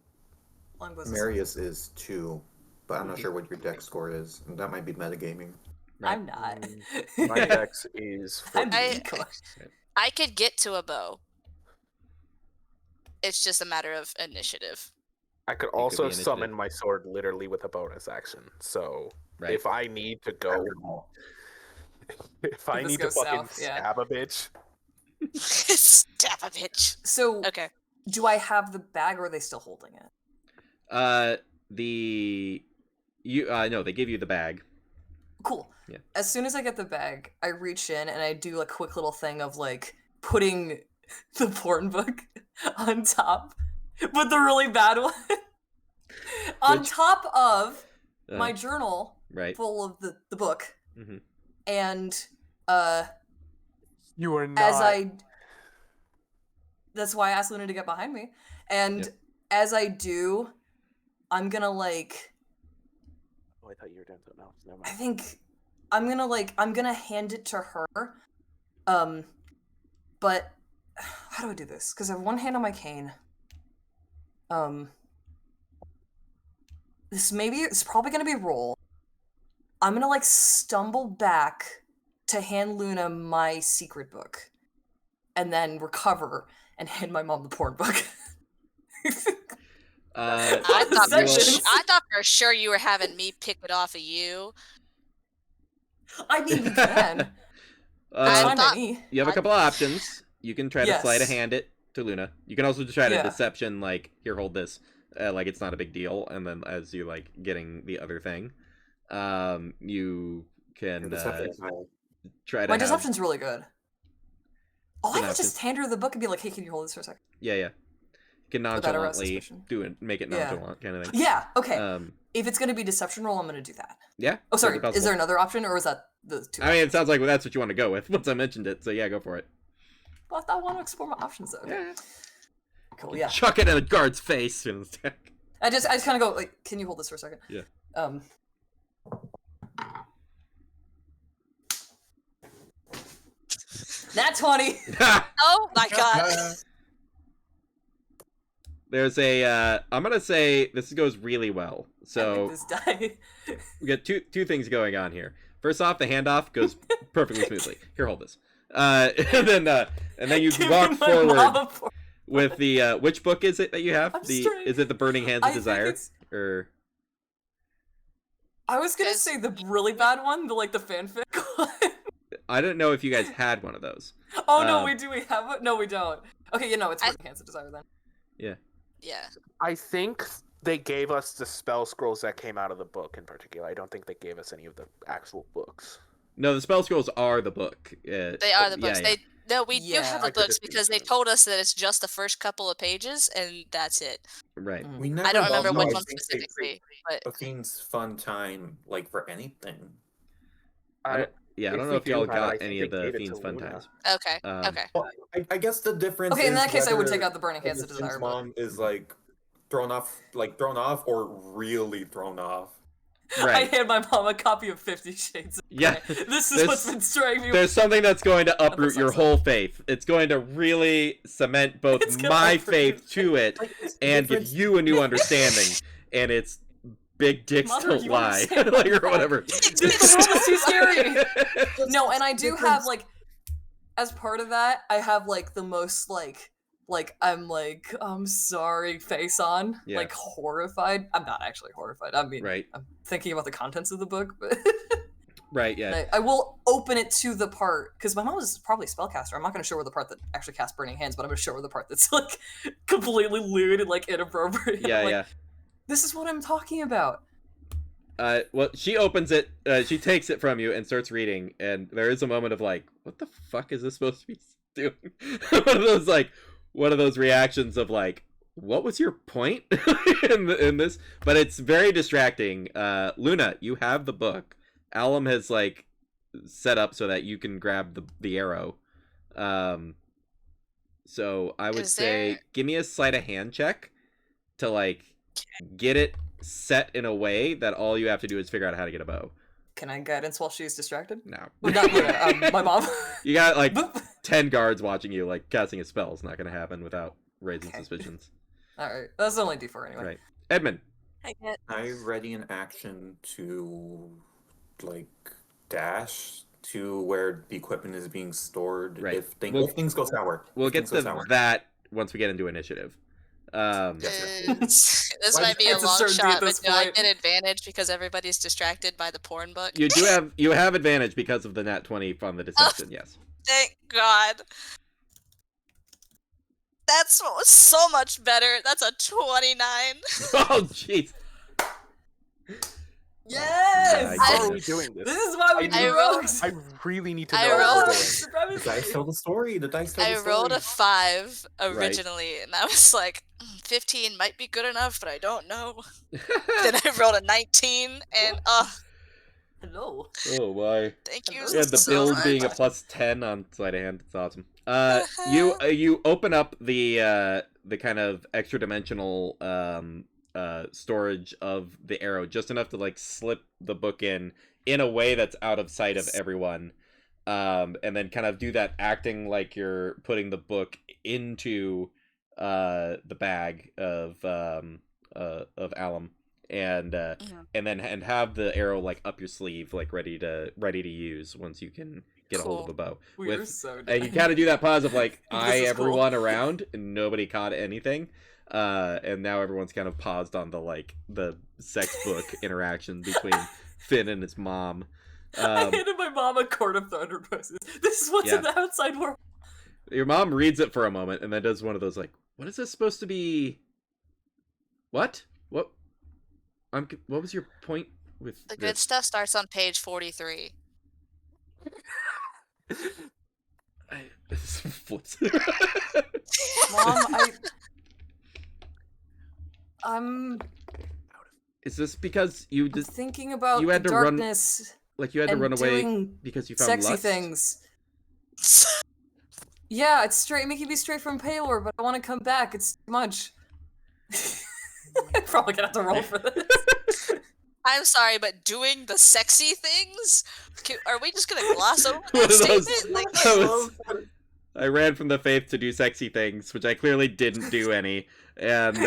is- Marius is too, but I'm not sure what your dex score is. And that might be metagaming. I'm not. My dex is I'm 14. equal. I could get to a bow. It's just a matter of initiative. I could be also initiative. summon my sword literally with a bonus action. So Right. if I need to go, if I this need to goes fucking south, yeah. stab a bitch, Stab a bitch. So, Okay. do I have the bag, or are they still holding it? No, they give you the bag. Cool. Yeah. As soon as I get the bag, I reach in and I do a quick little thing of like putting the porn book on top, but the really bad one, on Which- top of Uh, my journal right. full of the book, hmm and you are not. as I that's why I asked Luna to get behind me, and Yep. as I do, I'm gonna like Oh, I thought you were doing something else. Never I mind. think I'm gonna hand it to her. But how do I do this? Because I have one hand on my cane. It's probably gonna be roll. I'm gonna like stumble back to hand Luna my secret book, and then recover and hand my mom the porn book. Uh, I The thought, sections. I thought for sure you were having me pick it off of you. I mean, you can. I It's fine by thought- me. you have a couple options. You can try to sleight of Yes. hand it to Luna. You can also try to Yeah. deception, like, here, hold this. Like, it's not a big deal. And then as you, like, getting the other thing, you can try to My have... deception's really good. Oh, It's I an could just hand her the book and be like, "Hey, can you hold this for a second?" Yeah, yeah. You can Without arrest nonchalantly suspicion. do it, make it Yeah. nonchalant kind of thing. Yeah. Okay. Um, If it's gonna be deception roll, I'm gonna do that. yeah. Oh, sorry. totally Is there possible. another option, or is that the two? I mean, it sounds like that's what you want to go with once I mentioned it. So yeah, go for it. Well, I want to explore my options though. Yeah. Cool. Yeah. Chuck it in the guard's face. And I just kind of go like, "Can you hold this for a second?" Yeah. Nat 20. Oh my god. There's a. I'm gonna say this goes really well. So this die. we got two things going on here. First off, the handoff goes perfectly smoothly. Here, hold this. And then you Give walk me my forward mama for- with the which book is it that you have? I'm The straight. is it the Burning Hands I of think Desire it's- or I was gonna Guys- say the really bad one, the fanfic one. I don't know if you guys had one of those. Oh no, Um, we do. We have it. No, we don't. Okay, it's I- Burning Hands of Desire then. Yeah. I think they gave us the spell scrolls that came out of the book in particular. I don't think they gave us any of the actual books. No, the spell scrolls are the book. They are the books. Yeah, yeah. No, we do Yeah. have I the could books just be because they mistaken. told us that it's just the first couple of pages and that's it. Right. Mm. We never I don't remember know. which I one think specifically, but Athene's fun time, like for anything. I don't- Yeah, I If don't know we if y'all do have it, I got think any they of the gave it Fiend's to Fun Luna. Times. okay. Okay. Well, I guess the difference. Okay, in is that case, I would whether take out the Burning Hands of Finn's Desire. But... mom is like thrown off, or really thrown off. I Right. hand my mom a copy of 50 Shades of Yeah. Grey. This is There's- what's been straying me. There's something that's going to uproot your sounds whole faith. It's going to really cement both It's gonna my uproot faith your to it Like, it's the and give difference- you a new understanding. And it's big dicks Mother, don't you lie, understand like, or that? whatever. Dude, the world is too scary. Just No, and I do difference- have as part of that, I have the most I'm sorry face on, Yeah. horrified. I'm not actually horrified. I mean, Right. I'm thinking about the contents of the book, but Right, yeah. I will open it to the part because my mom is probably a spellcaster. I'm not going to show her the part that actually casts Burning Hands, but I'm going to show her the part that's completely lewd and inappropriate. Yeah, I'm like, yeah. This is what I'm talking about. Well, she opens it, she takes it from you and starts reading, and there is a moment of what the fuck is this supposed to be doing? One of those reactions of what was your point in this? But it's very distracting. Luna, you have the book. Alum has set up so that you can grab the arrow. So I would Is say there- give me a sleight of hand check to get it set in a way that all you have to do is figure out how to get a bow. Can I guidance while she's distracted? No. Well, not Luna, my mom. You got like Boop. 10 guards watching you, like casting a spell is not gonna happen without raising Okay. suspicions. Alright, that's only D4 anyway. Right. Edmund. I get I ready an action to like dash to where the equipment is being stored Right. if We'll- things go sour. We'll If get things go to sour. that once we get into initiative. this Why might be a it's a long certainty at shot, but this do I point. get advantage because everybody's distracted by the porn book? You have advantage because of the nat 20 from the deception, yes. Thank God. That's so much better. That's a 29. Oh jeez. Yes! My How are we goodness. doing this? This is why we I do rolled- rogues! I really need to know I what rolled- we're doing. The The premise- dice tell the story. The dice tell the I story. rolled a 5 originally, and I was like, 15 might be good enough, but I don't know. Then I rolled a 19, and Hello. Oh my. thank you Yeah, the so build much. being a plus 10 on sleight of hand. It's awesome. You open up the kind of extra dimensional storage of the arrow just enough to like slip the book in a way that's out of sight of everyone. And then kind of do that acting like you're putting the book into the bag of alum and and have the arrow like up your sleeve, like ready to use once you can get a hold of the bow. We are so And you done. kind of do that pause of like This eye is cool. everyone around and nobody caught anything. And now everyone's kind of paused on the sex book interaction between Finn and his mom. I handed my mom a Court of Thunder Roses. This is what's in the outside world. Your mom reads it for a moment and then does one of those like, what is this supposed to be? What? What was your point with The good this? stuff starts on page 43. Flips. Mom, I'm Is this because you just thinking about you had the to run darkness like you had to and run away doing because you found sexy lust? things. Yeah, it's making me straight from Paylor, but I want to come back. It's too much. I'm probably gonna have to roll for this. I'm sorry, but doing the sexy things? Are we just gonna gloss over One that of those- statement? Like, I ran from the faith to do sexy things, which I clearly didn't do any. And This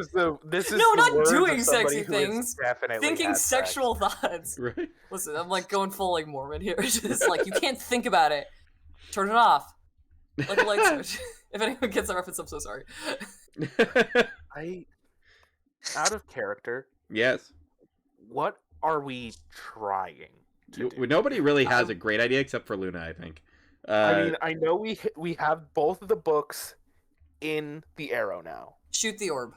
is No, the not words of doing somebody sexy who has things. definitely Thinking had sex. sexual thoughts. right. Listen, I'm like going full like Mormon here. It's just like you can't think about it. Turn it off. Like a light switch. If anyone gets that reference, I'm so sorry. Out of character, Yes. what are we trying to do? Nobody really has a great idea except for Luna, I think. I mean, I know we have both of the books in the arrow now. Shoot the orb.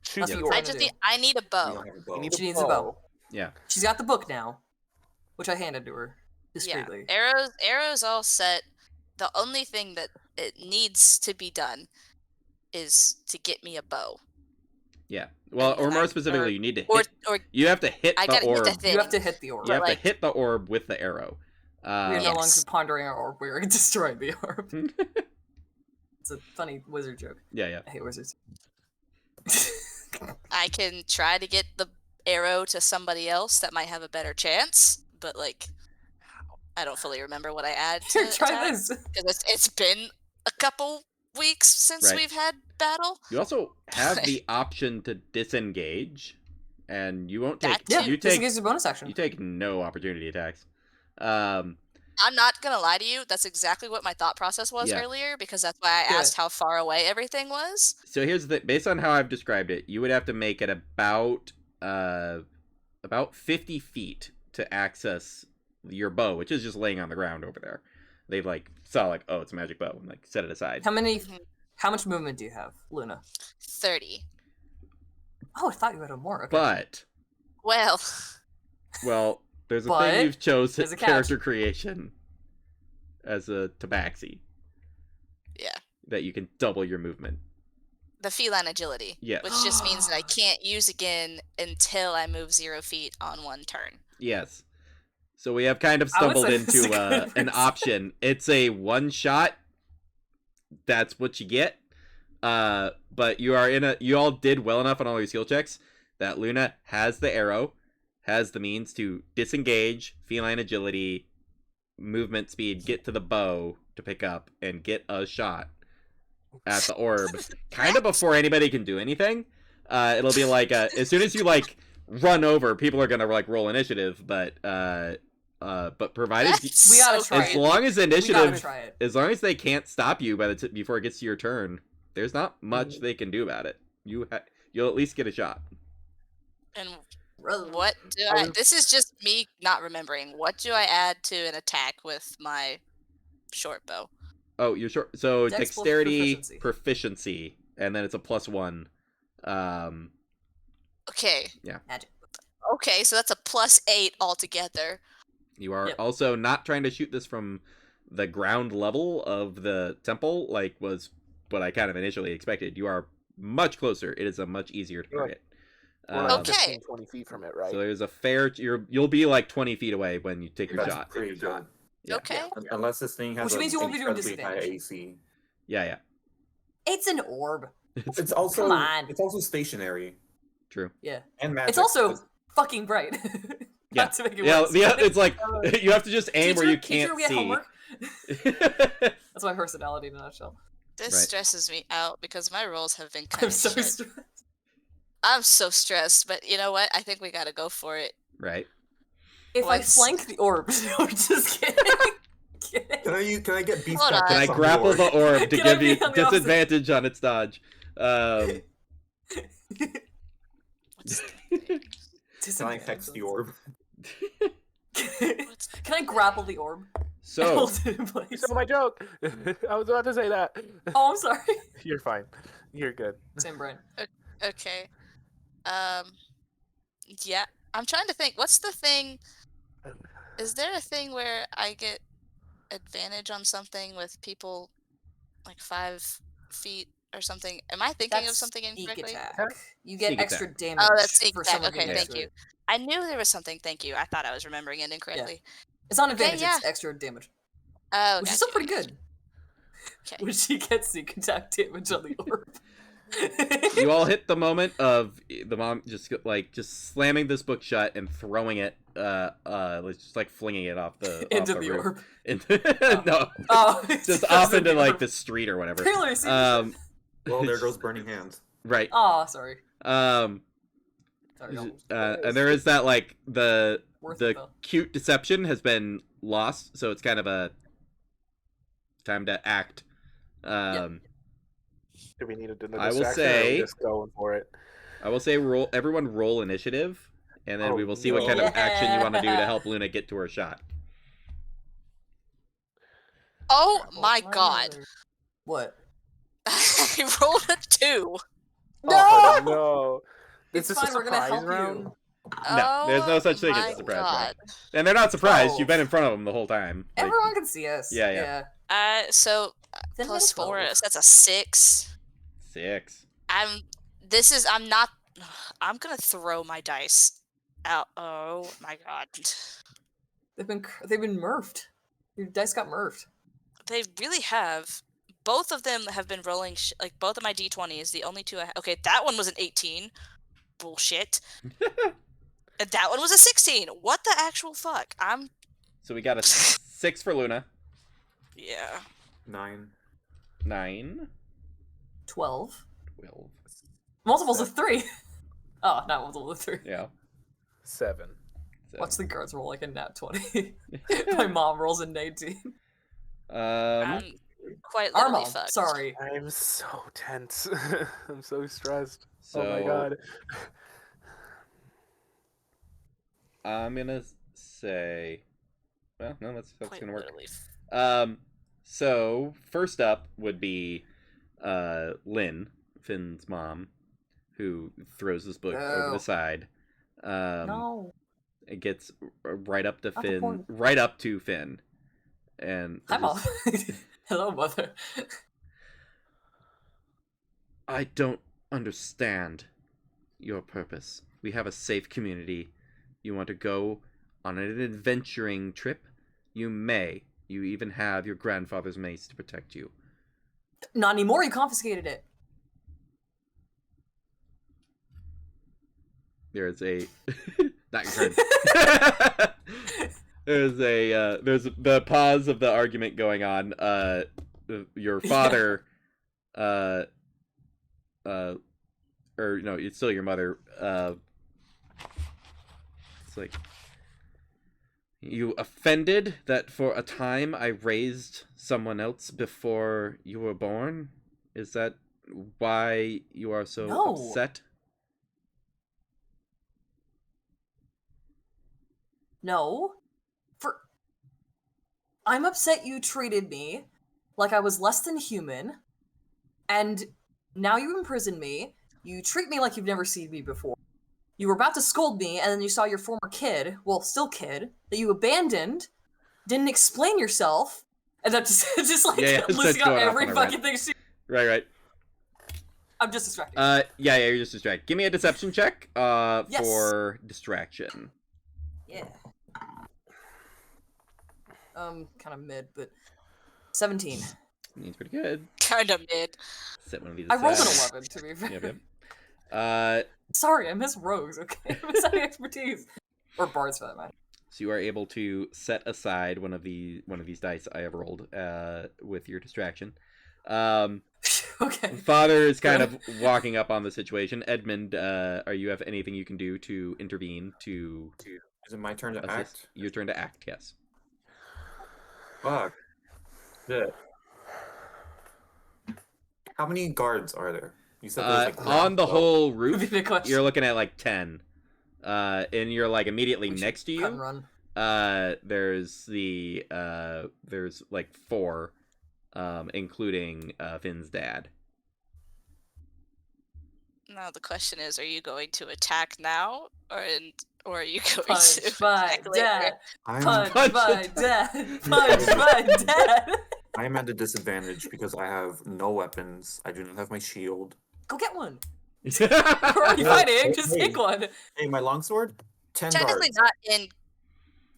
Shoot That's the what orb. I'm I trying just to need, I need a We bow. don't have a You bow. need She needs a bow. yeah. She's got the book now, which I handed to her Yeah, discreetly. arrows all set. The only thing that it needs to be done is to get me a bow. Yeah. Well, And or then more I- specifically, you need to Or hit. or You have to hit I the gotta orb. hit the thing. You have to hit the orb. You have like- to hit the orb with the arrow. We are no longer Yes. pondering our orb. We are destroying the orb. It's a funny wizard joke. Yeah. I hate wizards. I can try to get the arrow to somebody else that might have a better chance, but like I don't fully remember what I add to Here, try this. because it's been a couple weeks since Right. we've had battle. You also have the option to disengage, and you won't take. That too. Yeah, You this take. is a bonus action. You take no opportunity attacks. I'm not gonna lie to you, that's exactly what my thought process was Yeah. earlier, because that's why I Good. asked how far away everything was. So here's the based on how I've described it, you would have to make it about 50 feet to access your bow, which is just laying on the ground over there. They like saw like, oh, it's a magic bow, and like set it aside. Mhm. How much movement do you have, Luna? 30. Oh, I thought you had a more. Okay. But Well, there's a But thing you've chosen there's a catch. character creation as a tabaxi yeah. that you can double your movement. The feline agility. Yes. Which just means that I can't use again until I move 0 feet on one turn. Yes. So we have kind of I would stumbled say this is into a good an reason. option. It's a one shot. That's what you get. But you are you all did well enough on all your skill checks that Luna has the arrow, has the means to disengage, feline agility, movement speed, get to the bow to pick up, and get a shot at the orb, kind of before anybody can do anything. It'll be like as soon as you like run over, people are gonna like roll initiative, but provided We gotta try as it. long as We gotta initiative, try it. as long as they can't stop you by the before it gets to your turn, there's not much they can do about it. You'll at least get a shot. And Brother. what do I? This is just me not remembering. What do I add to an attack with my short bow? Oh, you're short. So Dex plus dexterity, proficiency. proficiency, and then it's a +1. Okay. Magic. Okay, so that's a +8 altogether. You are Yep. also not trying to shoot this from the ground level of the temple, like was what I kind of initially expected. You are much closer. It is a much easier target. We're like Okay. 15, 20 feet from it, right? So there's a fair. You'll be like 20 feet away when you take your That's shot. pretty good. Yeah. Okay. Unless this thing has Which means you won't be doing incredibly high disadvantage. AC. Yeah. It's an orb. It's also Come on. it's also stationary True. Yeah. and magic. It's also fucking bright. Yeah. Not to make it Yeah. worse. Yeah. It's like you have to just aim where you Teacher, can't we had see. homework. That's my personality in a nutshell. This Right. stresses me out because my rolls have been kind I'm of so shit. stressed. I'm so stressed, but you know what? I think we gotta go for it. Right. If I Once- flank the orb, no, just kidding. Kidding. Can I get beef Hold on. Can I tactics on grapple board? the orb to Can I give you be on the opposite? disadvantage on its dodge? What's Can I hex the orb? what's Can I grapple the orb? So Hold it in You place. stole my joke. I was about to say that. Oh, I'm sorry. You're fine. You're good. Same brain. okay? Yeah. I'm trying to think. What's the thing? Is there a thing where I get advantage on something with people like 5 feet or something? Am I thinking of That's something sneak incorrectly? attack. You get Sneak extra attack. damage. Oh, that's sneak for attack. someone Okay, being thank extra. you. I knew there was something. Thank you. I thought I was remembering it incorrectly. It's not advantage, yeah. it's extra damage. Oh, Which is gotcha, still pretty gotcha. good. Okay. When she gets sneak attack damage on the orb. you all hit the moment of the mom just slamming this book shut and throwing it, just like flinging it off the into off the roof. orb. No, Oh, just off into like the street or whatever. Taylor, see Um, Well, there goes burning hands. right. Oh, sorry. Um, Sorry. almost. and there is that like the Worth the it, though. cute deception has been lost, so it's kind of a time to act. Do we need to do the I will distraction, or are we say- just going for it? I will say everyone roll initiative, and then Oh, we will see what no. kind of action you want to do to Yeah. help Luna get to her shot. Oh Grapple my my god. mother. What? I rolled a 2. Oh, no. It's Is this fine, a we're gonna surprise help round? you. No, there's no such thing as a my surprise god. round. And they're not surprised. Oh. You've been in front of them the whole time. Like, Everyone can see us. Yeah, yeah. So Then plus get a 4, 12. so that's a 6. 6. I'm gonna throw my dice out. Oh my god. They've been murfed. Your dice got murfed. They really have. Both of them have been rolling, like both of my d20s, the only two okay, that one was an 18. Bullshit. And that one was a 16. What the actual fuck? So we got a 6 for Luna. Yeah. 9. 9. 12. 12. Multiples of 3. Oh, not multiples of 3. Yeah. 7. Watch the guards roll like a nat 20. My mom rolls a 19. I'm quite Our literally mom. fucked. Sorry. I'm so tense. I'm so stressed. So Oh my god. I'm gonna say, well, no, that's Quite gonna work. literally So first up would be Lynn, Finn's mom, who throws this book over No. the side. No. It gets right up to Not the Finn, point. right up to Finn, and Hi, it mom. is- Hello, mother. I don't understand your purpose. We have a safe community. You want to go on an adventuring trip? You may. You even have your grandfather's mace to protect you. Not anymore. You confiscated it. There is a Not your turn. There's the pause of the argument going on. Your father, or no, it's still your mother. It's like, you offended that for a time I raised someone else before you were born? Is that why you are so No. upset? No. I'm upset you treated me like I was less than human, and now you imprison me. You treat me like you've never seen me before. You were about to scold me, and then you saw your former kid, well, still kid, that you abandoned, didn't explain yourself, and that just like Yeah, it's listing going out off every on a fucking thing she. Right. I'm just distracted. Yeah, you're just distracted. Give me a deception check, Yes. for distraction. Yeah. Kind of mid, but 17. Means pretty good. Kind of mid. Set one of these I rolled an aside. 11, to be fair. Yep. Sorry, I miss rogues, okay? I miss any expertise. Or bards, for that matter. So you are able to set aside one of these dice I have rolled, with your distraction. Okay. Father is kind of walking up on the situation. Edmund, are you have anything you can do to intervene to Is it my turn to assist? act? Your turn to act, yes. Fuck. Shit. How many guards are there? You said there's like On the 12. whole Would roof, be the question. you're looking at like 10. And you're like immediately We should next to cut and you. run. There's like 4, including Finn's dad. Now the question is, are you going to attack now, or are you going Punch to my attack later? dad. I'm Punch Punch my it. dad. Punch my dad. I'm at a disadvantage because I have no weapons. I do not have my shield. Go get one. Yeah, We're already Well, fighting. Just hey. take one. Hey, my longsword? 10 Technically guards. not in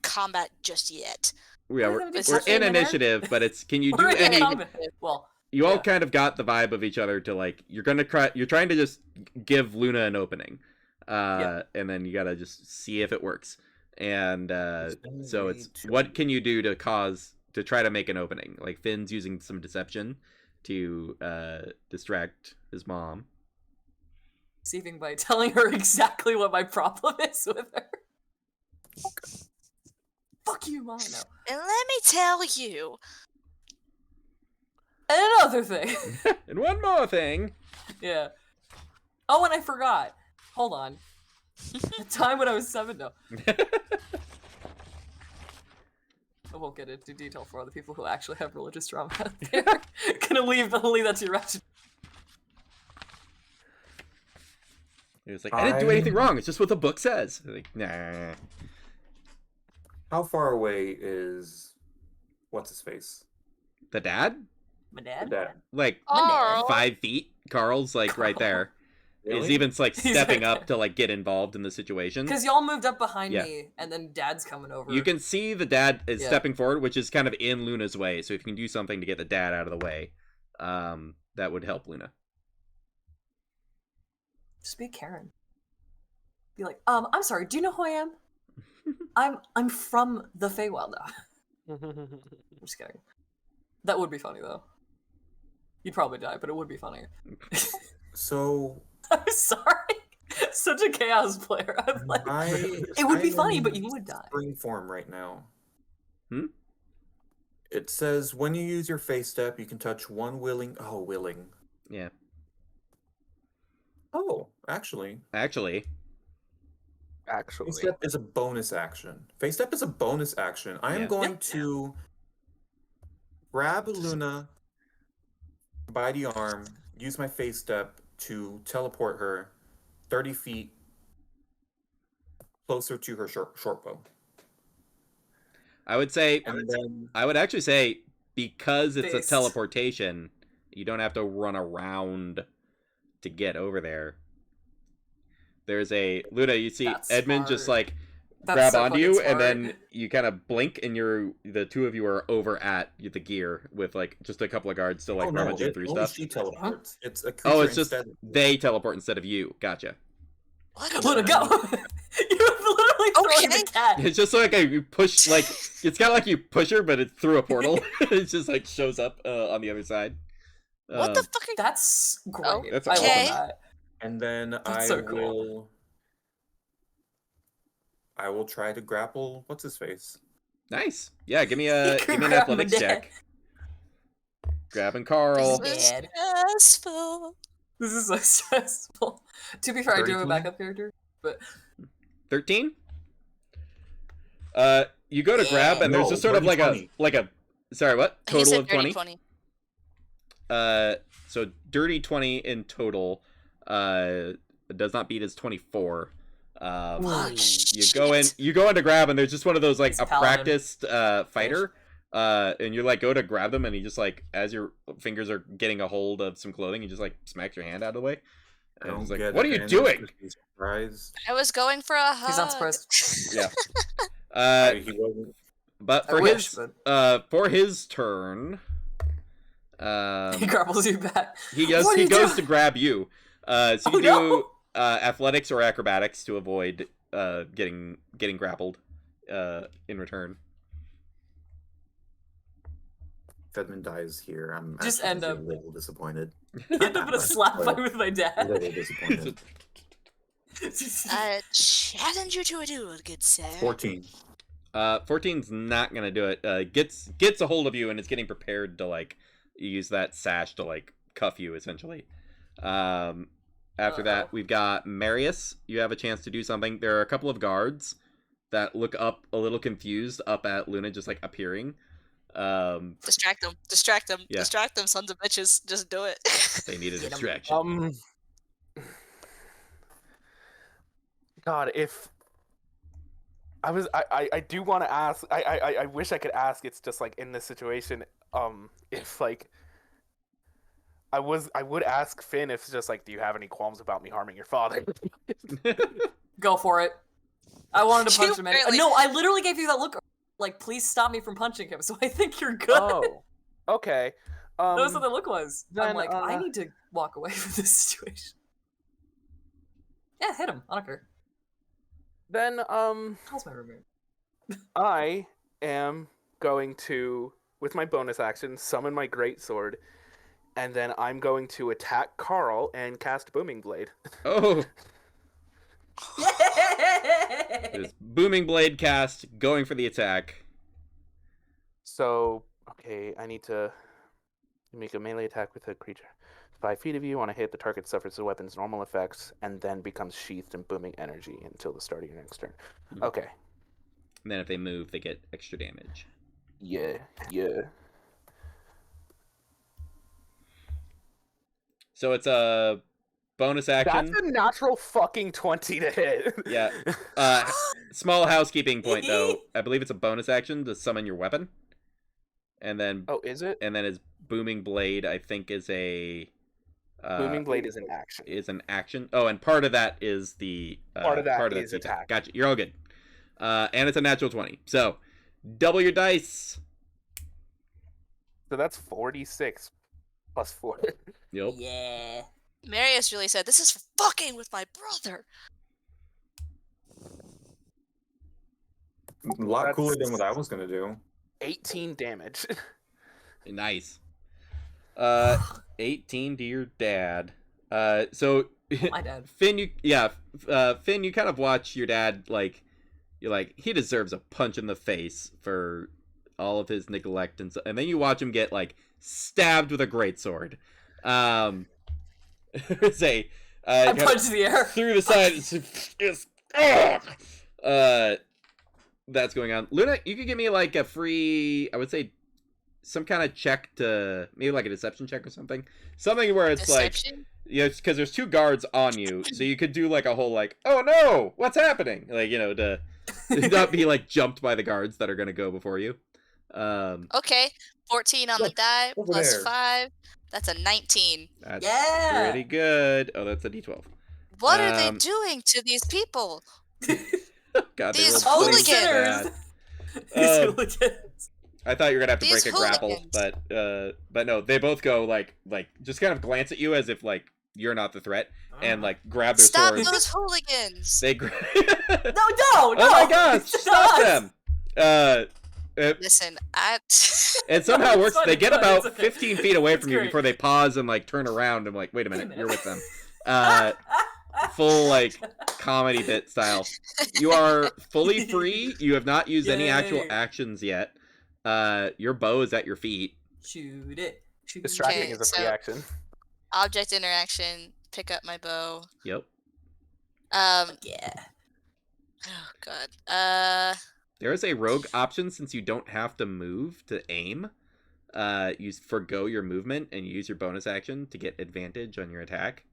combat just yet. we're gonna do We're in something in there? initiative, but it's can you do We're in any? combat. Well, You all yeah. kind of got the vibe of each other to like you're trying to just give Luna an opening, and then you gotta just see if it works. And so it's what can you do to try to make an opening? Like Finn's using some deception to distract his mom. deceiving by telling her exactly what my problem is with her. Fuck you, Mom. No. And let me tell you, And another thing. And one more thing. Yeah. Oh, and I forgot. Hold on. The time when I was 7, no. I won't get into detail for other people who actually have religious trauma out there. Gonna leave that to your action. He was like, I didn't do anything wrong. It's just what the book says. Like, nah. How far away is what's his face? The dad? My The dad? dad. Like Carl. 5 feet. Carl's like right there. He's Really? even like He's stepping right up to like get involved in the situation. Because y'all moved up behind Yeah. me, and then Dad's coming over. You can see the dad is Yeah. stepping forward, which is kind of in Luna's way. So if you can do something to get the dad out of the way, that would help Luna. Just be Karen. Be like, I'm sorry, do you know who I am? I'm from the Feywild now. I'm just kidding. That would be funny though. You'd probably die, but it would be funny. So I'm sorry. Such a chaos player. I'm like, it would be funny, but you would die. Spring form right now. Hmm? It says when you use your face step, you can touch one willing. Oh, willing. Yeah. Oh, actually, Actually, Actually, face step is a bonus action. Face step is a bonus action. I am Yeah. going to grab Luna by the arm, use my face step to teleport her 30 feet closer to her short bow. I would say, And then I would actually say, because it's a Fist. teleportation, you don't have to run around to get over there. There's a Luna. You see That's Edmund just smart. like That's grab so onto fucking you, and smart. then you kind of blink, and the two of you are over at the gear with like just a couple of guards still like oh no, rummaging through only stuff. she teleports. It's a creature Oh, it's just instead of- they teleport instead of you. Gotcha. what? Luna, go! You literally like throwing the cat. It's just like you push, like it's kind of like you push her, but it's through a portal. It just like shows up on the other side. What the fuck? That's great. Oh, That's I okay. love that. And then That's so cool. I will try to grapple. What's his face? Nice. Yeah, give me an Grab athletics my check. Grabbing Carl. This is Dad. stressful. This is so stressful. To be fair, I do have a 30? backup character, but 13. You go to grab, and there's No, just sort of like 20. a. Sorry, what? He Total said of dirty 20. So dirty 20 in total. Does not beat his 24. Oh, You go in to grab, and there's just one of those like He's a paladin. practiced fighter. And you like go to grab them, and he just like as your fingers are getting a hold of some clothing, he just like smacks your hand out of the way. I And don't he's like, get "What are you advantage doing?" 'cause he's surprised. I was going for a hug. he's not surprised. Yeah. He wasn't. But I for wish, his but for his turn, he grapples you back. he What are you goes doing? to grab you. So Oh, you do no! athletics or acrobatics to avoid getting grappled in return. Fedman dies here. I'm Just actually end up- a little disappointed. End up in a slap fight with my A dad. little disappointed. I challenge you to a duel, good sir. 14. 14's not gonna do it. Gets a hold of you and is getting prepared to like use that sash to like cuff you essentially. After that, we've got Marius. You have a chance to do something. There are a couple of guards that look up a little confused up at Luna just like appearing. Distract them, Yeah. distract them, sons of bitches. Just do it. They need a Get 'em. distraction. God, if I do want to ask. I wish I could ask. It's just like in this situation. If like I would ask Finn if it's just like, do you have any qualms about me harming your father? Go for it. I wanted to You punch him. Anyway. barely- No, I literally gave you that look. Like, please stop me from punching him. So I think you're good. Oh, okay. That was what the look was. I'm then, like, I need to walk away from this situation. Yeah, hit him. I don't care. Then How's my roommate? I am going to, with my bonus action, summon my greatsword, and then I'm going to attack Carl and cast Booming Blade. Oh, this booming blade cast going for the attack. So, okay, I need to make a melee attack with a creature 5 feet of you. On a hit, the target suffers the weapon's normal effects and then becomes sheathed in booming energy until the start of your next turn. Okay. And then if they move, they get extra damage. Yeah. So it's a bonus action. That's a natural fucking 20 to hit. Yeah. Small housekeeping point though. I believe it's a bonus action to summon your weapon. And then Oh, is it? his booming blade, I think, is a Booming Blade is an action. is an action. Oh, and part of that is the Part of that that's is the attack. Gotcha. You're all good. And it's a natural 20. So double your dice. So that's 46 plus 4. Yep. Yeah. Marius really said, "This is for fucking with my brother." A lot That's- cooler than what I was gonna do. 18 damage. Nice. 18 to your dad. So My dad. Finn, Finn, you kind of watch your dad like, you're like, he deserves a punch in the face for all of his neglect, and then you watch him get like stabbed with a greatsword. Say, I kind of punched the air. through the side. That's going on. Luna, you could give me like a free, I would say, some kind of check to maybe like a deception check or something. Something where it's like, Deception? yeah, because there's 2 guards on you, so you could do like a whole like, oh no, what's happening? Like, you know, to not be like jumped by the guards that are gonna go before you. Okay, 14 on the Look, die over plus there. 5. That's a 19. That's Yeah. pretty good. Oh, that's a D12. What are they Um, doing to these people? God, they These rolled Holy pretty hooligans. bad. These Um, hooligans. I thought you were gonna have to These break a grapple, hooligans. but no, they both go like just kind of glance at you as if like you're not the threat, and like grab their Stop swords. those hooligans! They No, no! Oh my gosh! Stop them! Listen, It somehow It's works. funny, They get but about it's okay. 15 feet away It's from you great. before they pause and like turn around and like, wait a minute, minute. you're with them. Full like comedy bit style. You are fully free. You have not used any actual Yay. actions yet. Your bow is at your feet. Shoot it. Shoot Distracting Okay, is a free so- action. object interaction. Pick up my bow. Yep. Yeah. Oh god. There is a rogue option since you don't have to move to aim. You forgo your movement and you use your bonus action to get advantage on your attack.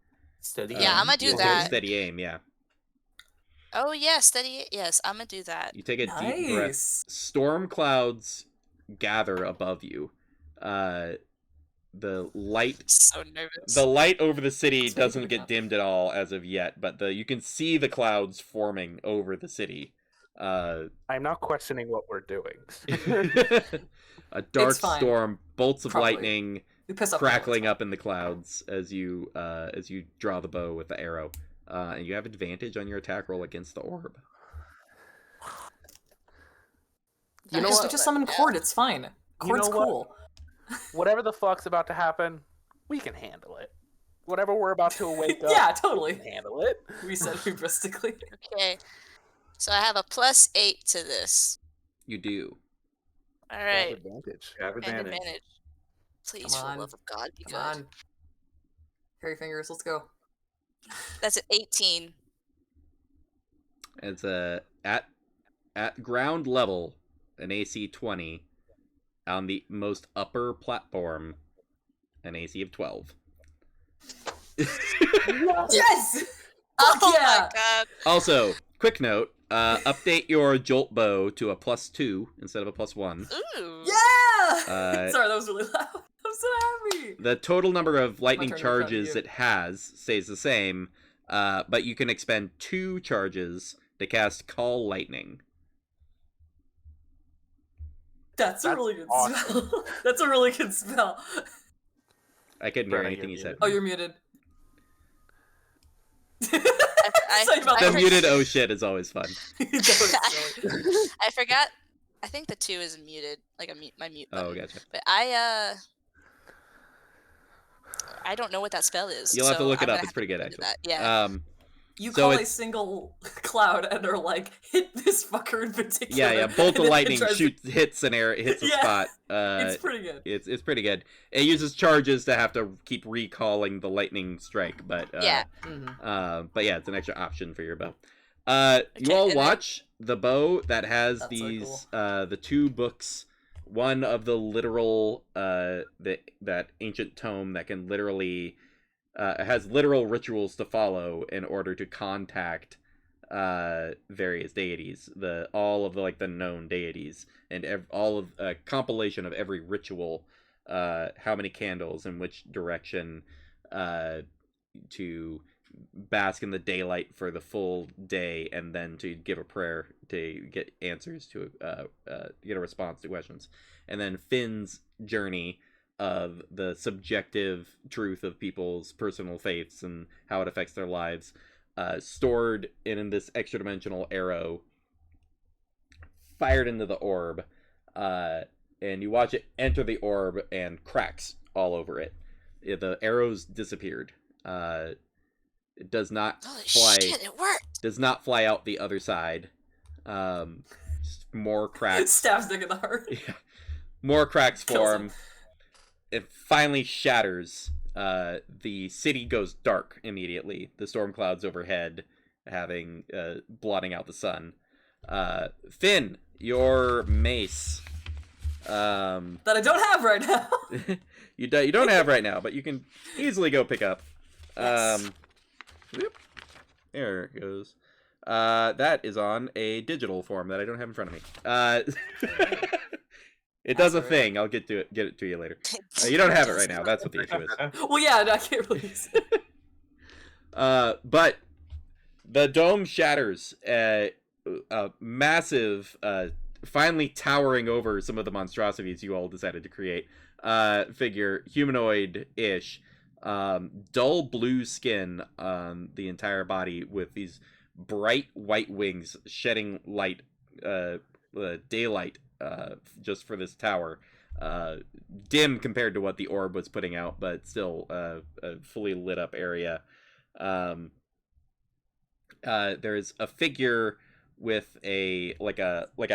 Steady. Yeah, I'ma do you that. take steady aim, yeah. Oh yeah, steady. Yes, I'm gonna do that. You take a deep breath. Nice. Storm clouds gather above you. The light So nervous. The light over the city That's doesn't really get good. dimmed at all as of yet, but you can see the clouds forming over the city. I'm not questioning what we're doing. A dark fine. storm, bolts of Probably. lightning We piss off crackling up in the clouds as you draw the bow with the arrow. And you have advantage on your attack roll against the orb. You know just, what? just summon Cord, it's fine. Cord's know what? cool. Whatever the fuck's about to happen, we can handle it. Whatever we're about to wake up, Yeah, we totally. can handle it. We said hubristically. Okay. So I have a +8 to this. You do. All Have right. advantage. Have And advantage. advantage. Please, Come for on. the love of God, be Come good. on. Hairy fingers, let's go. That's an 18. It's at ground level, an AC 20. On the most upper platform, an AC of 12. Yes! Oh yeah. my god. Also, quick note, update your jolt bow to a +2 instead of a +1. Ooh. Yeah! Sorry, that was really loud. I'm so happy. The total number of lightning turn in front of charges you. it has stays the same, but you can expend 2 charges to cast Call Lightning. That's a That's really good awesome. spell. That's a really good spell. I couldn't hear Brenna, anything you're you said. Oh, you're muted. I- Sorry about The that. I- muted oh shit is always fun. That was silly. I forgot. I think the 2 is muted, like my mute button. Oh, gotcha. But I don't know what that spell is. You'll have to so look it I'm up. gonna It's have pretty to good, look into actually. that. Yeah. You So call a it's- single cloud and are like, hit this fucker in particular. Yeah, bolt and of it lightning tries to- shoots, hits an area, hits a Yeah, spot. It's pretty good. It's pretty good. It uses charges to have to keep recalling the lightning strike, but Yeah. Mhm. but yeah, it's an extra option for your bow. You Okay, all and then- watch the bow that has That's so these the 2 books. One of the literal that ancient tome that can literally has literal rituals to follow in order to contact various deities, all of the known deities, and all of a compilation of every ritual, how many candles in which direction to bask in the daylight for the full day, and then to give a prayer to get answers to get a response to questions, and then Finn's journey of the subjective truth of people's personal faiths and how it affects their lives, stored in this extra dimensional arrow fired into the orb, and you watch it enter the orb and cracks all over it. The arrows disappeared. It does not Holy fly. shit! It worked. Does not fly out the other side. Just more cracks. Stabs Nick in the heart. Yeah. More cracks Kills form. him. It finally shatters. The city goes dark immediately. The storm clouds overhead, blotting out the sun. Finn, your mace. That I don't have right now. You don't have right now, but you can easily go pick up. Yes. Whoop. There it goes. That is on a digital form that I don't have in front of me. It does a That's all right. thing. I'll get it to you later. You don't have it right now. That's what the issue is. Well, yeah, no, I can't really use it. But the dome shatters. A massive, finally towering over some of the monstrosities you all decided to create. Figure humanoid-ish dull blue skin on the entire body with these bright white wings shedding light, daylight, just for this tower. Dim compared to what the orb was putting out, but still a fully lit up area. There's a figure with a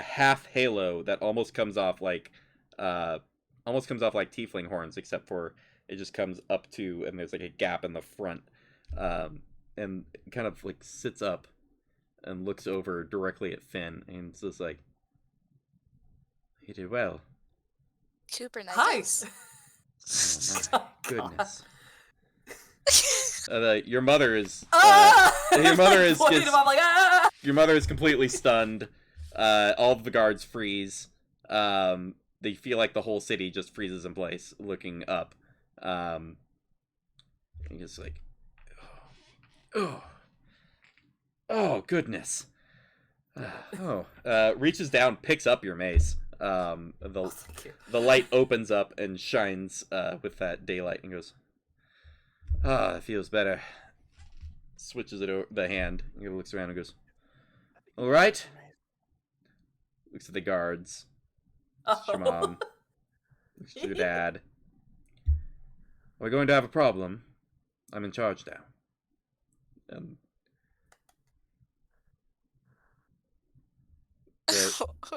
half halo that almost comes off like tiefling horns, except for it just comes up to, and there's like a gap in the front, and kind of like sits up and looks over directly at Finn, and it's just like, "You did well." Cooper Hi. Nice. Oh my goodness. Your mother is. Your mother is pointing just- him up like, ah! Your mother is completely stunned. All of the guards freeze. They feel like the whole city just freezes in place, looking up. And just like, oh goodness. Reaches down, picks up your mace. Oh, thank you. The light opens up and shines with that daylight, and goes, it feels better. Switches it over the hand. He looks around and goes, "All right." Looks at the guards. Looks at your mom. Looks at your dad. We're going to have a problem. I'm in charge now.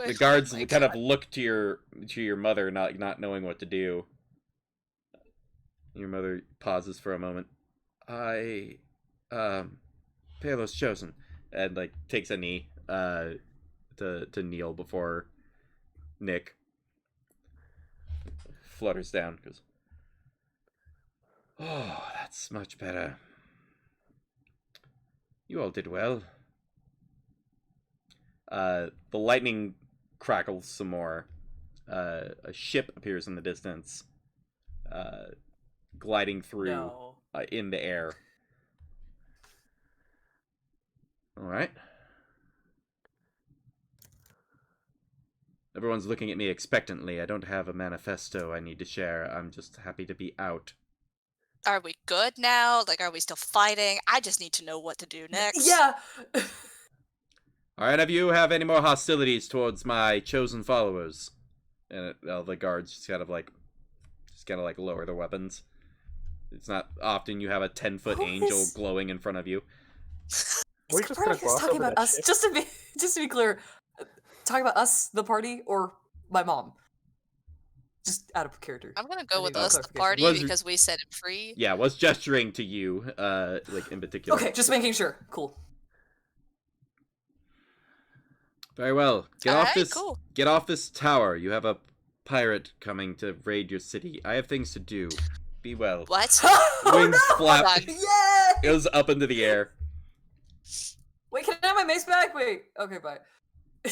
The guards kind of look to your mother, not knowing what to do. Your mother pauses for a moment. Palos chosen, and like takes a knee to kneel before Nick. Flutters down, goes, "Oh, that's much better. You all did well." The lightning crackles some more. A ship appears in the distance, gliding through No. in the air. All right. Everyone's looking at me expectantly. I don't have a manifesto I need to share. I'm just happy to be out. Are we good now? Like, are we still fighting? I just need to know what to do next. Yeah. All right, have you have any more hostilities towards my chosen followers? And all the guards just kind of like lower their weapons. It's not often you have a 10-foot Who angel is- glowing in front of you. We're Is just gonna Copernicus gloss talking over about that us? shit. Just to be clear, talking about us, the party, or my mom? Just out of character. I'm gonna go I with need us, the clarification. party, Was- because we set him free. Yeah, was gesturing to you, like in particular. Okay, just making sure. Cool. Very well. Alright, cool. Get off this tower. You have a pirate coming to raid your city. I have things to do. Be well. What? Wings Oh, no! flap. Hold on. Yay! Goes up into the air. Wait, can I have my mace back? Wait. Okay, bye. He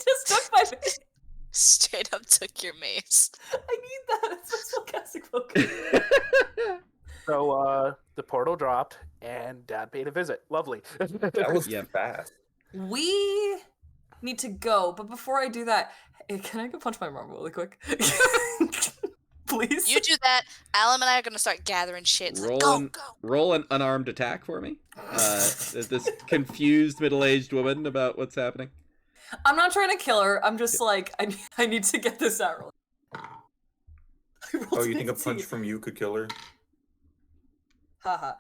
just took my mace. Straight up took your mace. I need that. It's my spellcasting focus. So the portal dropped, and Dad paid a visit. Lovely. That was Yeah. fast. We need to go, but before I do that, hey, can I go punch my mom really quick? Please? You do that. Alan and I are gonna start gathering shit. It's like, go, Rolling- go. Roll an unarmed attack for me. This confused middle-aged woman about what's happening. I'm not trying to kill her. I'm just like, I need to get this out really. I rolled Oh, you think a 19. punch from you could kill her? Haha.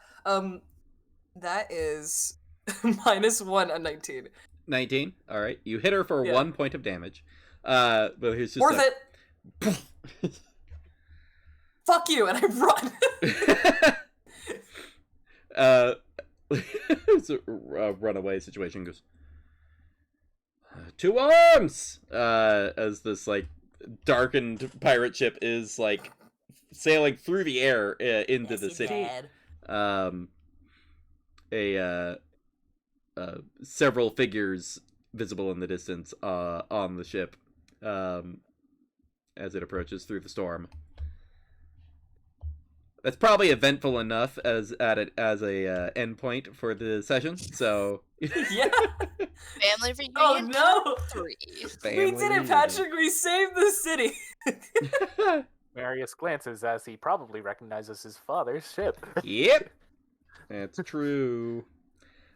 That is -1 on 19. 19. All right, you hit her for Yeah. 1 point of damage. But here's just Worth it. Fuck you, and I run. It's a runaway situation. Goes, "To arms!" As this like darkened pirate ship is like sailing through the air into Yes, the you city. did. Several figures visible in the distance on the ship as it approaches through the storm. That's probably eventful enough as a endpoint for the session. So Yeah. Family reunion. Oh no! Three. We did it, Patrick. We saved the city. Marius glances as he probably recognizes his father's ship. Yep, that's true.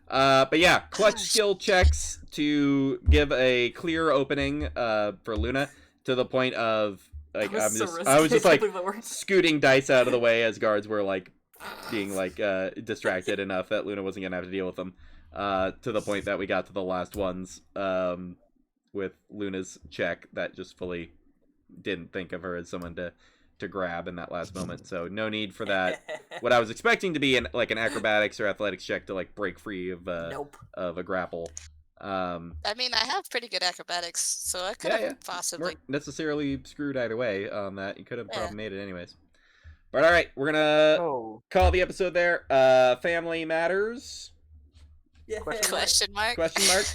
But yeah, clutch skill checks to give a clear opening for Luna to the point of like That was so risky. I was just I like can't believe that worked. scooting dice out of the way as guards were like being like distracted enough that Luna wasn't gonna have to deal with them. To the point that we got to the last ones with Luna's check that just fully didn't think of her as someone to grab in that last moment. So no need for that. What I was expecting to be an acrobatics or athletics check to like break free of Nope. of a grapple. I mean, I have pretty good acrobatics, so I could have possibly. Weren't necessarily screwed either way on that. You could have Yeah. probably made it anyways. But all right, we're gonna Oh, call the episode there. Family matters? Yeah. Question mark? Question mark?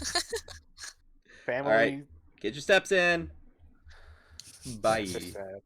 family. Alright. Get your steps in. Bye. Success.